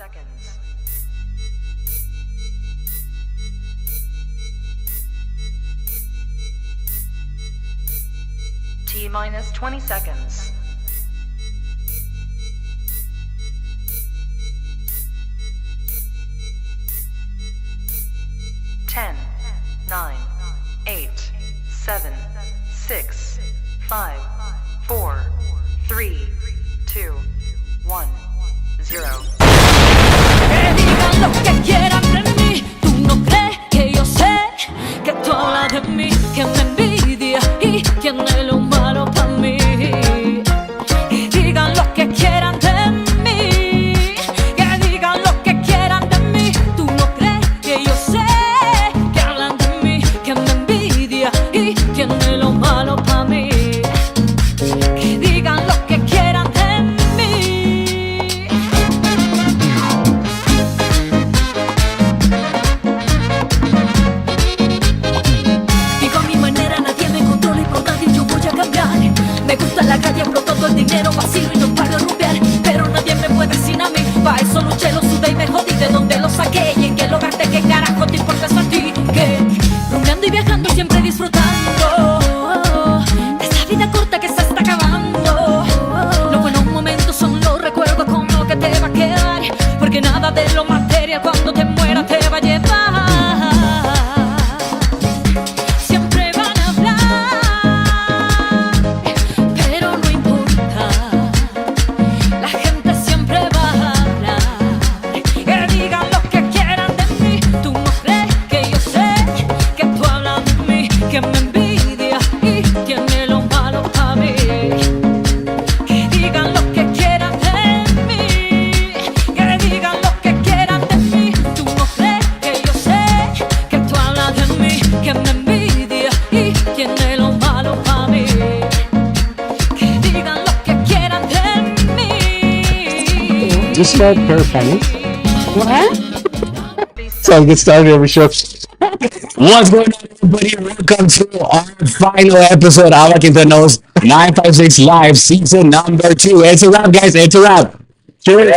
seconds. T minus 20 seconds. 10, 9, 8, 7, 6, 5, 4, 3, 2, 1, 0. Que digan lo que quieran de mí, tú no crees que yo sé que tú hablas de mí, que me envidia y tiene lo malo para mí. Que digan lo que quieran de mí, que digan lo que quieran de mí, tú no crees que yo sé que hablan de mí, que me envidia y tiene lo malo para mí. Que digan lo que quieran de mí. Digo a mi manera, nadie me controla y por nadie yo voy a cambiar. Me gusta la calle, hablo todo el dinero vacío y no paro de rumbear. Pero nadie me puede sin a mí, pa' eso luché, lo sudé y me jodí. De dónde lo saqué y en qué lo gasté, qué carajo te importa eso a ti. Que rumbeando y viajando siempre disfrutando de esa vida corta que se está acabando. Los buenos momentos son los recuerdos con lo que te va a quedar, porque nada de lo material cuando te mueras te va a llevar. Siempre van a hablar, pero no importa, la gente siempre va a hablar. Que digan lo que quieran de mí, tú no crees que yo sé que tú hablas de mí, que me envidia y tiene lo malo para mí. Que digan lo que quieran de mí, que digan lo que quieran de mí, tú no crees que yo sé que tú hablas de mí, que me envidia y tiene lo malo para mí. Que digan lo que quieran de mí. Just start perfect. What? So I get started every show. What's going on, everybody? Welcome to our final episode of Aqui Entre Nos 956 Live Season number 2. It's a wrap, guys. It's a wrap. Sure.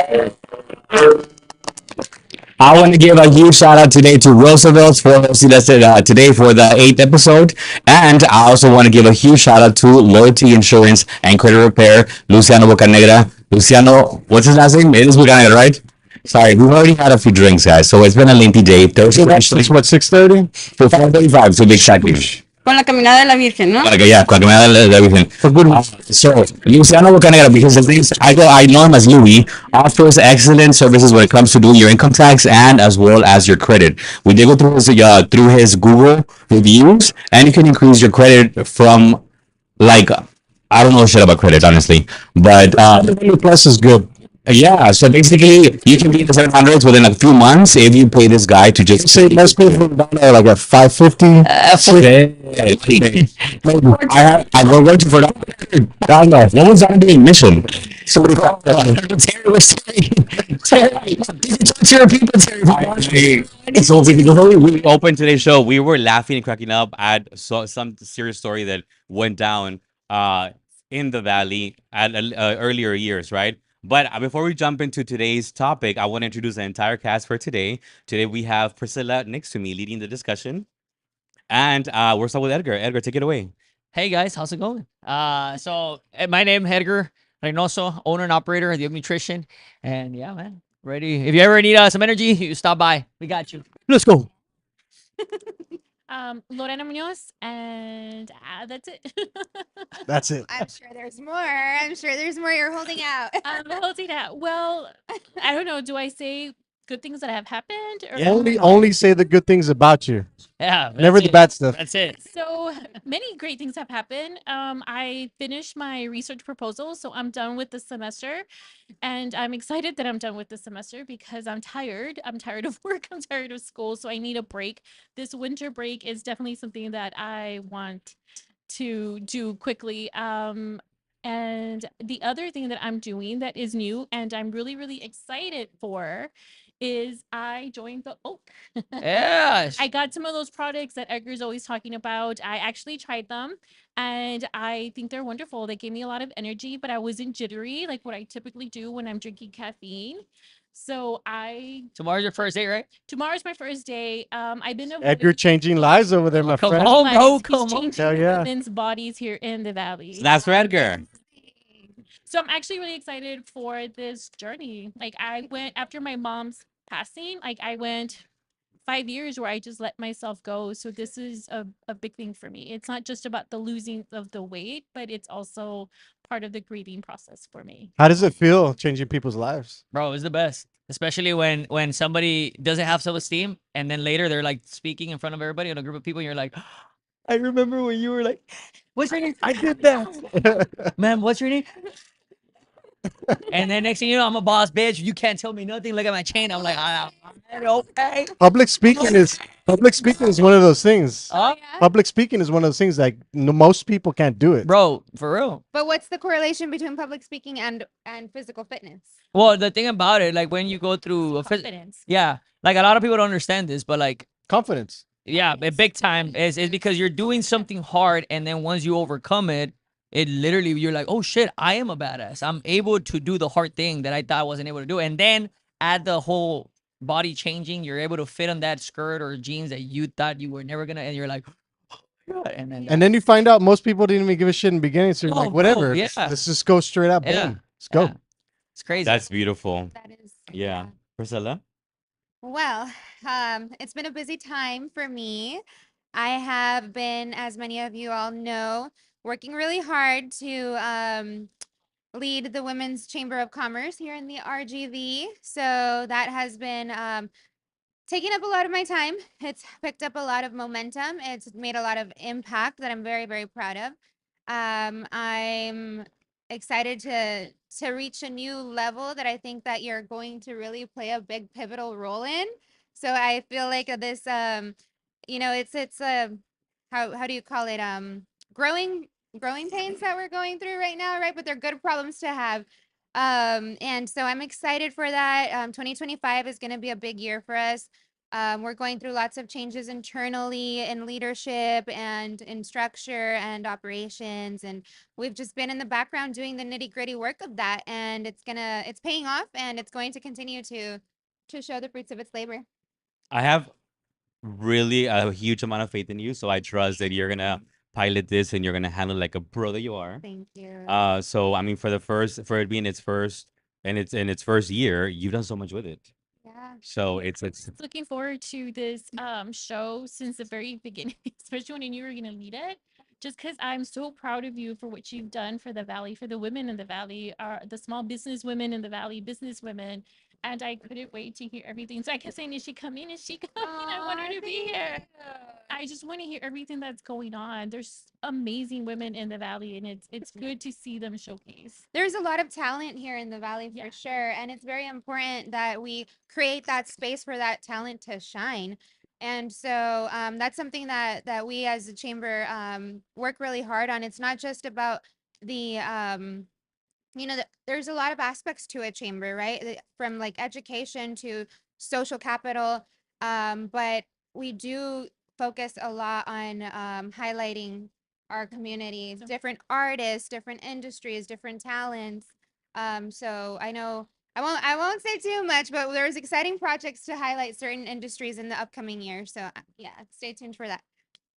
I want to give a huge shout out today to Roosevelt for hosting us today for the 8th episode. And I also want to give a huge shout out to Loyalty Insurance and Credit Repair, Luciano Bocanegra. Luciano, what's his last name? It is Bocanegra, right? Sorry, we've already had a few drinks, guys, so it's been a lengthy day. Thursday, It's what, 6:30? for 4:35, so big shout out. Con la caminada de la Virgen, ¿no? Like, yeah, con la caminada de everything. So, Luciano Bocanegra, because the things I know him as Louis, offers excellent services when it comes to doing your income tax and as well as your credit. We did go through his Google reviews, and you can increase your credit from like I don't know shit about credit, honestly, but Plus is good. yeah. So basically, you can be in the 700s within a few months if you pay this guy to just Say most people down there like at 550. We're working for down there. No one's on doing mission. Somebody called Terry was Terry. Did you talk to your people, Terry? So Before we opened today's show, we were laughing and cracking up at some serious story that went down in the valley at earlier years, right? But before we jump into today's topic, I want to introduce the entire cast for today. Today we have Priscilla next to me leading the discussion, and we'll start with Edgar. Edgar, take it away. Hey guys, how's it going? My name Edgar Reynoso, owner and operator of the Nutrition, and yeah, man, ready. If you ever need some energy, you stop by. We got you. Let's go. Lorena Munoz, and that's it. That's it. I'm sure there's more. I'm sure there's more you're holding out. Holding out. Well, I don't know. Do I say good things that have happened? Or Only say the good things about you. Yeah, Never that's the it. bad stuff. That's it. So many great things have happened. I finished my research proposal, so I'm done with the semester, and I'm excited that I'm done with the semester because I'm tired. I'm tired of work. I'm tired of school, so I need a break. This winter break is definitely something that I want to do quickly. And the other thing that I'm doing that is new and I'm really, really excited for is I joined the Oak. Yes. I got some of those products that Edgar's always talking about. I actually tried them and I think they're wonderful. They gave me a lot of energy, but I wasn't jittery like what I typically do when I'm drinking caffeine. So I Tomorrow's your first day, right? tomorrow's my first day. I've been Edgar changing lives over there, my Come friend. on, bro. He's Come on. changing Hell yeah. women's bodies here in the valley. Snaps for Edgar. So I'm actually really excited for this journey. Like I went after my mom's passing, like I went 5 years where I just let myself go. So this is a big thing for me. It's not just about the losing of the weight, but it's also part of the grieving process for me. How does it feel changing people's lives? Bro, it's the best. Especially when somebody doesn't have self-esteem and then later they're like speaking in front of everybody in a group of people and you're like, I remember when you were like, what's your name? I did that. Man, what's your name? And then next thing you know, I'm a boss bitch. You can't tell me nothing. Look at my chain. I'm like, okay. Public speaking is one of those things. Oh, Yeah. Public speaking is one of those things like most people can't do it. bro, for real. But what's the correlation between public speaking and physical fitness? Well, the thing about it, like when you go through Confidence. yeah, like a lot of people don't understand this, but like, Confidence. yeah, big time is because you're doing something hard, and then once you overcome it, it literally you're like, oh shit, I am a badass. I'm able to do the hard thing that I thought I wasn't able to do, and then add the whole body changing. You're able to fit on that skirt or jeans that you thought you were never gonna, and you're like, oh my God. And then you find out most people didn't even give a shit in the beginning. So you're Oh, like, bro, whatever. yeah. Let's just go straight up. Yeah. Boom. Let's go. Yeah. It's crazy. That's beautiful. That is. Yeah. Priscilla? Well, it's been a busy time for me. I have been, as many of you all know, working really hard to lead the Women's Chamber of Commerce here in the RGV. So that has been taking up a lot of my time. It's picked up a lot of momentum. It's made a lot of impact that I'm very, very proud of. I'm excited to reach a new level that I think that you're going to really play a big pivotal role in. So I feel like this it's how do you call it growing pains that we're going through right now, right? But they're good problems to have. And so I'm excited for that. 2025 is going to be a big year for us. We're going through lots of changes internally in leadership and in structure and operations. And we've just been in the background doing the nitty gritty work of that. And it's paying off, and it's going to continue to show the fruits of its labor. I have really a huge amount of faith in you, so I trust that you're gonna pilot this and you're gonna handle it like a pro that you are. Thank you. So I mean, for it being its first and it's in its first year, you've done so much with it. Yeah. So it's Looking forward to this show since the very beginning, especially when you were going to lead it. Just because I'm so proud of you for what you've done for the Valley, for the women in the Valley, the small business women in the Valley, business women. And I couldn't wait to hear everything. So I kept saying, is she coming? Is she coming? I want her to be here. I just want to hear everything that's going on. There's amazing women in the Valley, and it's good to see them showcase. There's a lot of talent here in the Valley for Yeah. sure. And it's very important that we create that space for that talent to shine. And so that's something that we as a chamber work really hard on. It's not just about the there's a lot of aspects to a chamber, right? From like education to social capital. But we do focus a lot on highlighting our communities, different artists, different industries, different talents. So I know I won't say too much, but there's exciting projects to highlight certain industries in the upcoming year. So yeah, stay tuned for that.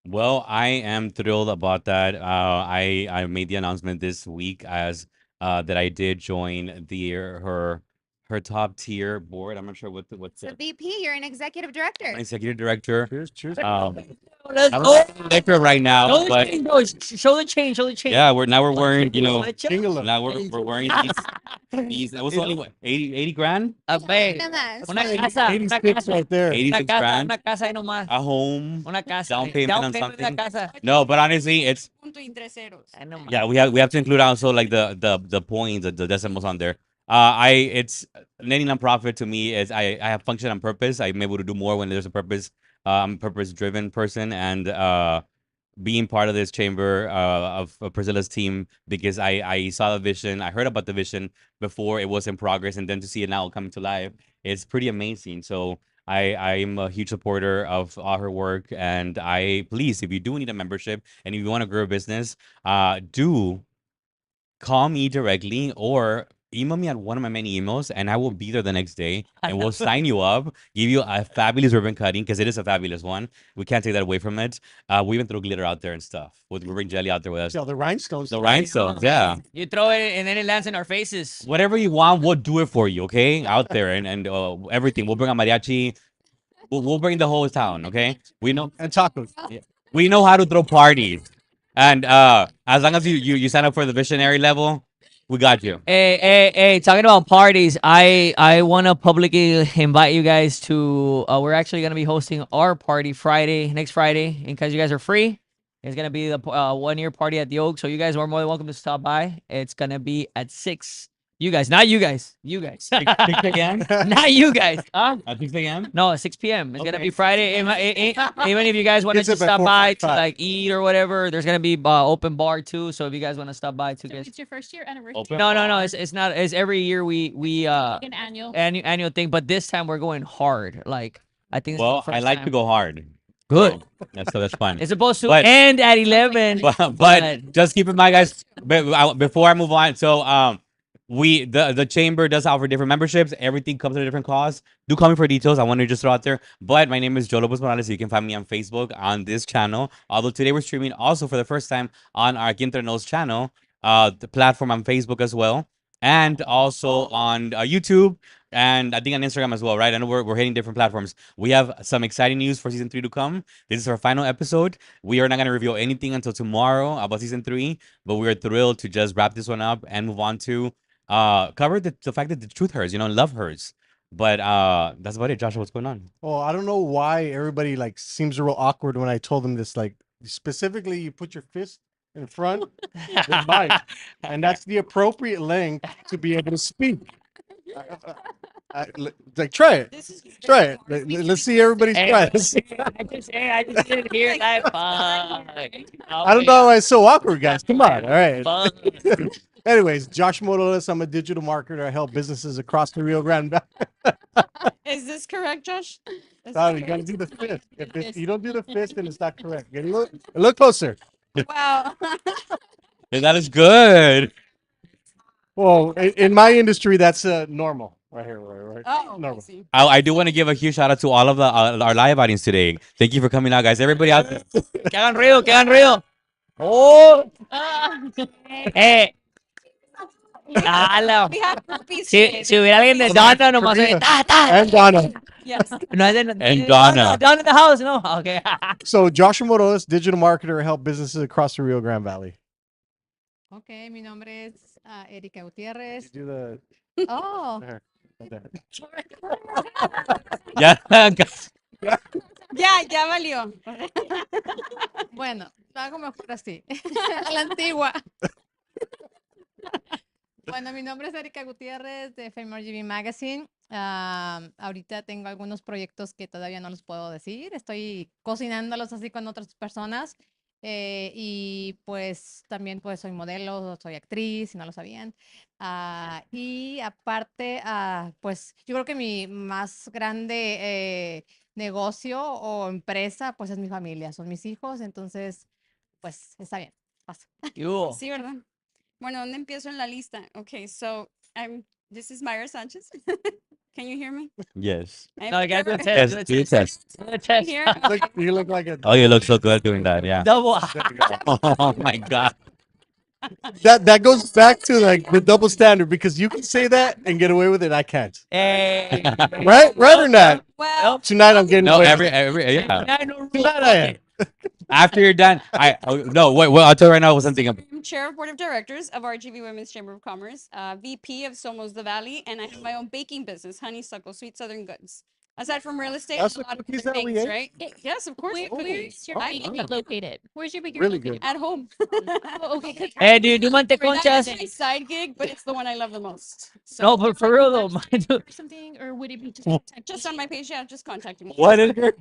Well, I am thrilled about that. I made the announcement this week as that I did join her top tier board. I'm not sure what's So the VP, you're an executive director. executive director. Cheers, cheers. Let's I'm go. not the director right now, Show the but chain, bro. Show the chain. Show the chain. yeah, we're wearing Jingle now we're wearing these. That was only what 80 grand, Abay. Nada más. Una casa. Una 86 casa. right there. Una 86 casa. grand, Una casa ahí nomás. a home. Una casa. Down payment on de una something. casa. No, but honestly, it's Ahí nomás. yeah. We have to include also like the points, the decimals on there. It's any nonprofit to me is I have function on purpose. I'm able to do more when there's a purpose. I'm a purpose driven person, and being part of this chamber of Priscilla's team because I saw the vision. I heard about the vision before it was in progress, and then to see it now coming to life, it's pretty amazing. So I'm a huge supporter of all her work, and please, if you do need a membership and if you want to grow a business, do call me directly or email me at one of my many emails, and I will be there the next day, and we'll sign you up, give you a fabulous ribbon cutting because it is a fabulous one. We can't take that away from it. We even throw glitter out there and stuff. We'll bring jelly out there with us. Yo, the rhinestones. The rhinestones, yeah. You throw it and then it lands in our faces. Whatever you want, we'll do it for you, okay? Out there and everything. We'll bring a mariachi. We'll bring the whole town, okay? We know And tacos. we know how to throw parties. And as long as you sign up for the visionary level, we got you. Hey, talking about parties, I want to publicly invite you guys to, we're actually going to be hosting our party next Friday, and because you guys are free. It's going to be the 1 year party at the Oak, so you guys are more than welcome to stop by. It's going to be at 6. You guys, not you guys. You guys. 6 a.m. Not you guys. Huh? At 6 a.m. No, 6 p.m. It's gonna Okay. be Friday. Even if you guys want to Gets it just stop before by to 5. like eat or whatever, there's gonna be open bar too. So if you guys want to stop by to So guys. it's your first year anniversary. Open. No. It's not. It's every year we Like an annual. annual thing, but this time we're going hard. Like I think. It's Well, the I first like time. to go hard. Good. So that's fun. It's supposed to But- end at 11. But just keep in mind, guys. Before I move on, so the chamber does offer different memberships. Everything comes at a different cost. Do call me for details. I want to just throw out there. But my name is Joe Lopez Morales. You can find me on Facebook on this channel. Although today we're streaming also for the first time on our Aqui Entre Nos channel, the platform on Facebook as well, and also on YouTube. And I think on Instagram as well, right? I know we're hitting different platforms. We have some exciting news for season 3 to come. This is our final episode. We are not going to reveal anything until tomorrow about season 3, but we are thrilled to just wrap this one up and move on to cover the fact that the truth hurts, love hurts. But that's about it. Joshua, what's going on? Oh, I don't know why everybody like seems real awkward when I told them this. Like specifically, you put your fist in front of the mic, and that's the appropriate length to be able to speak. Like try it. Try it. Let's see everybody's try. I just didn't hear that. Fuck. I don't know why it's so awkward, guys. Come on. All right. Anyways, Josh Morales. I'm a digital marketer. I help businesses across the Rio Grande Valley. Is this correct, Josh? Sorry, you gotta do the fist. If you don't do the fist, then it's not correct. Get a look closer. Wow. Yeah, that is good. Well, in my industry, that's normal. Right here, right. Oh, I Normal. see. I do want to give a huge shout out to all of our live audience today. Thank you for coming out, guys. Everybody out there. Que hagan ruido, que hagan ruido. Oh. Ala. We have groupies Si today. hubiera alguien de Donna, nomás oye, ta, ta. And Donna. Yes. No es de And Donna. Donna in the house, no. Okay. So, Joshua Morales, digital marketer, help businesses across the Rio Grande Valley. Ok, mi nombre es Erika Gutiérrez. Do the Oh, there, right there. Yeah. ya valió. Bueno, lo hago mejor así, a la antigua. Bueno, mi nombre es Erika Gutiérrez de Fame RGB Magazine. Ahorita tengo algunos proyectos que todavía no los puedo decir. Estoy cocinándolos así con otras personas. Y pues también pues soy modelo, soy actriz, si no lo sabían. Y aparte, pues yo creo que mi más grande negocio o empresa pues es mi familia, son mis hijos, entonces pues está bien, pasa. You. Sí, ¿verdad? Bueno, ¿dónde empiezo en la lista? Okay, so this is Myra Sanchez. Can you hear me? Yes. I'm No, you gotta do a Myra. test. Yes, do the test. Do a test. Here. You look like a. Oh, you look so good doing that. Yeah. Double. Oh my God. That goes back to like the double standard because you can say that and get away with it. I can't. Hey. Right or not? Well, Tonight I'm getting No, away. every yeah. I know Tonight I am. After you're done, no wait. Well, I'll tell you right now what something. I'm chair of board of directors of RGV Women's Chamber of Commerce, VP of Somos the Valley, and I have my own baking business, Honeysuckle Sweet Southern Goods. Aside from real estate, That's and a the lot of cookies other that we things, ate? right? Yes, of course. Where's your I bakery eat located? Where's your bakery Really located? at home. Oh, okay. 'cause Hey, do you do That is manteconchas? my side gig, but it's the one I love the most. So No, but for real though, or something, or would it be just just on my page, yeah, just contact me. What is your?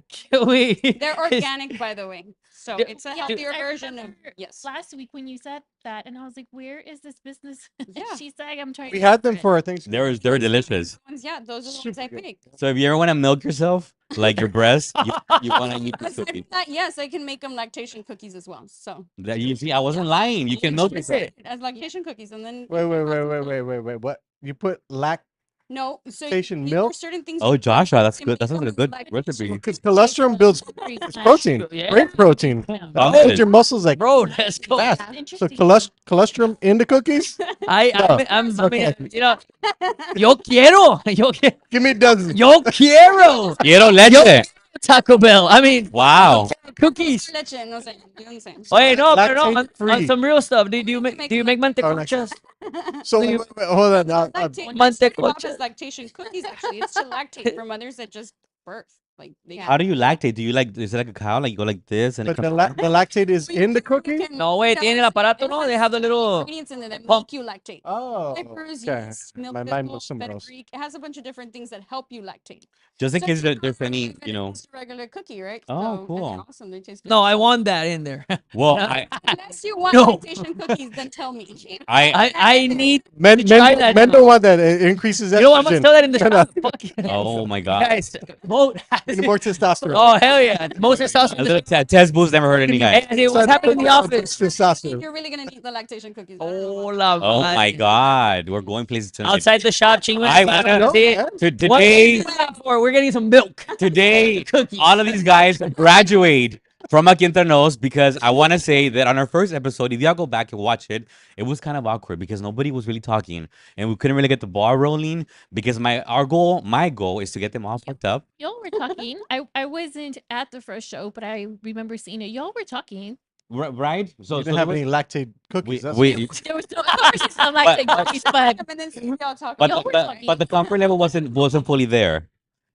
we? They're organic, by the way. So Yeah. it's a Yeah, healthier I version of remember yes. last week when you said that, and I was like, "Where is this business?" Yeah. She's like, "I'm trying." We to had them remember for our Thanksgiving. They're delicious. Ones, yeah, those are the ones Super I good. pick. So if you ever want to milk yourself, like your breast, you want to eat the Aside from cookies. that, yes, I can make them lactation cookies as well. So That you see, I wasn't lying. You can milk yourself. as lactation cookies, and then Wait. What? You put No, so Station there's milk? certain things. Oh, you Joshua, that's can good. make That sounds like a from good lactate. recipe. because cholesterol builds it's protein, Yeah. great protein. Solid. Builds your muscles like Bro, let's go. fast. Yeah. So Interesting. cholesterol in the cookies? I No. mean, you know, yo quiero, Give me a dozen. yo quiero Quiero leche. Taco Bell. I mean, Wow. cookies. Leche, no sé, yo no sé. Oye, no, pero no, on Lactate-free. some real stuff. Do you make make mantecochas? So you- hold on. Lactate, Mantecocha. started off as lactation cookies. Actually, it's to lactate for mothers that just birth. Like they Yeah. How do you lactate? Do you like, is it like a cow? Like you go like this and it but the, comes the lactate is in the cookie? No, wait, tiene el aparato, no? They have the little ingredients in there that pump. make you lactate. Oh, Peppers, okay. yeast, milk My mind thistle, was somewhere else. fenugreek. It has a bunch of different things that help you lactate. just in So case it's there's not any, even you know. just a regular cookie, right? Oh, So, and cool. they're awesome. They taste good. No, I want that in there. Well, No. Unless you want No. lactation cookies, then tell me. I need Men, try men, that men now. don't want that. It increases estrogen. You know what? I'm gonna tell that in the No, no. shop. Fuck yeah. oh my God. Guys, vote. Need more testosterone. Oh hell yeah! Most A testosterone. little test boost never hurt any guy. Hey, what's happening in the office? Testosterone. You're really gonna need the lactation cookies. Oh, la Oh my madre. God. We're going places tonight. Outside the shop, chingman. I wanna- No, See? man. What are Today, you waiting for? We're getting some milk. today, Cookies. all of these guys graduate from Aqui Entre Nos because I want to say that on our first episode, if y'all go back and watch it, it was kind of awkward because nobody was really talking and we couldn't really get the ball rolling because my goal is to get them all fucked up. Y'all were talking. I wasn't at the first show, but I remember seeing it. Y'all were talking. Right? You So didn't have there any was- lactate cookies. that's we, There was no conversation on like But- cookies, but And then y'all talk. but, Y'all were but, talking. but the comfort level wasn't fully there.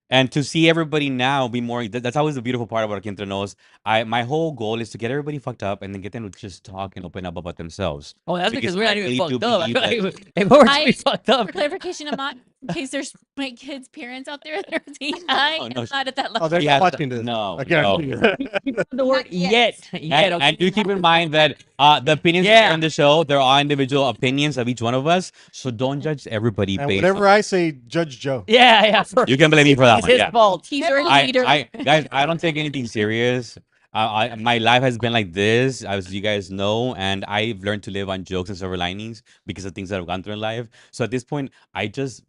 And to see everybody now be more, that's always the beautiful part about Aqui Entre Nos. My whole goal is to get everybody fucked up and then get them to just talk and open up about themselves. Oh, that's because Because we're I not even really do fucked up. believe that- If we were to I- be fucked up, for clarification, I'm not in case there's my kids' parents out there that are saying I Oh, am no, not at that Oh, level. they're Yeah, watching this. no, I guarantee you. the word Not yet. yet. And do keep in mind that the opinions Yeah. on the show, there are individual opinions of each one of us. So don't judge everybody And based whatever on, I say, Judge Joe. Yeah. you can blame me for that It's one. his Yeah. fault. He's our leader. Guys, I don't take anything serious. My life has been like this, as you guys know, and I've learned to live on jokes and silver linings because of things that I've gone through in life. So at this point, I just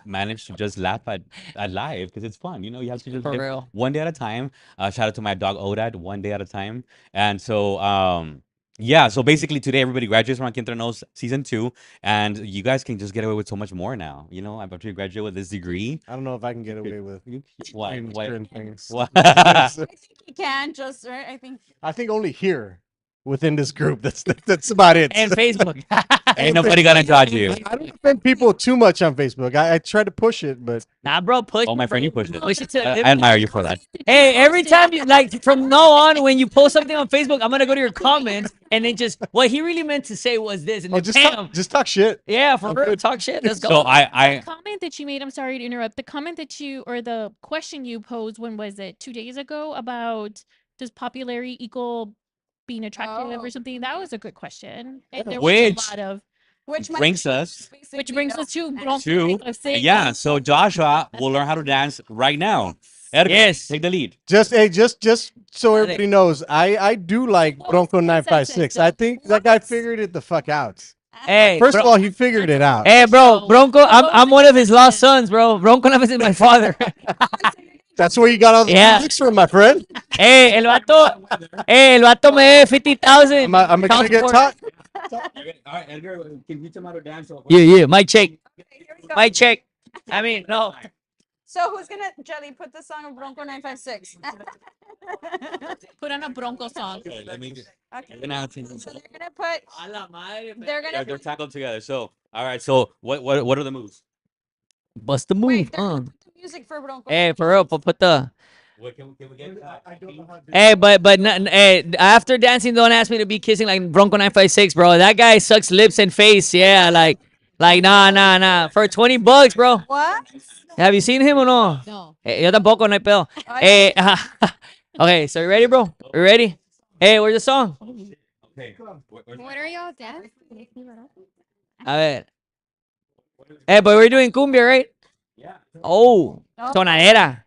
manage to just laugh at life because it's fun. You know, you have to just For live real. one day at a time. Shout out to my dog Odad, one day at a time. And so, yeah. So basically, today everybody graduates from Aqui Entre Nos season 2, and you guys can just get away with so much more now. You know, I'm about to graduate with this degree. I don't know if I can get away with What? doing What? certain things. What? I think you can just right. I think I think only here within this group. That's about it. And Facebook. Ain't nobody gonna judge you. I don't offend people too much on Facebook. I try to push it, but Nah, bro, push. Oh, my it, friend, bro. you pushed it. Push it to I limit. admire you for that. Hey, every time you like from now on, when you post something on Facebook, I'm gonna go to your comments and then just what he really meant to say was this, and oh, then just bam, talk, just talk shit. yeah, for I'm real, good. talk shit. Let's go. So The I comment that you made, I'm sorry to interrupt. The comment that you, or the question you posed, when was it? 2 days ago, about does popularity equal being attractive Oh. or something? That was a good question. And there was Which- a lot of, which might brings us which brings us to to yeah. So Joshua will learn how to dance right now. Edgar, Yes. take the lead. Just so Got it. everybody knows, I do like Well, Bronco it's 956. consensus, I think that guy figured it the fuck out. Hey, First bro, of all, he figured it out. hey, bro, So, Bronco, I'm one of his lost sons. sons, bro. Bronco Naves is my father. That's where you got all the Yeah. music from, my friend. Hey, el vato me debe 50,000. I'm gonna get taught. All right, Edgar, can you tell me how to dance? Yeah, mic check, mic check. I mean, no. So who's gonna Jelly put the song of Bronco 956? Put on a Bronco song. Okay, let me just. Okay. We're gonna have to- So they're gonna put. They're gonna. They're tackled together. So, all right. So, what are the moves? Bust the move. Wait, they're gonna put the music for Bronco. Hey, for real, put the. What can we get? Hey, hey, after dancing, don't ask me to be kissing like Bronco 956, bro. That guy sucks lips and face. Yeah, like nah. For $20, bro. What? Have you seen him or no? No. Yo tampoco, no hay pedo. Hey, okay, so you ready, bro? You ready? Hey, where's the song? Okay. What are y'all dancing? A ver. Hey, but we're doing cumbia, right? Yeah. Oh, tonadera.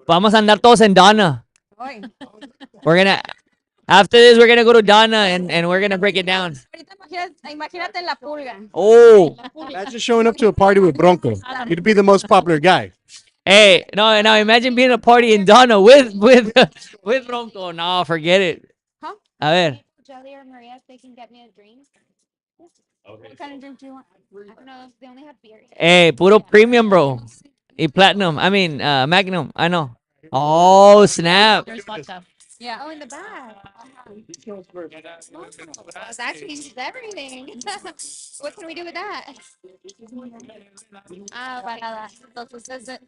Vamos a andar todos en Donna. Oy. We're gonna, after this, we're gonna go to Donna and we're gonna break it down. Ahorita Imagínate la pulga. Oh, Imagine showing up to a party with Bronco. You'd be the most popular guy. hey, no, now imagine being a party in Donna with Bronco. No, forget it. Huh? A ver. Jelly or Maria, if they can get me a drink. What kind of drink do you want? I don't know. They only have beer. Hey, puro premium, bro. Y platinum. I mean, magnum. I know. Oh, snap. There's vodka. Yeah. Oh, in the back. Oh, that changes everything. What can we do with that? Ah, Para okay. nada. Entonces,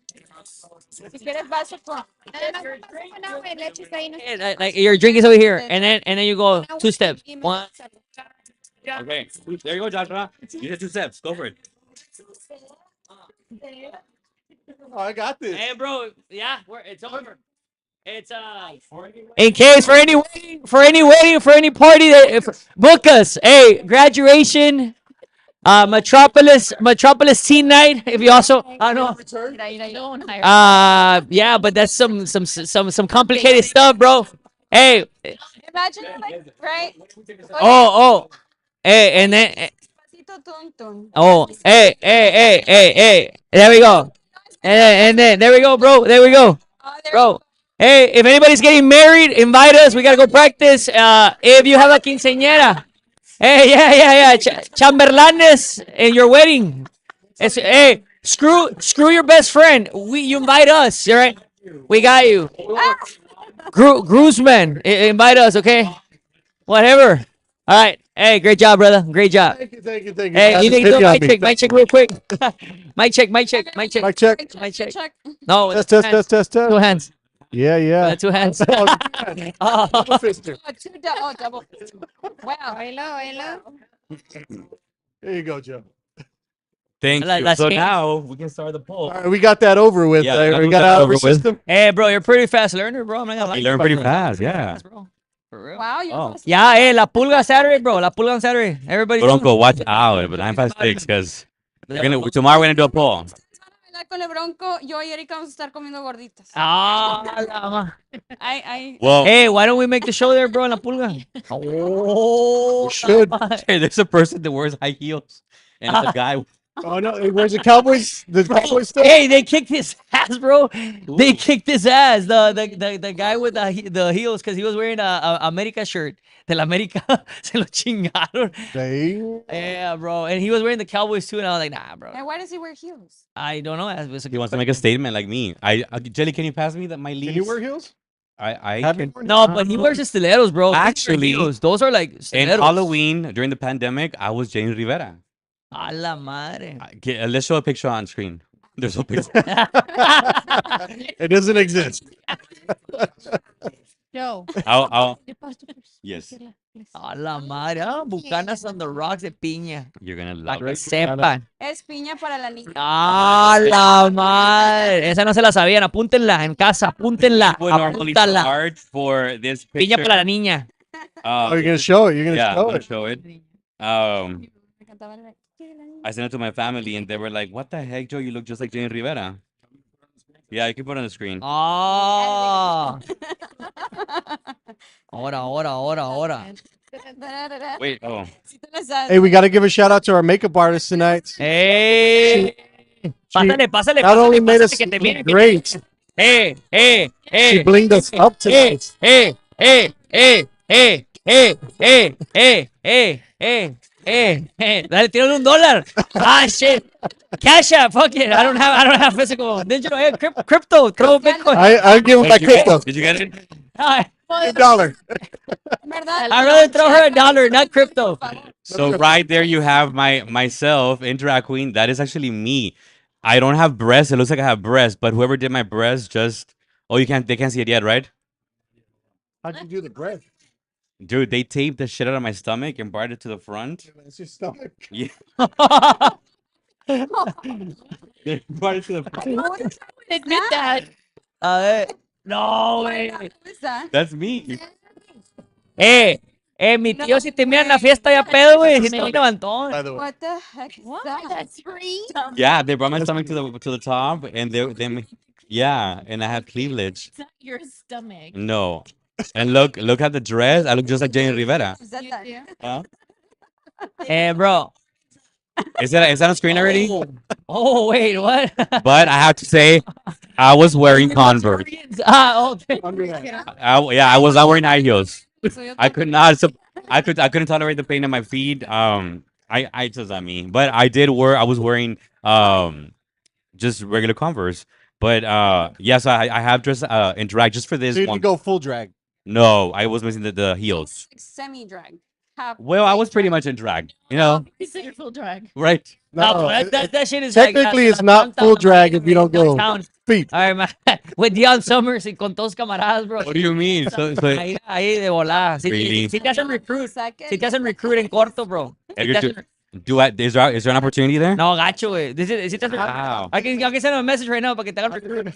si quieres vaso con... Nada más pasa con agua y leche ahí, no Hey, like your drink is over here, and then you go 2 steps. y me- One. Okay, there you go, Joshua. You did 2 steps. Go for it. Oh, I got this. Hey, bro. Yeah, it's over. It's in case for any wedding, for any party that if, book us. Hey, graduation, Metropolis teen night. If you also, I know. Don't hire. Yeah, but that's some complicated stuff, bro. Hey, Imagine like, right? oh, hey, and then, Pasito tun tun. oh, hey. There we go. And then there we go, bro. There we go. Oh, there Bro, hey, if anybody's getting married, invite us. We gotta go practice. If you have a quinceañera, hey, yeah, chamberlanes in your wedding. Hey, screw your best friend. You invite us, all right? We got you. Groomsmen, invite us, okay? Whatever. All right. Hey, great job, brother. Great job. Thank you. Hey, Guys, you need hit to do me a on me. mic check real quick. mic check. Mic check. Mic check. Check. No, with Test. two hands. Yeah. 2 hands. Double fister. Oh, double. Wow. Oílo. There you go, Joe. Thank Like, you. let's So see. now we can start the poll. All right, we got that over with. Yeah, we we got got out that of our over with. system. Hey, bro, you're a pretty fast learner, bro. I'm not gonna lie. You learn pretty fast, yeah. Bro. For real. Wow, you're Oh. fast. Yeah, hey, La Pulga Saturday, bro. La Pulga on Saturday. Everybody. Bronco, watch out. But 956, because tomorrow we're gonna do a poll. Bailar con el Bronco, yo y Erika vamos a estar comiendo gorditas. Ah, la ma- Well, Hey, why don't we make the show there, bro, in La Pulga? Oh, We should. there's a person that wears high heels, and it's a guy. Oh no, where's the Cowboys? The Cowboys stuff? Hey, they kicked his ass, bro. They kicked his ass. The guy with the heels, because he was wearing a America shirt. Del America se lo chingaron. They- Yeah, bro. And he was wearing the Cowboys too, and I was like, nah, bro. And why does he wear heels? I don't know. He wants to make a statement like me. Jelly, can you pass me my leaves? Can you wear heels? I Have you can. worn No, heels? but he wears the stilettos, bro. Those are Actually, heels. Those are like In stilettos. Halloween during the pandemic, I was James Rivera. A la madre. Let's show a picture on screen. There's no picture. It doesn't exist. Joe. I'll ¿qué pasó, pues? yes. A la madre. Ah, bucanas on the rocks de piña. You're gonna Para love que it. sepan. Es piña para la niña. A la madre. Esa no se la sabían. Apúntenla en casa. Apúntenla. Would normally Apúntala. charge for this Piña picture. para la niña. Oh, you're gonna show it. You're gonna Yeah, I'm show gonna it. show it. Me encantaba el- I sent it to my family, and they were like, "What the heck, Joe? You look just like James Rivera." Yeah, you can put it on the screen. Ah. Ahora. Wait, oh, Si te la sabes. Hey, we got to give a shout out to our makeup artist tonight. Hey. Pásale. Not only made pásale, us que te look viene, que- great, Hey. she blinged us up tonight. Hey. Dale, tírale $1. Ah, shit. Cash App, fuck it. I don't have physical. Digital, hey, crypto, throw Bitcoin. I'll give him my crypto. Did you get it? Ah, $1. ¿Verdad? I'd rather throw her $1, not crypto. So right there, you have myself in drag queen. That is actually me. I don't have breasts. It looks like I have breasts, but whoever did my breasts just they can't see it yet, right? How'd you do the breath? Dude, they taped the shit out of my stomach and brought it to the front. It's your stomach. Yeah. They brought it to the front. Admit that. No, way. Who is that? That's me. Mi tío, si te mira en la fiesta ya pedo, güey. Si te levantó. By the way, What the heck is that? That's free. Yeah, they brought my stomach to the top, and yeah, and I had cleavage. It's not your stomach. No, and look at the dress. I look just like Jenny Rivera. Is that that? Huh? And bro, Is that on screen already? oh wait, what? But I have to say, I was wearing Converse. Okay. Yeah, I was not wearing high heels. So I could not. I couldn't tolerate the pain in my feet. I just I mean, but I did wear. I was wearing just regular Converse. But yes, I have dressed in drag just for this So you one. didn't go full drag. No, I was missing the heels. like semi-drag. Half Well, I fake was pretty drag. much in drag, you know, Consider full drag. right? No, No, that shit is like technically it's hasta not full downtown, drag if you don't go downtown. feet. All right, man. With Deion Summers y con todos camaradas, bro. What do you mean? So Ahí de volada. Really? Si te hacen recruit. Second. Si te hacen recruit en corto, bro. Si Edgar, te hacen- is there an opportunity there? No, gacho, güey. Si te hacen- Wow. I can send him a message right now para que te hagan recruit.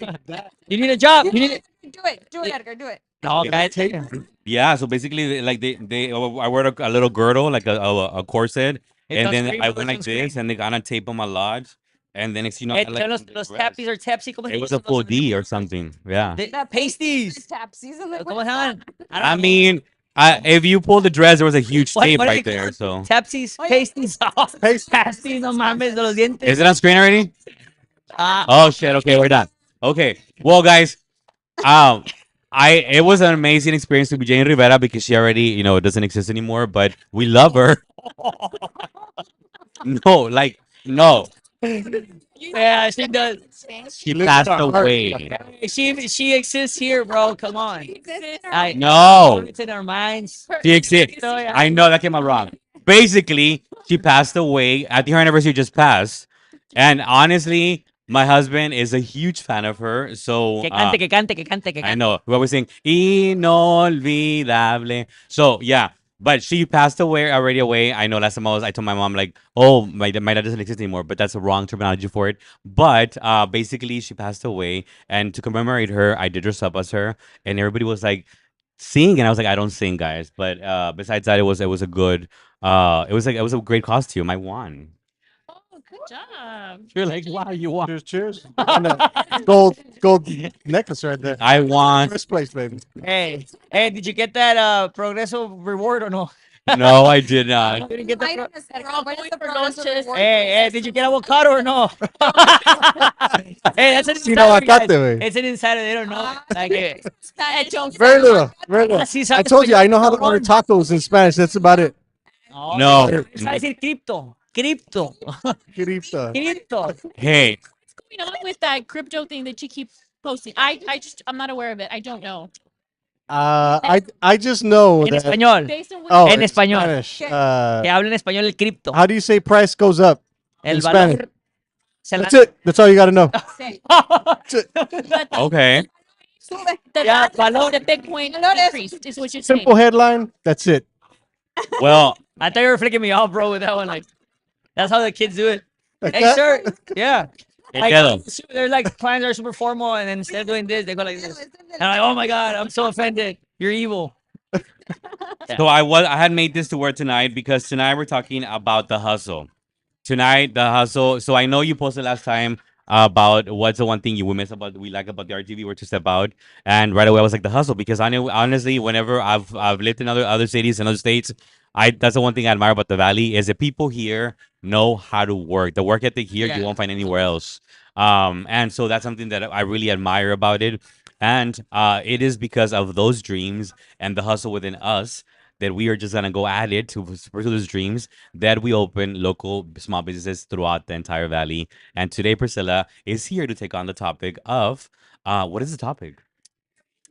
You need a job. You need Do it, Edgar. Do it. No, cállate. Yeah, so basically, like I wear a little girdle, like a corset, and It then does I scream, went like it does this, and they got a tape on my lodge, and then next, you know, I, like, Los dress. tappies or tapsy. ¿Cómo se It was dicen a full los- D or something. Yeah. The pasties. Tapsies and like, ¿Cómo se llaman? I mean, if you pull the dress, there was a huge What- tape what are right they there. called? So Tapsies, pasties. Pasties, no mames, de los dientes. is it on screen already? Ah, Oh shit. Okay, we're done. Okay. Well, guys, um, it was an amazing experience to be Jane Rivera because she already, you know, doesn't exist anymore, but we love her. No, like no, yeah, she does. she passed away. She exists here, bro. Come on. I No, It's in our minds. she exists. So, yeah. I know that came out wrong. Basically, she passed away. I think her anniversary just passed, and honestly, my husband is a huge fan of her. So Que cante, que cante, que cante, que I cante. know. We always sing inolvidable. So yeah, but she passed away already away. I know last time I told my mom like, oh, my dad doesn't exist anymore, but that's a wrong terminology for it. But basically she passed away, and to commemorate her, I did dress up as her, and everybody was like, sing, and I was like, I don't sing, guys. But besides that, it was a good it was a great costume. I won. Oh, good job. You're like, wow, you won. Cheers, cheers. And a gold necklace right there. I won. First place, baby. Hey, did you get that Progreso reward or no? No, I did not. You didn't get I that. don't know, We're all what is going the for progress of lunches. reward? Hey, did you get avocado or no? Hey, that's an Sin insider, aguacate, guys. güey. It's an insider. They don't know. Like, I don't Very little, very little. Así I sabes told you, I know how to español, order cabrón. tacos in Spanish. That's about it. No. Sabes decir cripto. Cripto. Quirita. Cripto. Hey, What's going on with that crypto thing that you keep posting? I'm not aware of it. I don't know. I just know En that. español. Based on what Oh, En in español. Spanish. Que habla en español el cripto. How do you say price goes up El in valor. Spanish? Se la- That's it. That's all you got to know. okay. the, Yeah, valor, the Bitcoin increased is what you're saying. Simple headline. That's it. Well, I thought you were flicking me off, bro, with that one. Like, that's how the kids do it. Like Hey, that? sir. Yeah. Like, quedo. they're like, clients are super formal, and then instead of doing this, they go like this. And I'm like, oh my God, I'm so offended. You're evil. So I had made this to work tonight because tonight we're talking about the hustle. Tonight the hustle. So I know you posted last time about what's the one thing you would miss about we like about the RGV were to step out, and right away I was like the hustle because I know honestly whenever I've lived in other cities and other states, that's the one thing I admire about the Valley is that people here know how to work. The work ethic here Yeah. you won't find anywhere else. And so that's something that I really admire about it. And it is because of those dreams and the hustle within us that we are just gonna go at it to pursue those dreams that we open local small businesses throughout the entire valley. And today, Priscilla is here to take on the topic of what is the topic?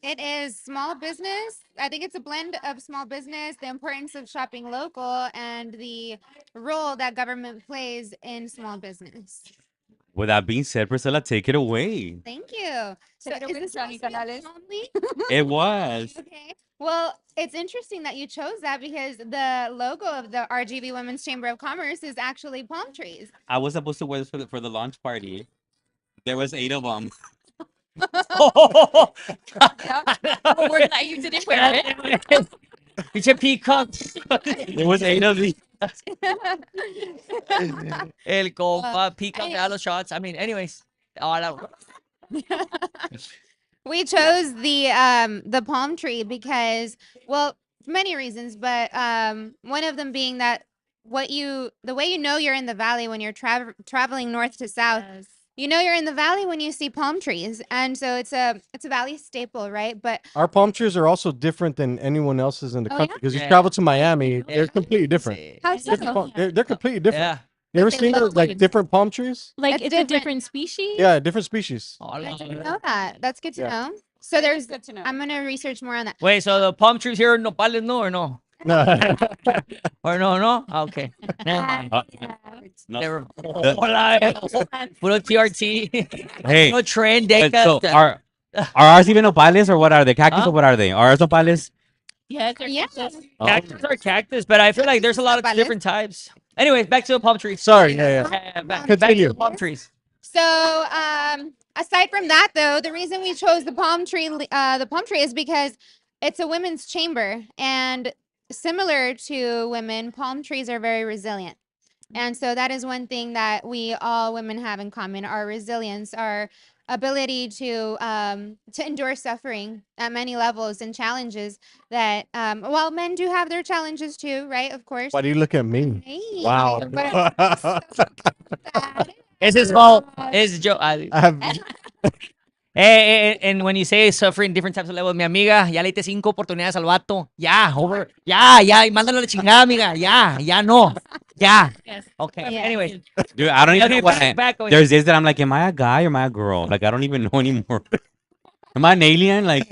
It is small business. I think it's a blend of small business, the importance of shopping local, and the role that government plays in small business. With that being said, Priscilla, take it away. Thank you. So Take it is away, this Johnny supposed to be Canales. only? It was. Okay. Well, it's interesting that you chose that because the logo of the RGV Women's Chamber of Commerce is actually palm trees. I was supposed to wear this for the launch party. There was 8 of them. But we're glad you didn't wear it. Pinche peacock. There was 8 of these. El compa, peacock, de a los shots. I mean, anyways. Ahora, We chose the palm tree because, well, many reasons, but one of them being that the way you know you're in the valley when you're traveling north to south. Yes. You know you're in the valley when you see palm trees, and so it's a valley staple, right? But Our palm trees are also different than anyone else's in the Oh, country yeah? because you Yeah. travel to Miami, they're completely different. how It's so? Different palm- they're completely different. Yeah. You ever They seen look like different palm trees? Like It's it's a different. different species. Yeah, different species. I didn't know that. That's good to Yeah. know. So there's. Good to know. I'm gonna research more on that. Wait, so the palm trees here in Nopales, no, or no? No. Or no? Okay. Never mind. No. Never. Hola, puro TRT. Hey, No trend, so deca. are ours even nopales or what are they? Cactus Huh? or what are they? Are ours nopales? Yes, they're Yeah. cactus. Cactus are cactus, but I feel like there's a lot of Nopales. different types. Anyways, back to the palm trees. Sorry. Yeah. Back to Continue. the palm trees. So, aside from that, though, the reason we chose the palm tree is because it's a women's chamber, and similar to women, palm trees are very resilient. And so that is one thing that we all women have in common: our resilience, our ability to endure suffering at many levels and challenges. That while men do have their challenges too, right? Of course. Why do you look at me? Hey, Wow. but- Ese es Mo. Es yo. I have. And when you say suffering different types of levels, mi amiga, ya le diste 5 oportunidades al vato. Ya, over. Ya, y mándalo a la chingada, amiga. Ya no. Ya. Yes. Okay. Yeah. Anyways. Dude, I don't even Okay, know what back. there's days that I'm like, am I a guy or am I a girl? Like, I don't even know anymore. Am I an alien? Like,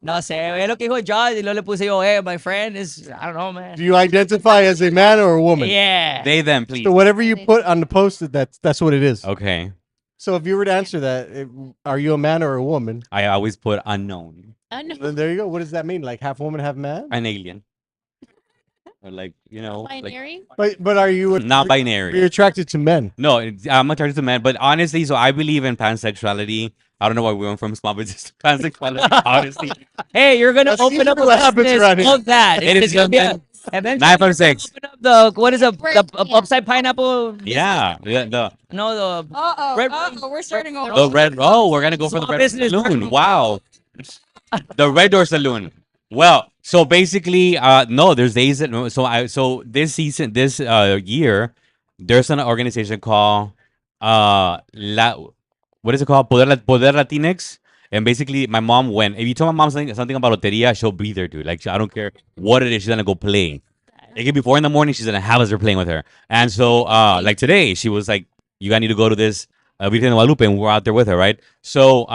No sé, es lo que dijo Josh y luego le puse yo, my friend is, I don't know, man. Do you identify as a man or a woman? Yeah. they, them, please. So whatever you put on the post, that's what it is. Okay. So if you were to answer that, are you a man or a woman? I always put unknown. No. Then there you go. What does that mean? Like half woman, half man? An alien. Or like, you know, like Binary. But are you not you're binary. attracted to men? No, I'm attracted to men, but honestly, so I believe in pansexuality. I don't know why we went from small business to pansexuality, honestly. Hey, you're going to That's open up usually what a happens business around here. of that. It is gonna be gonna eventually 956. open up the, what is it, We're- the yeah. upside pineapple? Yeah. No, the, Uh-oh, Red- we're starting over. The red. Oh, we're gonna go for the Small red business saloon. first. Wow. The red door saloon. Well, so basically, no, there's days that so this season, this year, there's an organization called what is it called? Poder Latinx. And basically, my mom went. If you tell my mom something about loteria, she'll be there, dude. Like, I don't care what it is, she's gonna go play. It could be 4 a.m. She's gonna have us there playing with her. And so, like today, she was like, "You guys need to go to this Virgen de Guadalupe," and we're out there with her, right? So,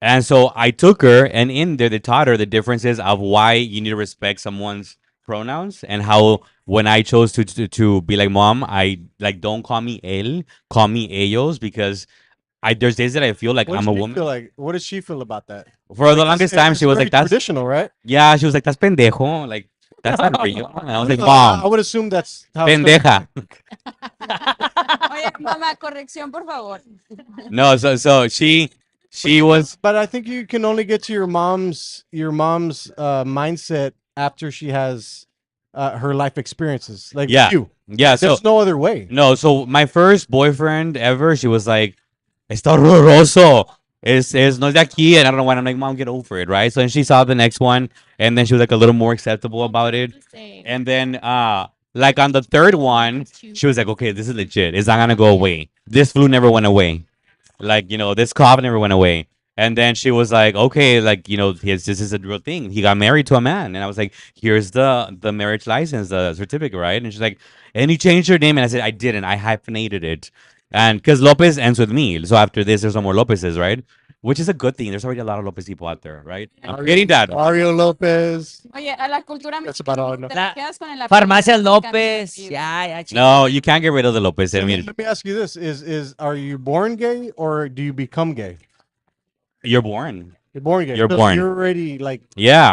and so I took her, and in there they taught her the differences of why you need to respect someone's pronouns, and how when I chose to be like, "Mom, I like don't call me él, call me ellos," because there's days that I feel like What I'm does a she woman. feel like? What does she feel about that? For the Like, longest it's- time, it's she was very like, "That's traditional, right?" yeah." She was like, "That's pendejo." Like, that's not real. And I was like, I "Mom, would assume that's how it's done. pendeja." Oye, mamá, corrección, por favor. No, so she was But I think you can only get to your mom's mindset after she has her life experiences. Like Yeah. you, yeah. So there's no other way. no, so my first boyfriend ever, she was like, "Está horroroso. Es no es de aquí," and I don't know why. I'm like, "Mom, get over it," right? So then she saw the next one, and then she was like a little more acceptable about it. And then like on the third one, she was like, "Okay, this is legit. It's not gonna go away. This flu never went away. Like, this cough never went away." And then she was like, "Okay, like, this is a real thing. He got married to a man." And I was like, "Here's the marriage license, the certificate, right?" And she's like, "And you changed your name?" And I said, "I didn't. I hyphenated it." And because Lopez ends with me. So after this, there's no more Lopez's, right? Which is a good thing. There's already a lot of Lopez people out there, right? I'm getting that. Mario Lopez. Oye, a la cultura That's about all I know. te La- quedas con el apellido Farmacias del López. apellido. Ya, No, you can't get rid of the Lopez. I mean, Let me ask you this: Is are you born gay or do you become gay? you're born. You're born gay. You're So born. You're already like Yeah,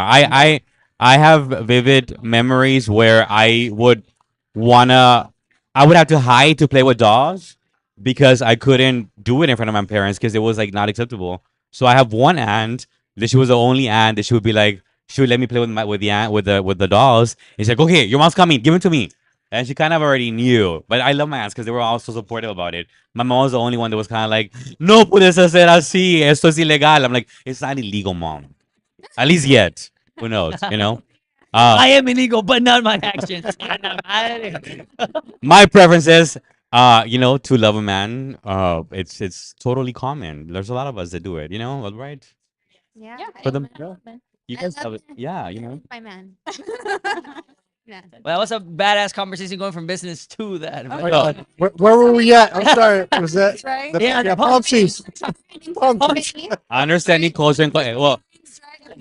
I have vivid memories where I would have to hide to play with dolls because I couldn't do it in front of my parents because it was like not acceptable. So I have one aunt that she was the only aunt that she would be like, she would let me play with the aunt with the dolls. And she's like, "Okay, your mom's coming, give it to me." And she kind of already knew. But I love my aunts because they were all so supportive about it. My mom was the only one that was kind of like, "No puedes hacer así, esto es ilegal." I'm like, "It's not illegal, mom. At least yet. Who knows, you know?" I am illegal, but not my actions. A la madre. My preference is, to love a man. It's totally common. There's a lot of us that do it. Right? Yeah. Yeah. For them, Amen, amen. you I guys love love it. men. Yeah, My man. Yeah. Well, that was a badass conversation going from business to that. but- Wait, Oh. where were we at? I'm sorry. Was that Right? the Yeah, the palm trees? Palm Palm trees. tree. Understanding culture and well,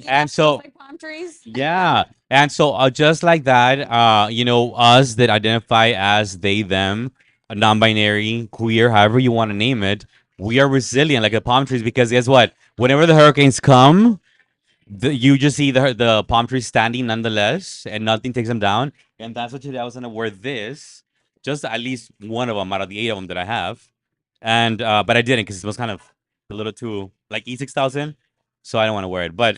and so Like palm trees. yeah, and so just like that, us that identify as they, them, non-binary, queer, however you want to name it, we are resilient like the palm trees because guess what? Whenever the hurricanes come, you just see the palm trees standing nonetheless, and nothing takes them down. And that's what today I was gonna wear this, just at least one of them out of the 8 of them that I have, and but I didn't because it was kind of a little too like E6000, so I don't want to wear it. But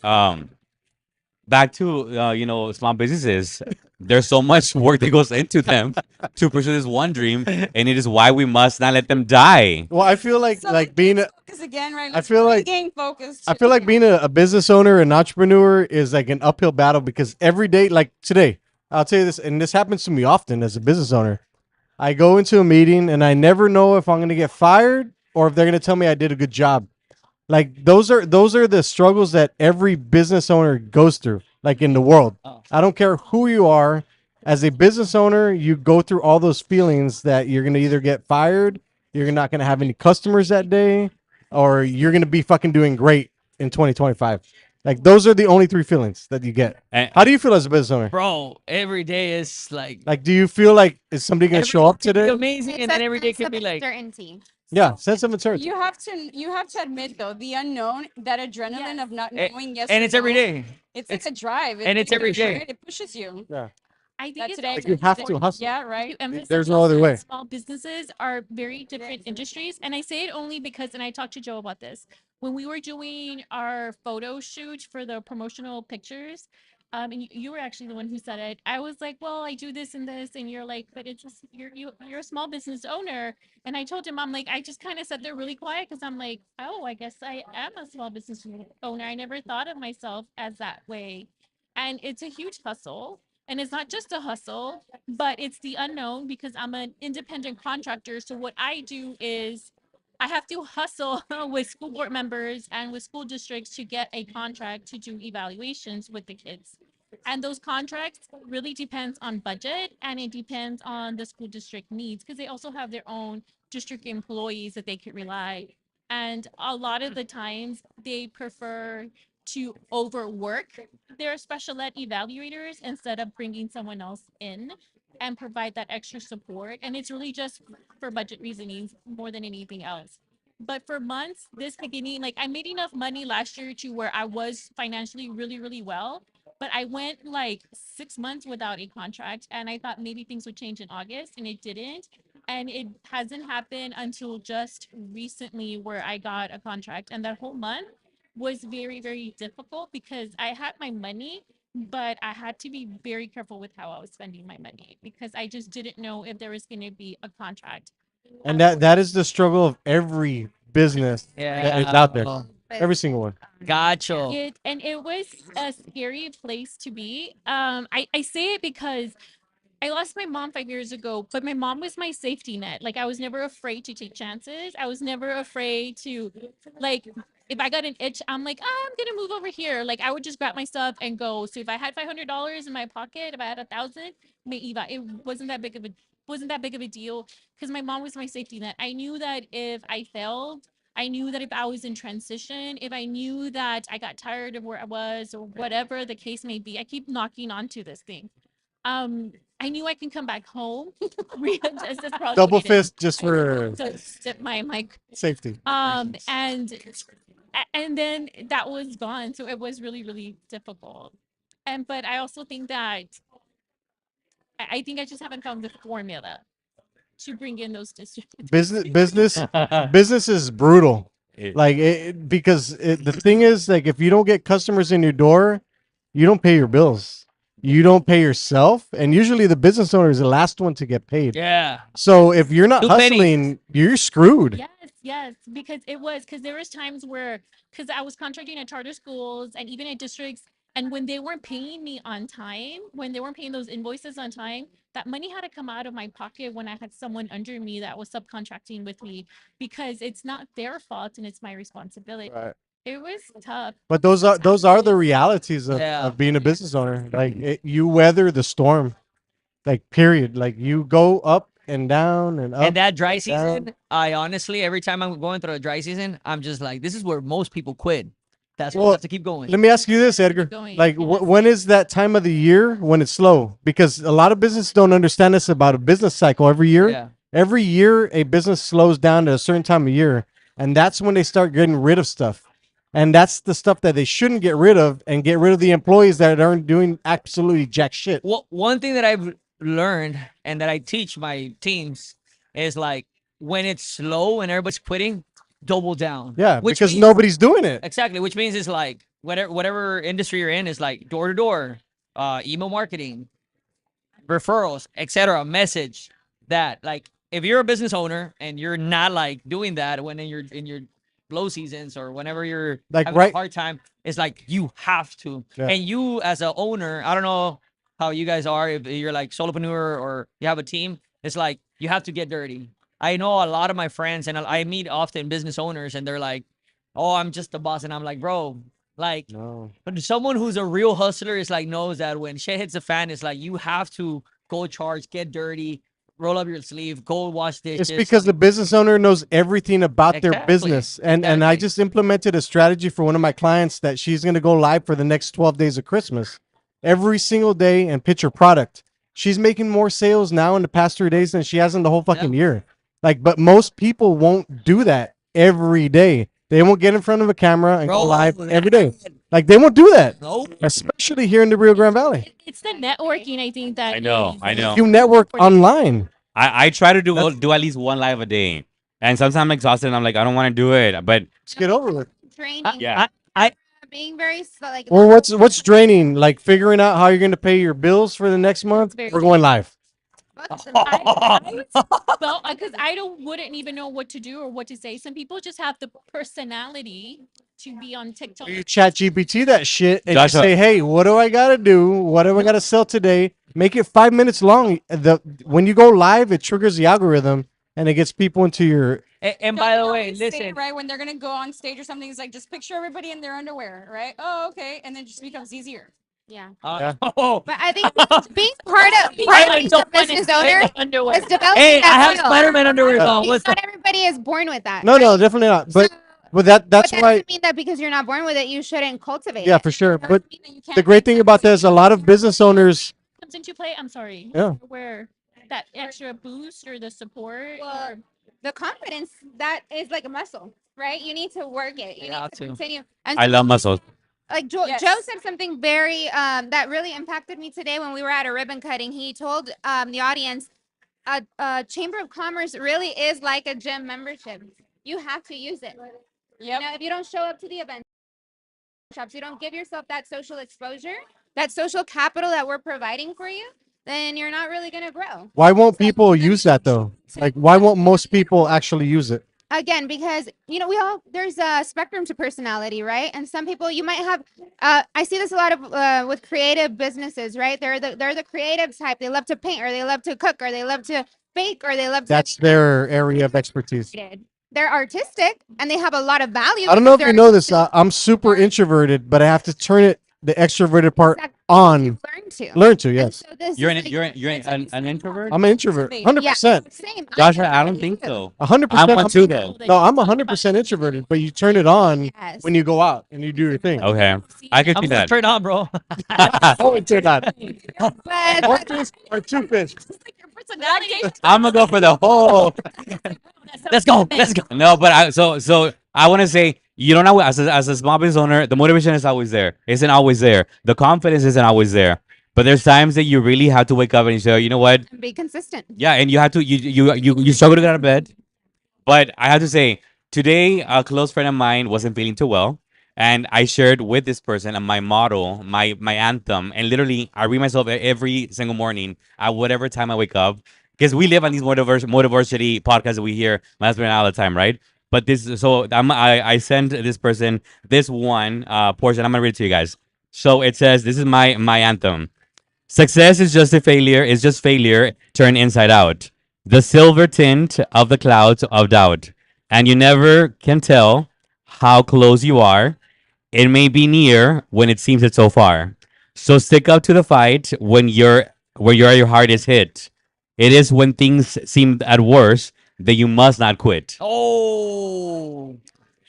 back to small businesses. There's so much work that goes into them to pursue this one dream, and it is why we must not let them die. Well, I feel like So being let's focus again, right? I feel like gain focus. I feel like being a business owner, an entrepreneur is like an uphill battle because every day, like today, I'll tell you this, and this happens to me often as a business owner. I go into a meeting and I never know if I'm going to get fired or if they're going to tell me I did a good job. Like those are the struggles that every business owner goes through, like in the world. Oh. I don't care who you are. As a business owner, you go through all those feelings that you're going to either get fired, you're not going to have any customers that day, or you're going to be fucking doing great in 2025. Like those are the only three feelings that you get. And How do you feel as a business owner? Bro, every day is like Like, do you feel like is somebody going to every show up day could be today? amazing, It's and then a every day sense could of be like uncertainty. Yeah, sense of uncertainty. you have to admit though, the unknown, that adrenaline of not Eh, knowing yes and or it's every no, day. It's It's- like a drive. and it's every pushes you, day. right? It pushes you. Yeah, I think That it's today, also like you have to important hustle. yeah, to right. emphasize There's no other that way. small businesses are very different industries. And I say it only because, and I talked to Joe about this, when we were doing our photo shoot for the promotional pictures, and you were actually the one who said it. I was like, well, I do this and this, and you're like, but it's just, you're a small business owner. And I told him, I'm like, I just kind of sat there really quiet because I'm like, oh, I guess I am a small business owner. I never thought of myself as that way. And it's a huge hustle. And it's not just a hustle, but it's the unknown because I'm an independent contractor. So what I do is I have to hustle with school board members and with school districts to get a contract to do evaluations with the kids. And those contracts really depends on budget and it depends on the school district needs because they also have their own district employees that they could rely. And a lot of the times they prefer to overwork their special ed evaluators instead of bringing someone else in and provide that extra support. And it's really just for budget reasons more than anything else. But for months, this beginning, like I made enough money last year to where I was financially really, really well. But I went like 6 months without a contract and I thought maybe things would change in August and it didn't. And it hasn't happened until just recently where I got a contract. And that whole month was very, very difficult because I had my money, but I had to be very careful with how I was spending my money because I just didn't know if there was going to be a contract. And that is the struggle of every business that is out there. Yeah. Every single one. Gotcha. It was a scary place to be. I say it because I lost my mom 5 years ago, but my mom was my safety net. Like I was never afraid to take chances. I was never afraid to like if I got an itch, I'm like, I'm gonna move over here. Like I would just grab my stuff and go. So if I had $500 in my pocket, if I had 1,000, it wasn't that big of a deal because my mom was my safety net. I knew that if I failed, I knew that if I was in transition, if I knew that I got tired of where I was or whatever the case may be, I keep knocking onto this thing. I knew I can come back home. Just as proud Double of it. fist just for To sip my mic. safety. And then that was gone. So it was really, really difficult. But I also think that I think I just haven't found the formula to bring in those distributors. Business is brutal. It- Like the thing is like if you don't get customers in your door, you don't pay your bills. You don't pay yourself, and usually the business owner is the last one to get paid. Yeah. So if you're not 2 pennies. hustling, you're screwed. Yes, because there was times where because I was contracting at charter schools and even at districts, And when they weren't paying me on time, when they weren't paying those invoices on time, that money had to come out of my pocket when I had someone under me that was subcontracting with me, because it's not their fault and it's my responsibility. Right. It was tough. But those are the realities Yeah. of being a business owner. Like you weather the storm, like period. Like you go up and down and up. And that dry and down. season, I honestly, every time I'm going through a dry season, I'm just like, this is where most people quit. That's why I Well, have to keep going. Let me ask you this, Edgar. Going, Like, yes. when is that time of the year when it's slow? Because a lot of businesses don't understand this about a business cycle. Every year, Yeah. every year, a business slows down at a certain time of year, and that's when they start getting rid of stuff. And that's the stuff that they shouldn't get rid of, and get rid of the employees that aren't doing absolutely jack shit. Well, one thing that I've learned and that I teach my teams is like when it's slow and everybody's quitting, double down. Yeah, Which because means- nobody's doing it. Exactly, which means it's like whatever industry you're in is like door to door, email marketing, referrals, etc. Message that like if you're a business owner and you're not like doing that when in your low seasons or whenever you're Like, having right- a hard time, it's like you have to. Yeah. And you as a owner, I don't know how you guys are if you're like solopreneur or you have a team, it's like you have to get dirty. I know a lot of my friends and I meet often business owners and they're like, "Oh, I'm just the boss," and I'm like, "Bro, like." No. But someone who's a real hustler is like knows that when shit hits the fan, it's like you have to go charge, get dirty, roll up your sleeve, go wash dishes. It's because the business owner knows everything about their Exactly, business. And I exactly. just implemented a strategy for one of my clients that she's going to go live for the next 12 days of Christmas. Every single day and pitch her product. She's making more sales now in the past 3 days than she has in the whole fucking year. Like, but most people won't do that every day. They won't get in front of a camera and Bro, go live every day. that- Like, they won't do that. No. Especially here in the Rio Grande Valley. It's the networking, I think, that I know. You network online. I try to do at least one live a day, and sometimes I'm exhausted. And I'm like, I don't want to do it, but Just get over it. Training. yeah. Being very like. Or what's draining? Like figuring out how you're going to pay your bills for the next month. Very We're going live. Well, because wouldn't even know what to do or what to say. Some people just have the personality to be on TikTok. You chat GPT that shit and Joshua- you say, hey, what do I got to do? What do I got to sell today? Make it 5 minutes long. When you go live, it triggers the algorithm and it gets people into your. And Don't by they the way, always say, listen, right, when they're gonna go on stage or something, it's like just picture everybody in their underwear, right? Oh, okay, and then it just becomes easier. Yeah. oh, But I think being part of being I a don't business wanna say owner underwear. is developing hey, I that have skill. Spider-Man underwear on. What's Not up? everybody is born with that. No, no, right? definitely not. But So- that's but that why. doesn't mean that because you're not born with it, you shouldn't cultivate Yeah, it. for sure. Doesn't But mean that you can't the great make thing that about that is a lot of business owners. Comes into play. I'm sorry. Yeah. Where that extra boost or the support. Well, or, the confidence that is like a muscle, right? You need to work it. You You need have to to. continue. And I so love muscles. like Joe Yes. said something very that really impacted me today when we were at a ribbon cutting. He told the audience a chamber of commerce really is like a gym membership. You have to use it. Yep. Now, if you don't show up to the event shops, you don't give yourself that social exposure, that social capital that we're providing for you, then you're not really gonna grow. Why won't people use that though? Like, why won't most people actually use it? Again, because there's a spectrum to personality, right? And some people you might have I see this a lot of with creative businesses, right? They're the creative type. They love to paint or they love to cook or they love to bake or they love to That's their area of expertise. they're artistic and they have a lot of value. I don't know if because you they're know this. I'm super introverted, but I have to turn the extroverted part Exactly. on. learn to. Learn to, And yes. so this You're is an like- you're an, you're it's an, like- an introvert. I'm an introvert, Yeah, 100%. Same. Joshua, I don't am think too. so. 100%. I'm one too, though. No, I'm 100% introverted, but you turn it on Yes. when you go out and you do your thing. Okay, I could I'm see gonna that. turn on, bro. Oh, it's not. But One fish or two fish. your personality. I'm gonna go for the whole. Let's go. Let's go. No, but I want to say, you don't know, as a small business owner, the motivation is always there. Isn't always there. The confidence isn't always there. But there's times that you really have to wake up and you say, you know what? be consistent. Yeah, and you have to you struggle to get out of bed. But I have to say, today a close friend of mine wasn't feeling too well, and I shared with this person my motto, my anthem, and literally I read myself every single morning at whatever time I wake up, because we live on these motivational podcasts that we hear my husband and I all the time, right? But I sent this person this one portion. I'm gonna read it to you guys. So it says, this is my anthem. Success is just a failure, is just failure turned inside out. The silver tint of the clouds of doubt. And you never can tell how close you are. It may be near when it seems it's so far. So stick up to the fight when your heart is hit. It is when things seem at worst that you must not quit. Oh,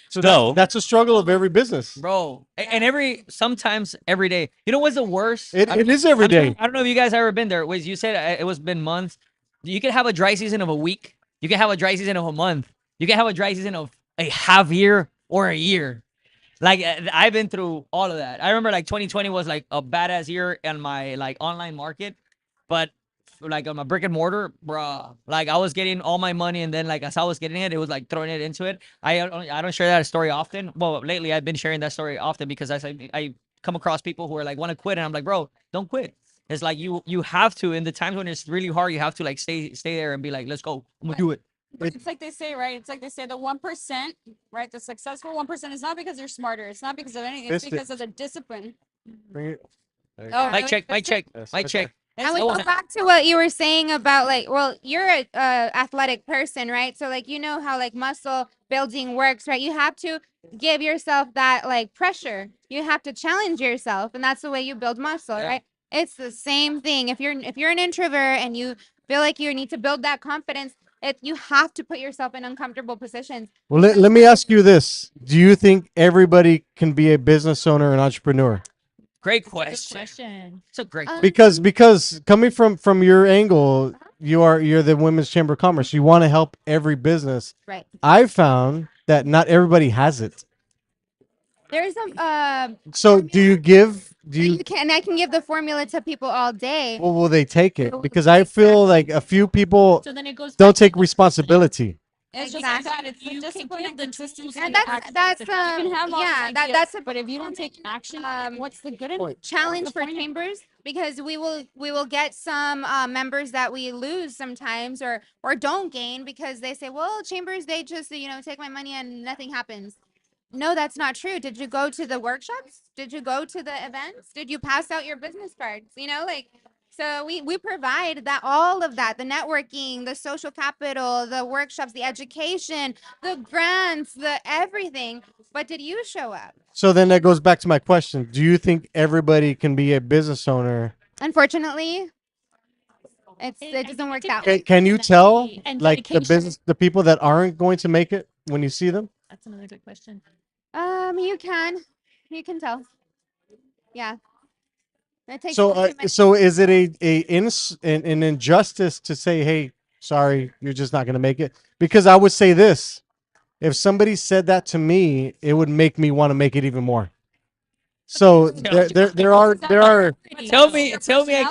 So So- that's a struggle of every business. bro. And sometimes every day. You know what's the worst? It is every day. I don't know if you guys ever been there. Was you said it was been months. You can have a dry season of a week. You can have a dry season of a month. You can have a dry season of a half year or a year. Like I've been through all of that. I remember like 2020 was like a badass year in my like online market, but like on my brick and mortar, bruh, like I was getting all my money, and then like as I was getting it, it was like throwing it into it. I don't share that story often. Well, lately I've been sharing that story often because I come across people who are like want to quit, and I'm like, bro, don't quit. It's like you have to in the times when it's really hard, you have to like stay there and be like, let's go, I'm gonna do it. It's like they say, right? It's like they say the 1%, right? The successful 1% is not because they're smarter. It's not because of anything. It's Fist it. because of the discipline. Bring it. There you Oh, go. Mic check, mic check, Yes, mic right check. And we Oh, go back to what you were saying about like, well, you're a athletic person, right? So like, you know how like muscle building works, right? You have to give yourself that like pressure. You have to challenge yourself, and that's the way you build muscle, Yeah. right? It's the same thing. If you're an introvert and you feel like you need to build that confidence, you have to put yourself in uncomfortable positions. Well, let me ask you this: do you think everybody can be a business owner and entrepreneur? great Good question. question. It's a great Um, question. Because coming from your angle, you're the Women's Chamber of Commerce. You want to help every business. Right. I found that not everybody has it. There's a So do you give? Do you? you can, and I can give the formula to people all day. Well, will they take it? Because I feel like a few people So then it goes. don't back to take the- responsibility. It's just like Exactly. that. It's the You can discipline give and the consistency. tools And and that's action. that's You can have all yeah, these that ideas, that's a but if you don't take action, what's the good in it? challenge for point. chambers, because we will get some members that we lose sometimes or don't gain because they say, well, chambers, they just take my money and nothing happens. No, that's not true. Did you go to the workshops? Did you go to the events? Did you pass out your business cards? So we provide that, all of that, the networking, the social capital, the workshops, the education, the grants, the everything. But did you show up? So then that goes back to my question: do you think everybody can be a business owner? Unfortunately, I it think doesn't work it that depends way. Can you tell and like the dedication. the people that aren't going to make it when you see them? That's another good question. You can tell. Yeah. It takes So too much. so is it an injustice to say, hey, sorry, you're just not going to make it? Because I would say this: if somebody said that to me, it would make me want to make it even more. So there are Tell me I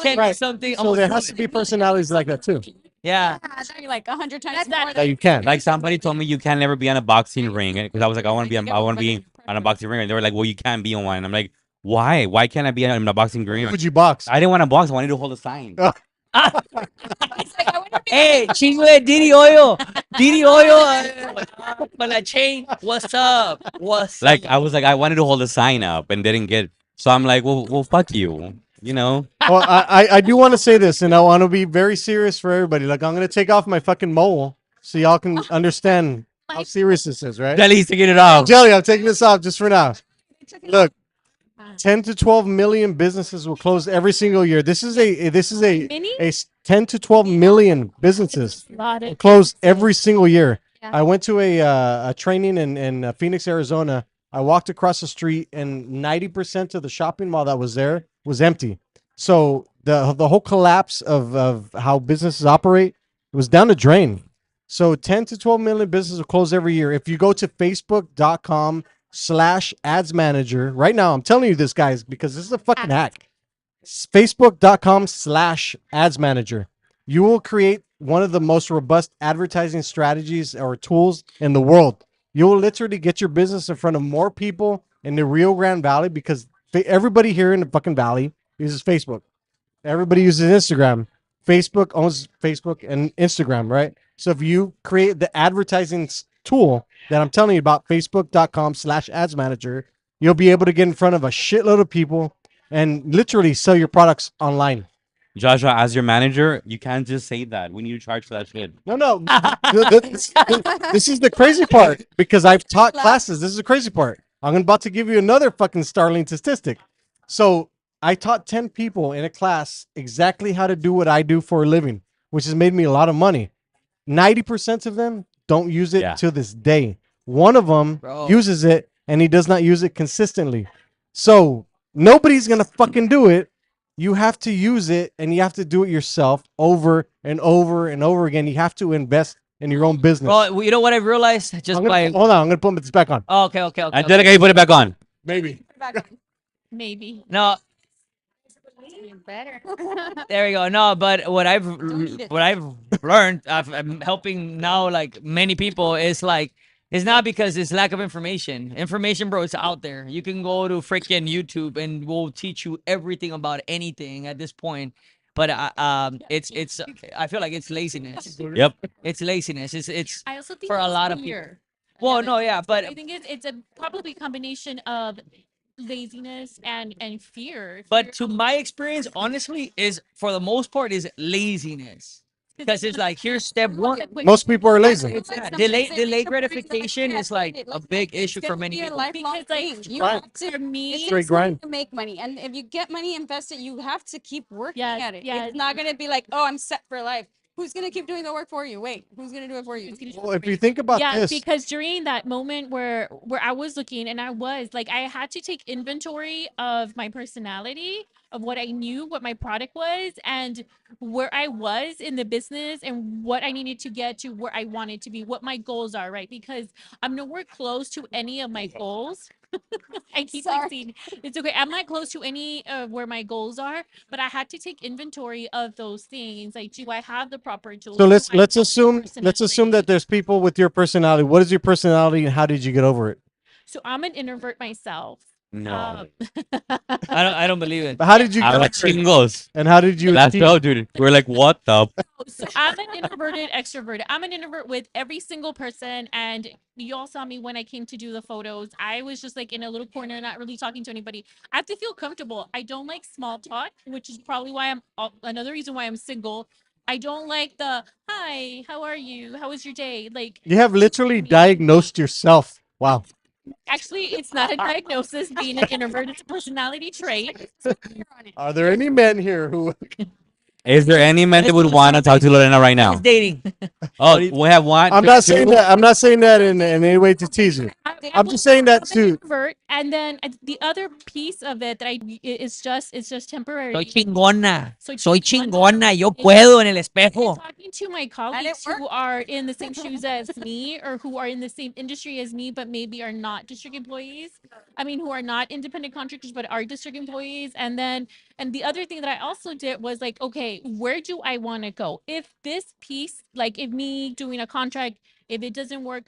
can't do Right. something. I'm so gonna there do has it. to be personalities like that too. Yeah. Actually, like 100 times That's more. That you can. Like somebody told me you can never be on a boxing ring because I was like, I want to be on a boxing ring, and they were like, well, you can't be on one. I'm like, why? Why can't I be on a boxing ring? Would you box? I didn't want to box. I wanted to hold a sign. Hey, chingo de Didi Oil. Didi Oil. But la chain. What's up? What's Like up? I was like, I wanted to hold a sign up and didn't get. So I'm like, well, fuck you. You know. Well, I do want to say this, and I want to be very serious for everybody. Like, I'm gonna take off my fucking mole so y'all can understand how serious this is, right? Jelly used to get it off. Jelly, I'm taking this off just for now. Look, 10 to 12 million businesses will close every single year. This is a Many? 10 to 12 million businesses Lot will of close every single year. Yeah. I went to a training in Phoenix, Arizona. I walked across the street, and 90% of the shopping mall that was there was empty. So the whole collapse of how businesses operate was down the drain. So 10 to 12 million businesses will close every year. If you go to facebook.com/ads manager right now, I'm telling you this, guys, because this is a fucking hack. Facebook.com/ads manager. You will create one of the most robust advertising strategies or tools in the world. You will literally get your business in front of more people in the Rio Grande Valley because everybody here in the fucking valley uses Facebook. Everybody uses Instagram. Facebook owns Facebook and Instagram, right? So if you create the advertising tool that I'm telling you about, facebook.com/ads manager, you'll be able to get in front of a shitload of people and literally sell your products online. Joshua, as your manager, you can't just say that. We need to charge for that shit. No. This is the crazy part because I've taught classes. This is the crazy part. I'm about to give you another fucking startling statistic. So I taught 10 people in a class exactly how to do what I do for a living, which has made me a lot of money. 90% of them don't use it Yeah. to this day. One of them Bro. uses it and he does not use it consistently. So nobody's going to fucking do it. You have to use it and you have to do it yourself over and over and over again. You have to invest in your own business. Bro, you know what I realized just Hold by. on, I'm going to put this back on. Oh, okay. Angelica, you put it back on. Maybe. Maybe. No, Better. there we go. No, but what I've learned, I'm helping now like many people is like it's not because it's lack of information. Information, bro, it's out there. You can go to freaking YouTube and we'll teach you everything about anything at this point. But it's I feel like it's laziness. Yep. It's laziness. It's I also think for a it's lot of people. fear. Well, no, yeah, but I think it's a probably combination of laziness and fear. But to my experience, honestly, is for the most part is laziness. Because it's like here's step one. Most people are lazy. It's not. Delayed gratification is like a big issue for many people. Lifelong Because, like, thing. You Right. have to For me, it Straight takes money grind. to make money, and if you get money invested, you have to keep working Yes, at it. yes. It's not gonna be like, oh, I'm set for life. Who's gonna keep doing the work for you? Wait, who's gonna do it for you? Well, if you think about yeah, this, because during that moment where I was looking and I was like I had to take inventory of my personality, of what I knew, what my product was, and where I was in the business and what I needed to get to where I wanted to be, what my goals are, right? Because I'm nowhere close to any of my goals. I keep like Sorry. saying it's okay. I'm not close to any of where my goals are, but I had to take inventory of those things. Like, do I have the proper tools? so Do let's I let's have the assume personality? that there's people with your personality. What is your personality and how did you get over it? So I'm an introvert myself. No. I don't believe it. But how did you get I'm over like it? chingos. And how did you Last achieve- show, dude. We're like, what the? So I'm an introverted extroverted. I'm an introvert with every single person, and you all saw me when I came to do the photos. I was just like in a little corner, not really talking to anybody. I have to feel comfortable. I don't like small talk, which is probably why another reason why I'm single. I don't like the hi, how are you? How was your day? Like, You have literally diagnosed yourself. Wow. actually, it's not a diagnosis. Being an introvert, it's a personality trait. Are there any men here who Is there any man that would want to talk to Lorena right now? It's dating. Oh, we have one. I'm not saying that. I'm not saying that in any way to tease you. I'm just saying that I'm an to introvert, and then the other piece of it that it's just temporary. Soy chingona. Soy Soy chingona. chingona. Yo puedo en el And espejo. talking to my colleagues who are in the same shoes as me or who are in the same industry as me, but maybe are not district employees. I mean, who are not independent contractors, but are district employees. And the other thing that I also did was like, okay, where do I want to go? If this piece, like if me doing a contract, if it doesn't work,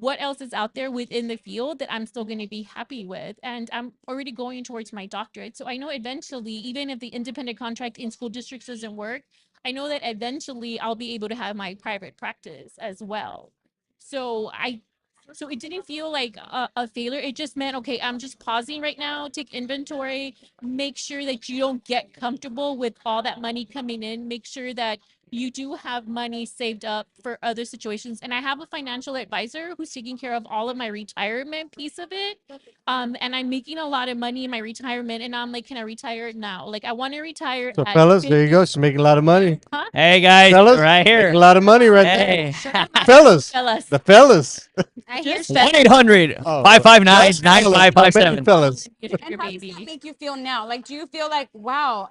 what else is out there within the field that I'm still going to be happy with? And I'm already going towards my doctorate. So I know eventually, even if the independent contract in school districts doesn't work, I know that eventually I'll be able to have my private practice as well. So it didn't feel like a failure. It just meant, okay, I'm just pausing right now, take inventory, make sure that you don't get comfortable with all that money coming in, make sure that you do have money saved up for other situations. And I have a financial advisor who's taking care of all of my retirement piece of it. And I'm making a lot of money in my retirement, and I'm like, can I retire now? Like, I want to retire. so at fellas, there you 50. go. She's making a lot of money. Hey guys, Fellas, right making here. a lot of money right Hey. there. Fellas, Fellas. the fellas. I hear Just that. 1-800 Oh, 559 fellas, not many 9557. fellas. Your And how does baby. that make you feel now? Like, do you feel like, wow,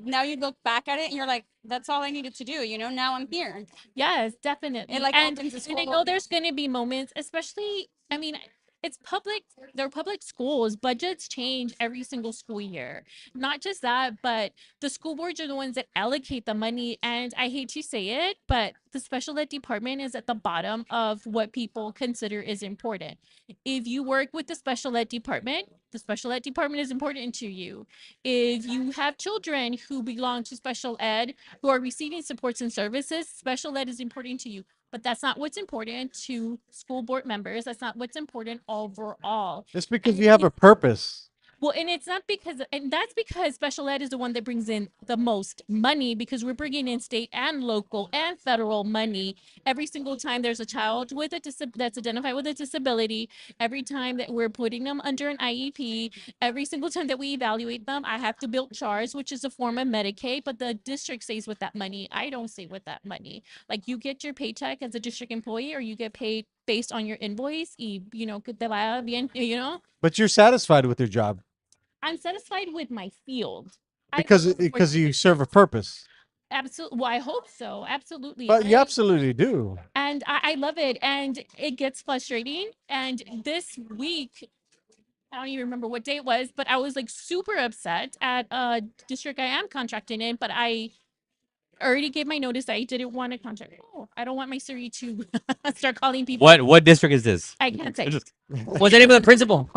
now you look back at it and you're like, that's all I needed to do. Now I'm here. Yes, definitely. It, like, and opens this and I whole know world. there's going to be moments, especially, I mean, it's public, they're public schools. Budgets change every single school year. Not just that, but the school boards are the ones that allocate the money. And I hate to say it, but the special ed department is at the bottom of what people consider is important. If you work with the special ed department is important to you. If you have children who belong to special ed, who are receiving supports and services, special ed is important to you. But that's not what's important to school board members. That's not what's important overall. Just because you have a purpose. Well, and it's not because, and that's because special ed is the one that brings in the most money, because we're bringing in state and local and federal money every single time there's a child with a that's identified with a disability. Every time that we're putting them under an IEP, every single time that we evaluate them, I have to build CHARS, which is a form of Medicaid, but the district stays with that money. I don't stay with that money. Like, you get your paycheck as a district employee, or you get paid based on your invoice, y, you know, que te vaya bien, you know. But you're satisfied with your job I'm satisfied with my field. because you serve a purpose. Absolutely. Well, I hope so. Absolutely. But you absolutely do. And I love it. And it gets frustrating. And this week, I don't even remember what day it was, but I was like super upset at a district I am contracting in, but I already gave my notice that I didn't want to contract. Oh, I don't want my Siri to start calling people. What district is this? I can't say. What's the name of the principal?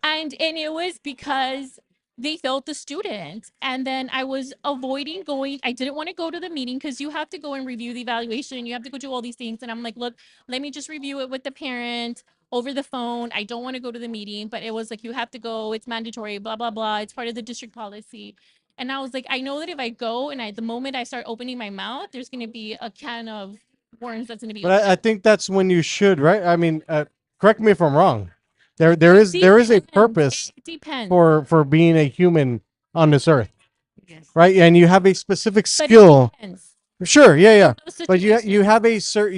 And it was because they felt the student, and then I was avoiding going. I didn't want to go to the meeting because you have to go and review the evaluation, you have to go do all these things, and I'm like, look, let me just review it with the parent over the phone. I don't want to go to the meeting, but it was like, you have to go, it's mandatory, blah blah blah, it's part of the district policy. And I was like, I know that if I go and the moment I start opening my mouth, there's going to be a can of worms that's going to be But I think that's when you should, right? I mean, correct me if I'm wrong. There is a purpose It depends. for being a human on this earth, Yes. right? And you have a specific But it skill. depends. Sure, yeah. Those But you situations,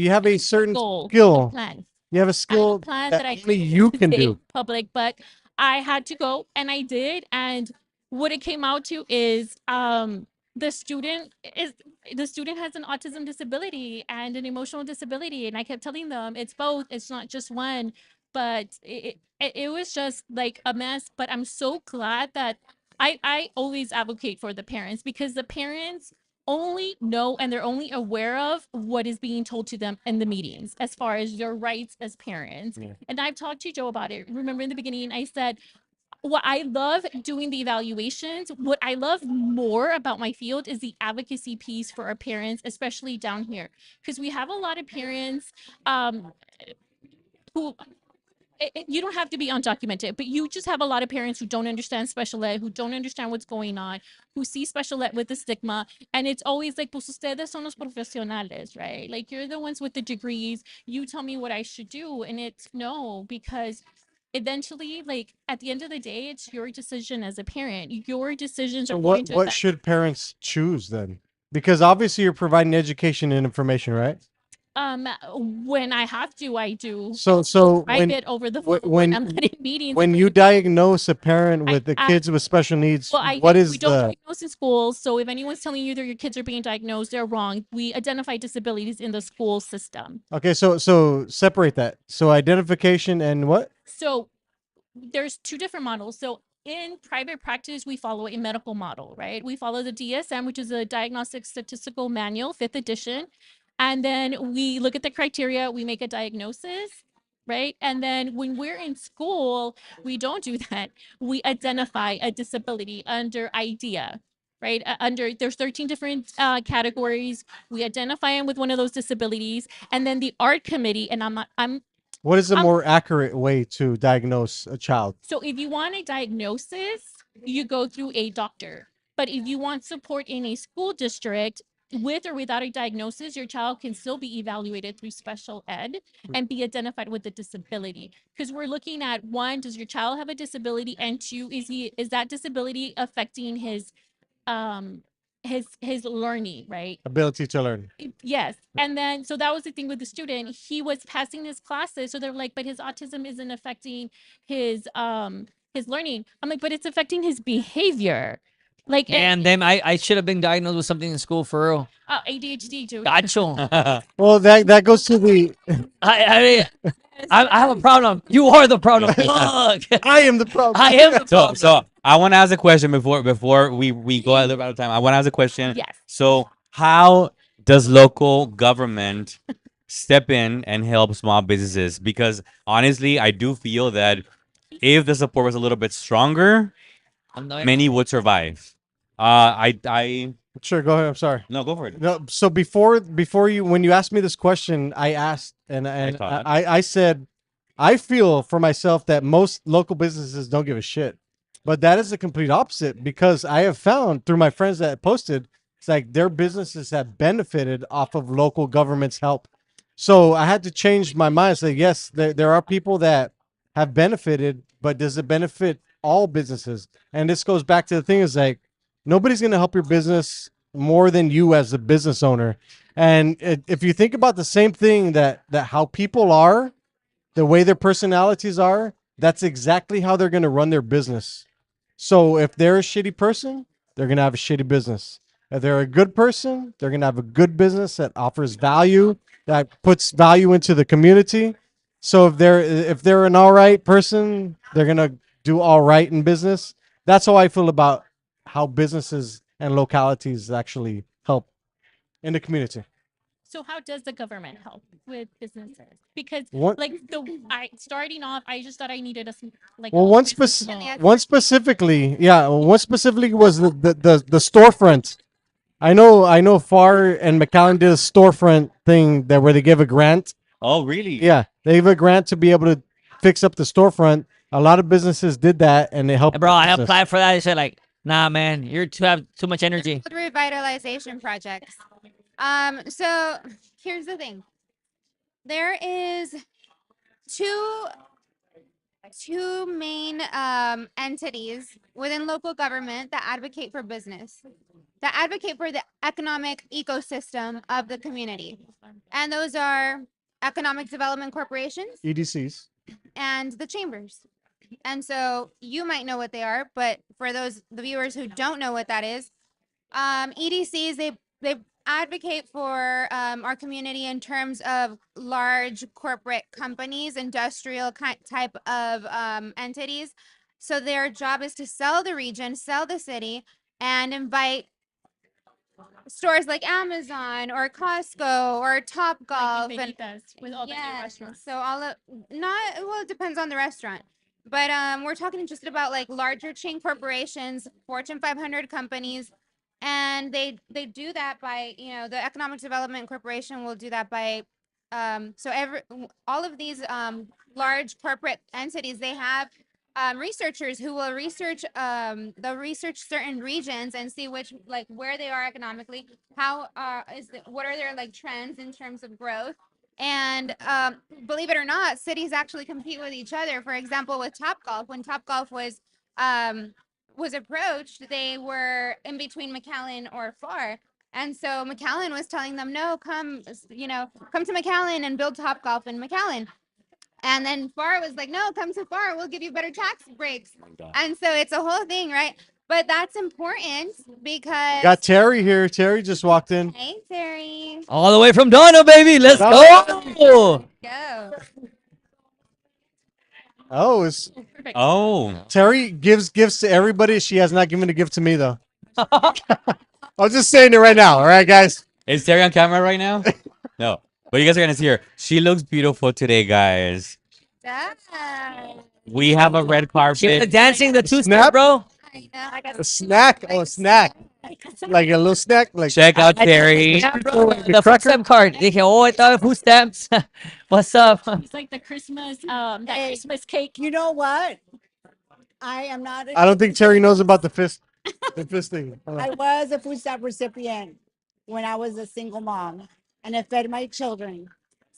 have a certain goal, a skill. plan. You have a I have a skill plan that that I only you can say do. in public, but I had to go and I did. And what it came out to is the student is the student has an autism disability and an emotional disability. And I kept telling them it's both, it's not just one. But it was just like a mess. But I'm so glad that I always advocate for the parents, because the parents only know and they're only aware of what is being told to them in the meetings as far as your rights as parents. Yeah. And I've talked to Joe about it. Remember in the beginning, I said, what I love doing the evaluations, what I love more about my field is the advocacy piece for our parents, especially down here, because we have a lot of parents who you don't have to be undocumented, but you just have a lot of parents who don't understand special ed, who don't understand what's going on, who see special ed with the stigma. And it's always like, pues ustedes son los profesionales, right? Like, you're the ones with the degrees. You tell me what I should do. And it's no, because eventually, like, at the end of the day, it's your decision as a parent. Your decisions are So going to what affect should parents choose then? Because obviously you're providing education and information, right? when I have to, I do. So I when get over the wh- phone when I'm not in meetings. when you diagnose a parent with the kids with special needs, Well, what we is don't the diagnose in schools. So if anyone's telling you that your kids are being diagnosed, they're wrong. We identify disabilities in the school system. okay? So separate that. So identification and what? So there's two different models. So in private practice, we follow a medical model, right? We follow the DSM, which is a Diagnostic Statistical Manual, 5th edition. And then we look at the criteria, we make a diagnosis, right? And then when we're in school, we don't do that. We identify a disability under IDEA, right? There's 13 different categories. We identify them with one of those disabilities. And then the art committee, and What is a Um, more accurate way to diagnose a child? so if you want a diagnosis, you go through a doctor. But if you want support in a school district, with or without a diagnosis, your child can still be evaluated through special ed and be identified with a disability. Because we're looking at, one, does your child have a disability? And two, is that disability affecting um his learning, right? Ability to learn. Yes. And then, so that was the thing with the student. He was passing his classes. So they're like, but his autism isn't affecting his learning. I'm like, but it's affecting his behavior. Like, And then I should have been diagnosed with something in school for real. ADHD, dude. Gacho. Well, that goes to the I mean, I have a problem. You are the problem. Fuck. I am the problem. I am the So problem. so I want to ask a question before we go a little bit out of time. I want to ask a question. Yes. So how does local government step in and help small businesses? Because honestly, I do feel that if the support was a little bit stronger, many would survive. I Sure, go ahead. I'm sorry. no, go for it. No, so before you when you asked me this question, I asked and thought. I said I feel for myself that most local businesses don't give a shit. But that is the complete opposite because I have found through my friends that posted, it's like their businesses have benefited off of local government's help. So I had to change my mind. Say, yes, there are people that have benefited, but does it benefit all businesses? And this goes back to the thing is like, nobody's going to help your business more than you as a business owner. And if you think about the same thing that how people are, the way their personalities are, that's exactly how they're going to run their business. So if they're a shitty person, they're going to have a shitty business. If they're a good person, they're going to have a good business that offers value, that puts value into the community. So if they're an all right person, they're going to do all right in business. That's how I feel about how businesses and localities actually help in the community. So how does the government help with businesses? Because What- like starting off, I just thought I needed like Well, a one business loan. one specifically, yeah, one specifically was the storefront. I know FAR and McAllen did a storefront thing that where they give a grant. Oh, really? Yeah, they gave a grant to be able to fix up the storefront. A lot of businesses did that, and they helped. Bro, I business. applied for that. They said like, nah, man, have too much energy. Revitalization projects. So here's the thing. There is two main entities within local government that advocate for business, that advocate for the economic ecosystem of the community, and those are economic development corporations EDCs. and the chambers. And so you might know what they are, but for the viewers who don't know what that is, EDCs they advocate for our community in terms of large corporate companies, industrial type of entities. So their job is to sell the region, sell the city, and invite stores like Amazon or Costco or Top Golf Like and with all the new restaurants. so all of not well, it depends on the restaurant. But we're talking just about like larger chain corporations, Fortune 500 companies, and they do that by the Economic Development Corporation will do that by so all of these large corporate entities they have researchers who will research they'll research certain regions and see which like where they are economically, how what are their like trends in terms of growth. And believe it or not, cities actually compete with each other. For example, with Topgolf, when Topgolf was approached, they were in between McAllen or FAR. And so McAllen was telling them, no, come to McAllen and build Topgolf in McAllen. And then FAR was like, no, come to FAR. We'll give you better tax breaks. And so it's a whole thing, right? But that's important because. Got Terry here. Terry just walked in. Hey, Terry. All the way from Donna, baby. Let's go. Go. Oh, it's Perfect. Oh. Terry gives gifts to everybody. She has not given a gift to me though. I'm just saying it right now. All right, guys. Is Terry on camera right now? No. But you guys are gonna see her. She looks beautiful today, guys. We have a red carpet. Dancing the two-step, Snap. bro. A snack. Oh, a snack. Like a little snack. Like Check out Terry. Yeah, bro. The food cracker? stamp card. Dije, oh, I thought food stamps. What's up? It's like the Christmas that Christmas cake. You know what? I am not. I don't think Terry knows about the fist thing. I was a food stamp recipient when I was a single mom, and I fed my children.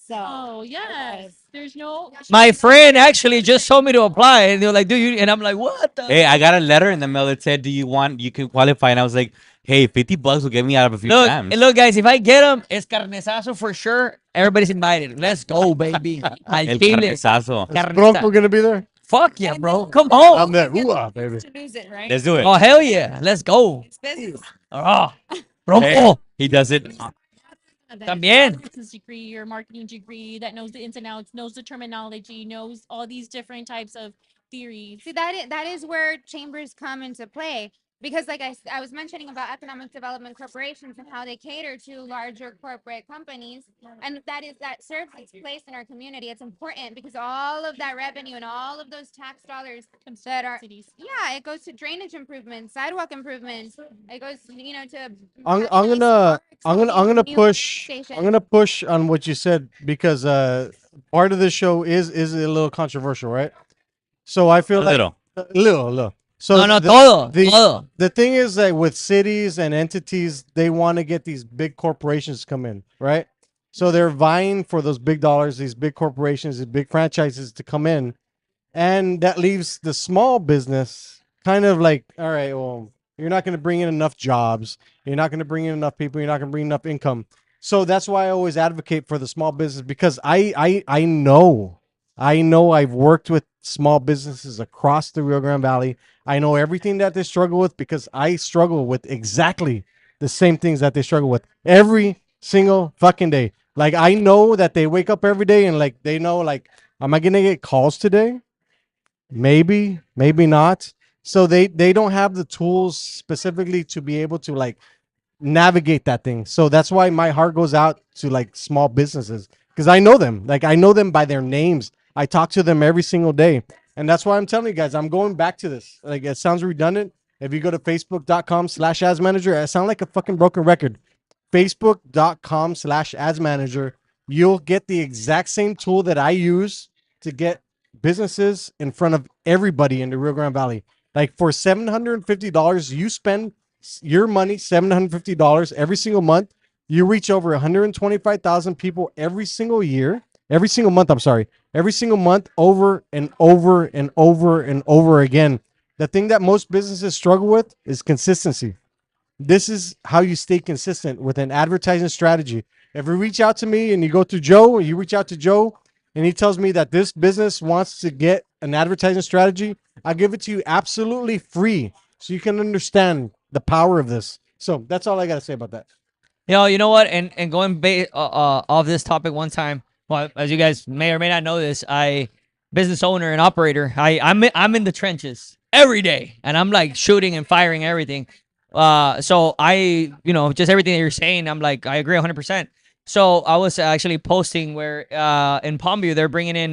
So. Oh yes. There's no. My friend actually just told me to apply, and they were like, "Do you?" And I'm like, "What the?" Hey, I got a letter in the mail that said, you can qualify? And I was like, hey, $50 will get me out of a few Look, stamps. and look, guys, if I get them, it's carnesazo for sure. Everybody's invited. Let's go, baby. Al El chile. carnezazo. Is Bronco gonna be there? Fuck yeah, bro. Come on. I'm there. Ooh, baby. To lose it, right? Let's do it. Oh, hell yeah. Let's go. It's business. Oh, Hey, Bronco. he does it. También. Business degree or marketing degree that knows the ins and outs, knows the terminology, knows all these different types of theories. See, that is where chambers come into play. Because like I was mentioning about economic development corporations and how they cater to larger corporate companies, and that serves its place in our community. It's important because all of that revenue and all of those tax dollars that are cities. it goes to drainage improvements, sidewalk improvements. It goes to I'm having nice gonna parks, all these new push stations. I'm gonna push on what you said because part of this show is a little controversial, right? So I feel A like little. a little. So No, no, the, todo, the todo. the thing is that with cities and entities, they want to get these big corporations to come in, right? So they're vying for those big dollars, these big corporations, these big franchises to come in, and that leaves the small business kind of like, all right, well, you're not going to bring in enough jobs, you're not going to bring in enough people, you're not going to bring enough income. So that's why I always advocate for the small business, because I know I've worked with small businesses across the Rio Grande Valley. I know everything that they struggle with, because I struggle with exactly the same things that they struggle with every single fucking day. Like, I know that they wake up every day and like they know, like, am I gonna get calls today? Maybe, maybe not. So they don't have the tools specifically to be able to like navigate that thing. So that's why my heart goes out to like small businesses, because I know them. Like, I know them by their names. I talk to them every single day. And that's why I'm telling you guys, I'm going back to this. Like, it sounds redundant. If you go to facebook.com/ads manager, I sound like a fucking broken record. Facebook.com/ads manager. You'll get the exact same tool that I use to get businesses in front of everybody in the Rio Grande Valley. Like, for $750, you spend your money, $750 every single month. You reach over 125,000 people every single year, every single month. I'm sorry, every single month, over and over and over and over again. The thing that most businesses struggle with is consistency. This is how you stay consistent with an advertising strategy. If you reach out to me and you go to Joe, you reach out to Joe and he tells me that this business wants to get an advertising strategy, I'll give it to you absolutely free so you can understand the power of this. So that's all I got to say about that. You know what? And going off this topic one time. Well, as you guys may or may not know this, I business owner and operator. I'm in the trenches every day, and I'm like shooting and firing everything. So just everything that you're saying, I'm like, I agree 100%. So I was actually posting where in Palmview they're bringing in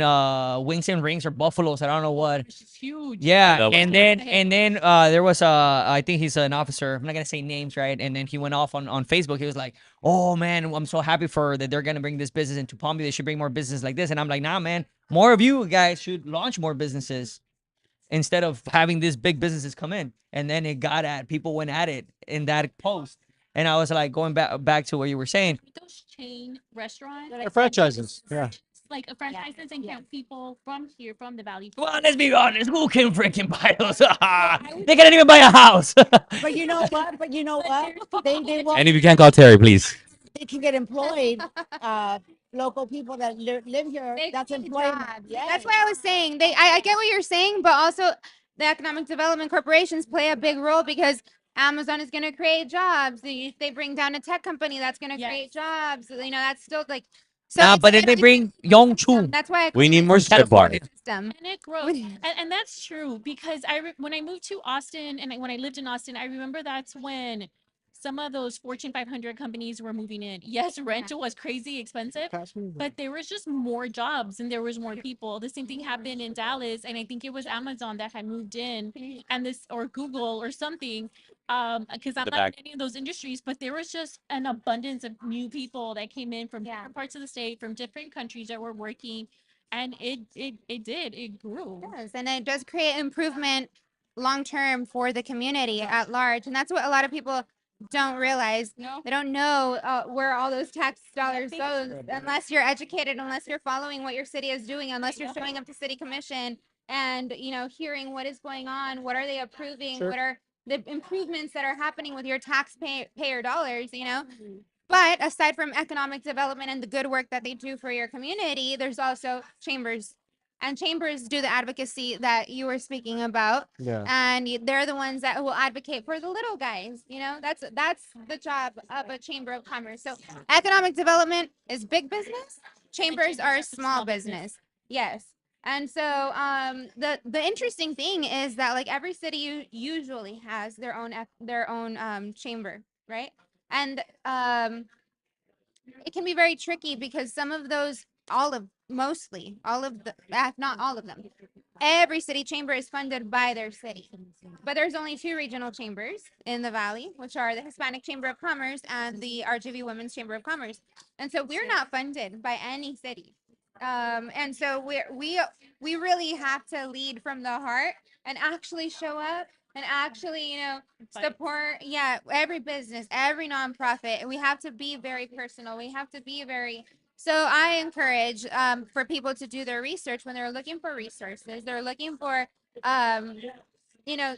wings and rings or buffaloes. I don't know what. Which is huge. Yeah, That was and then there was I think he's an officer. I'm not gonna say names, right? And then he went off on Facebook. He was like, "Oh man, I'm so happy for that they're gonna bring this business into Palm Beach. They should bring more business like this." And I'm like, "Nah, man, more of you guys should launch more businesses instead of having these big businesses come in." And then people went at it in that post, and I was like, going back to what you were saying. Those chain restaurants, They're franchises. Yeah. like a franchises and count people from here, from the valley. Well, let's be honest. Who can freaking buy those? They can't even buy a house. But you know what? But you know what? They won't. And if you can't call Terry, please. They can get employed. Local people that live here. They That's create employment. jobs. Yes. That's why I was saying I get what you're saying, but also the economic development corporations play a big role because Amazon is going to create jobs. If they bring down a tech company, that's going to create jobs. That's still like so. Nah, it's but then they bring Young Chu. That's why I We need call more it strip bar. California. system. And it grows, and that's true because when I moved to Austin and when I lived in Austin, I remember that's when some of those Fortune 500 companies were moving in. Yes, rent was crazy expensive, but there was just more jobs and there was more people. The same thing happened in Dallas, and I think it was Amazon that had moved in, and or Google or something. Because I'm The not back. in any of those industries, but there was just an abundance of new people that came in from different parts of the state, from different countries that were working, and it grew. Yes, and it does create improvement long term for the community at large, and that's what a lot of people don't realize. No. They don't know where all those tax dollars go unless you're educated, unless you're following what your city is doing, unless you're showing up to city commission and hearing what is going on, what are they approving, what are the improvements that are happening with your taxpayer dollars. But aside from economic development and the good work that they do for your community, there's also chambers. And chambers do the advocacy that you were speaking about. Yeah. And they're the ones that will advocate for the little guys. That's the job of a chamber of commerce. So economic development is big business. Chambers are small business. Yes. And so the interesting thing is that like every city usually has their own chamber, right? And it can be very tricky because some of those, mostly all of the, not all of them, every city chamber is funded by their city. But there's only two regional chambers in the valley, which are the Hispanic Chamber of Commerce and the RGV Women's Chamber of Commerce. And so we're not funded by any city. And so we really have to lead from the heart and actually show up and actually, support, yeah, every business, every nonprofit. We have to be very personal. We have to be very. So I encourage for people to do their research when they're looking for resources. They're looking for, um, you know,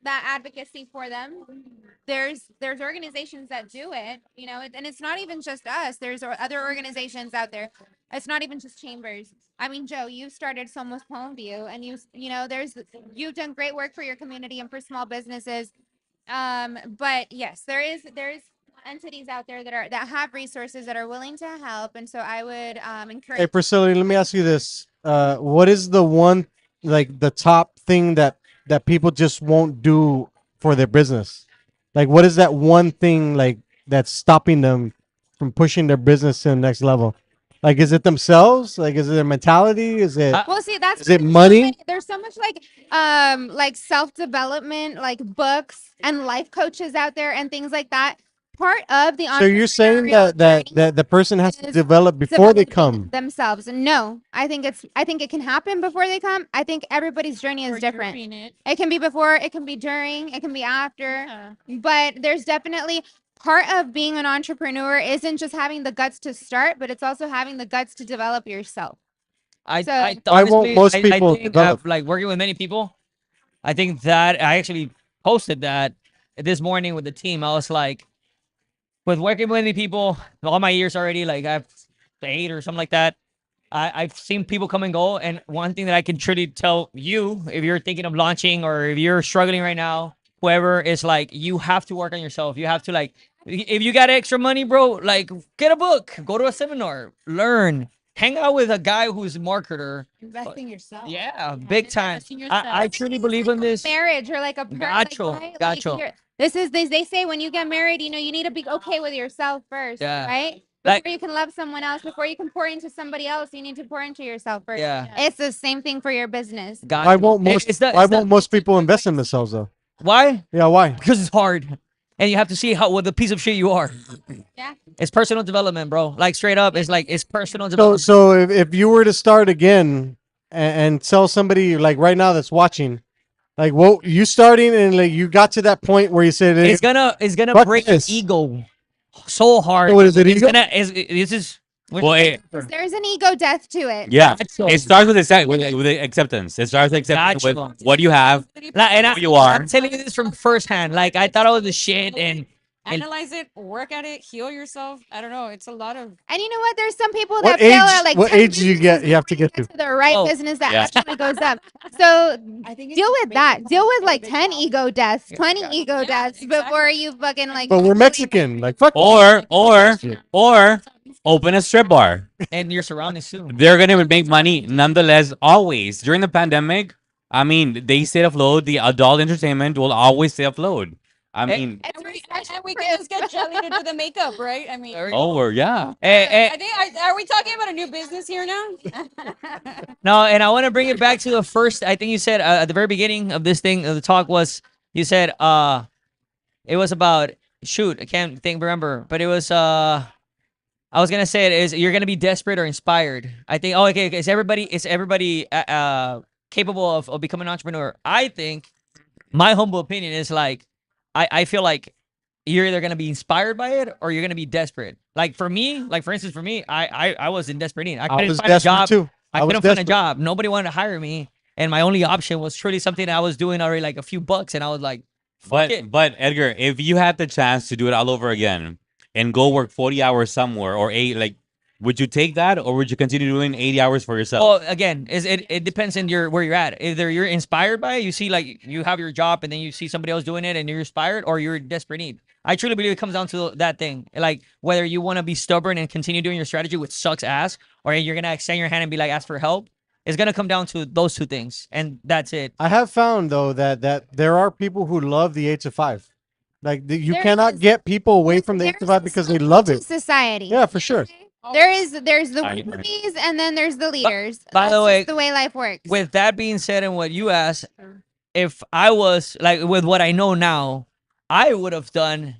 that advocacy for them. There's organizations that do it, and it's not even just us. There's other organizations out there. It's not even just chambers. I mean, Joe, you started Somos Palmview, and you've done great work for your community and for small businesses. But yes, there's entities out there that have resources that are willing to help, and so I would Hey, encourage. Priscilla, let me ask you this: what is the one, like the top thing that people just won't do for their business? Like, what is that one thing like that's stopping them from pushing their business to the next level? Like, is it themselves? Like, is it their mentality? Is it Well, see, that's is it why money? there's so much like self-development, like books and life coaches out there and things like that. Part of the So you're saying entrepreneurial that the person has to is develop before they developing come. themselves. No, I think it can happen before they come. I think everybody's journey is Or different. during it. It can be before, it can be during, it can be after. Yeah. But there's definitely part of being an entrepreneur isn't just having the guts to start, but it's also having the guts to develop yourself. So Why won't honestly, most I people think develop? like working with many people, I think that I actually posted that this morning with the team. I was like, with working with many people, all my years already, like I've 8 or something like that. I've seen people come and go, and one thing that I can truly tell you, if you're thinking of launching or if you're struggling right now, whoever, is like you have to work on yourself. You have to like, if you got extra money, bro, like get a book, go to a seminar, learn, hang out with a guy who's a marketer. Invest in yourself. Yeah, big time. Invest in I yourself. truly believe in this. marriage or like a Gacho, right? gacho. This is they say when you get married, you need to be okay with yourself first, Yeah. right? Like- Before you can love someone else, before you can pour into somebody else, you need to pour into yourself first. Yeah. It's the same thing for your business. Gacho. Why won't most It's the- why it's the- won't most people invest in themselves though? Why? Yeah, why? Because it's hard, and you have to see what the piece of shit you are. Yeah. It's personal development, bro. Like straight up, it's personal So development. so if you were to start again and tell somebody like right now that's watching, like what you starting and like you got to that point where you said It's gonna fuck break your this. ego so hard. So what is it, It's ego? gonna this is Well, There's an ego death to it. yeah, Gacho. it starts with with acceptance. It starts with acceptance with Gacho. what you have, and who you are. I'm telling you this from firsthand. Like I thought I was the shit, and Analyze it, work at it, heal yourself. I don't know. It's a lot of. And you know what? There's some people What that fail age- at like what 10 age do you get- businesses you have to before get to? to the right Oh, business that yeah. actually goes up. So I think deal with that. Deal with like 10 ego. ego deaths, 20 ego Yeah, deaths exactly. before you fucking like. But we're really- Mexican, like fuck. Or open a strip bar. and your surroundings too. They're gonna make money nonetheless. Always during the pandemic, I mean, they stay afloat. The adult entertainment will always stay afloat. I mean, It's And we recession-proof. can just get Jelly to do the makeup, right? I mean, There we go. over, yeah. I think, are we talking about a new business here now? No, and I want to bring it back to the first. I think you said at the very beginning of this thing, the talk was you said it was about shoot. I can't remember, but it was I was gonna say it is you're gonna be desperate or inspired. I think. Oh, okay. Is everybody capable of becoming an entrepreneur? I think my humble opinion is like I feel like you're either gonna be inspired by it or you're gonna be desperate. Like for me, like for instance, for me, I was in desperate need. I couldn't was find a desperate job. too. I I was couldn't find a desperate. job. Nobody wanted to hire me, and my only option was truly something that I was doing already like a few bucks, and I was like, fuck it. But Edgar, if you had the chance to do it all over again and go work 40 hours somewhere or eight, like, would you take that or would you continue doing 80 hours for yourself? Well, again, it depends on where you're at. Either you're inspired by it, you see like you have your job, and then you see somebody else doing it, and you're inspired, or you're in desperate need. I truly believe it comes down to that thing, like whether you want to be stubborn and continue doing your strategy, which sucks ass, or you're gonna extend your hand and be like, ask for help. It's gonna come down to those two things, and that's it. I have found though that there are people who love the 8 to 5. Like you There cannot is. get people away from the 8 to There's 5 because they love it. Society. Yeah, for sure. There's the I agree. wannabes and then there's the leaders. by the That's way, just the way life works. With that being said, and what you asked, if I was like with what I know now, I would have done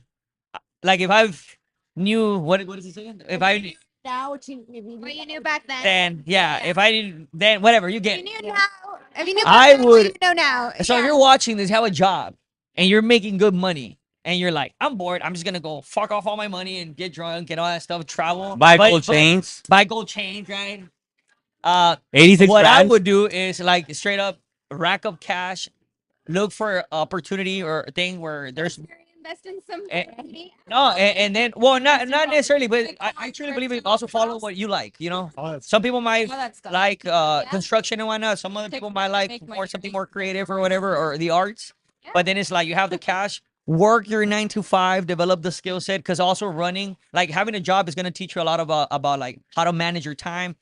like if I've knew what is he saying? If I now, what you knew back then. then yeah, if I didn't, then whatever you get. If you knew now, if you knew I back then, what would- you know now. So if you're watching this, have a job, and you're making good money, and you're like, I'm bored. I'm just gonna go fuck off all my money and get drunk and all that stuff, travel, Buy But- gold but- chains. buy gold chains, right? 86 What I brands. would do is like straight up rack up cash, look for opportunity or a thing where there's invest in some Eh, variety. no, and then well, not necessarily, but I truly believe it. Also follow what you like. You know, some people might All that stuff. like construction and whatnot. Some other people might like make more money. something more creative or whatever, or the arts. But then it's like you have the cash, work your 9 to 5, develop the skill set. Because also running, like having a job is gonna teach you a lot about like how to manage your time,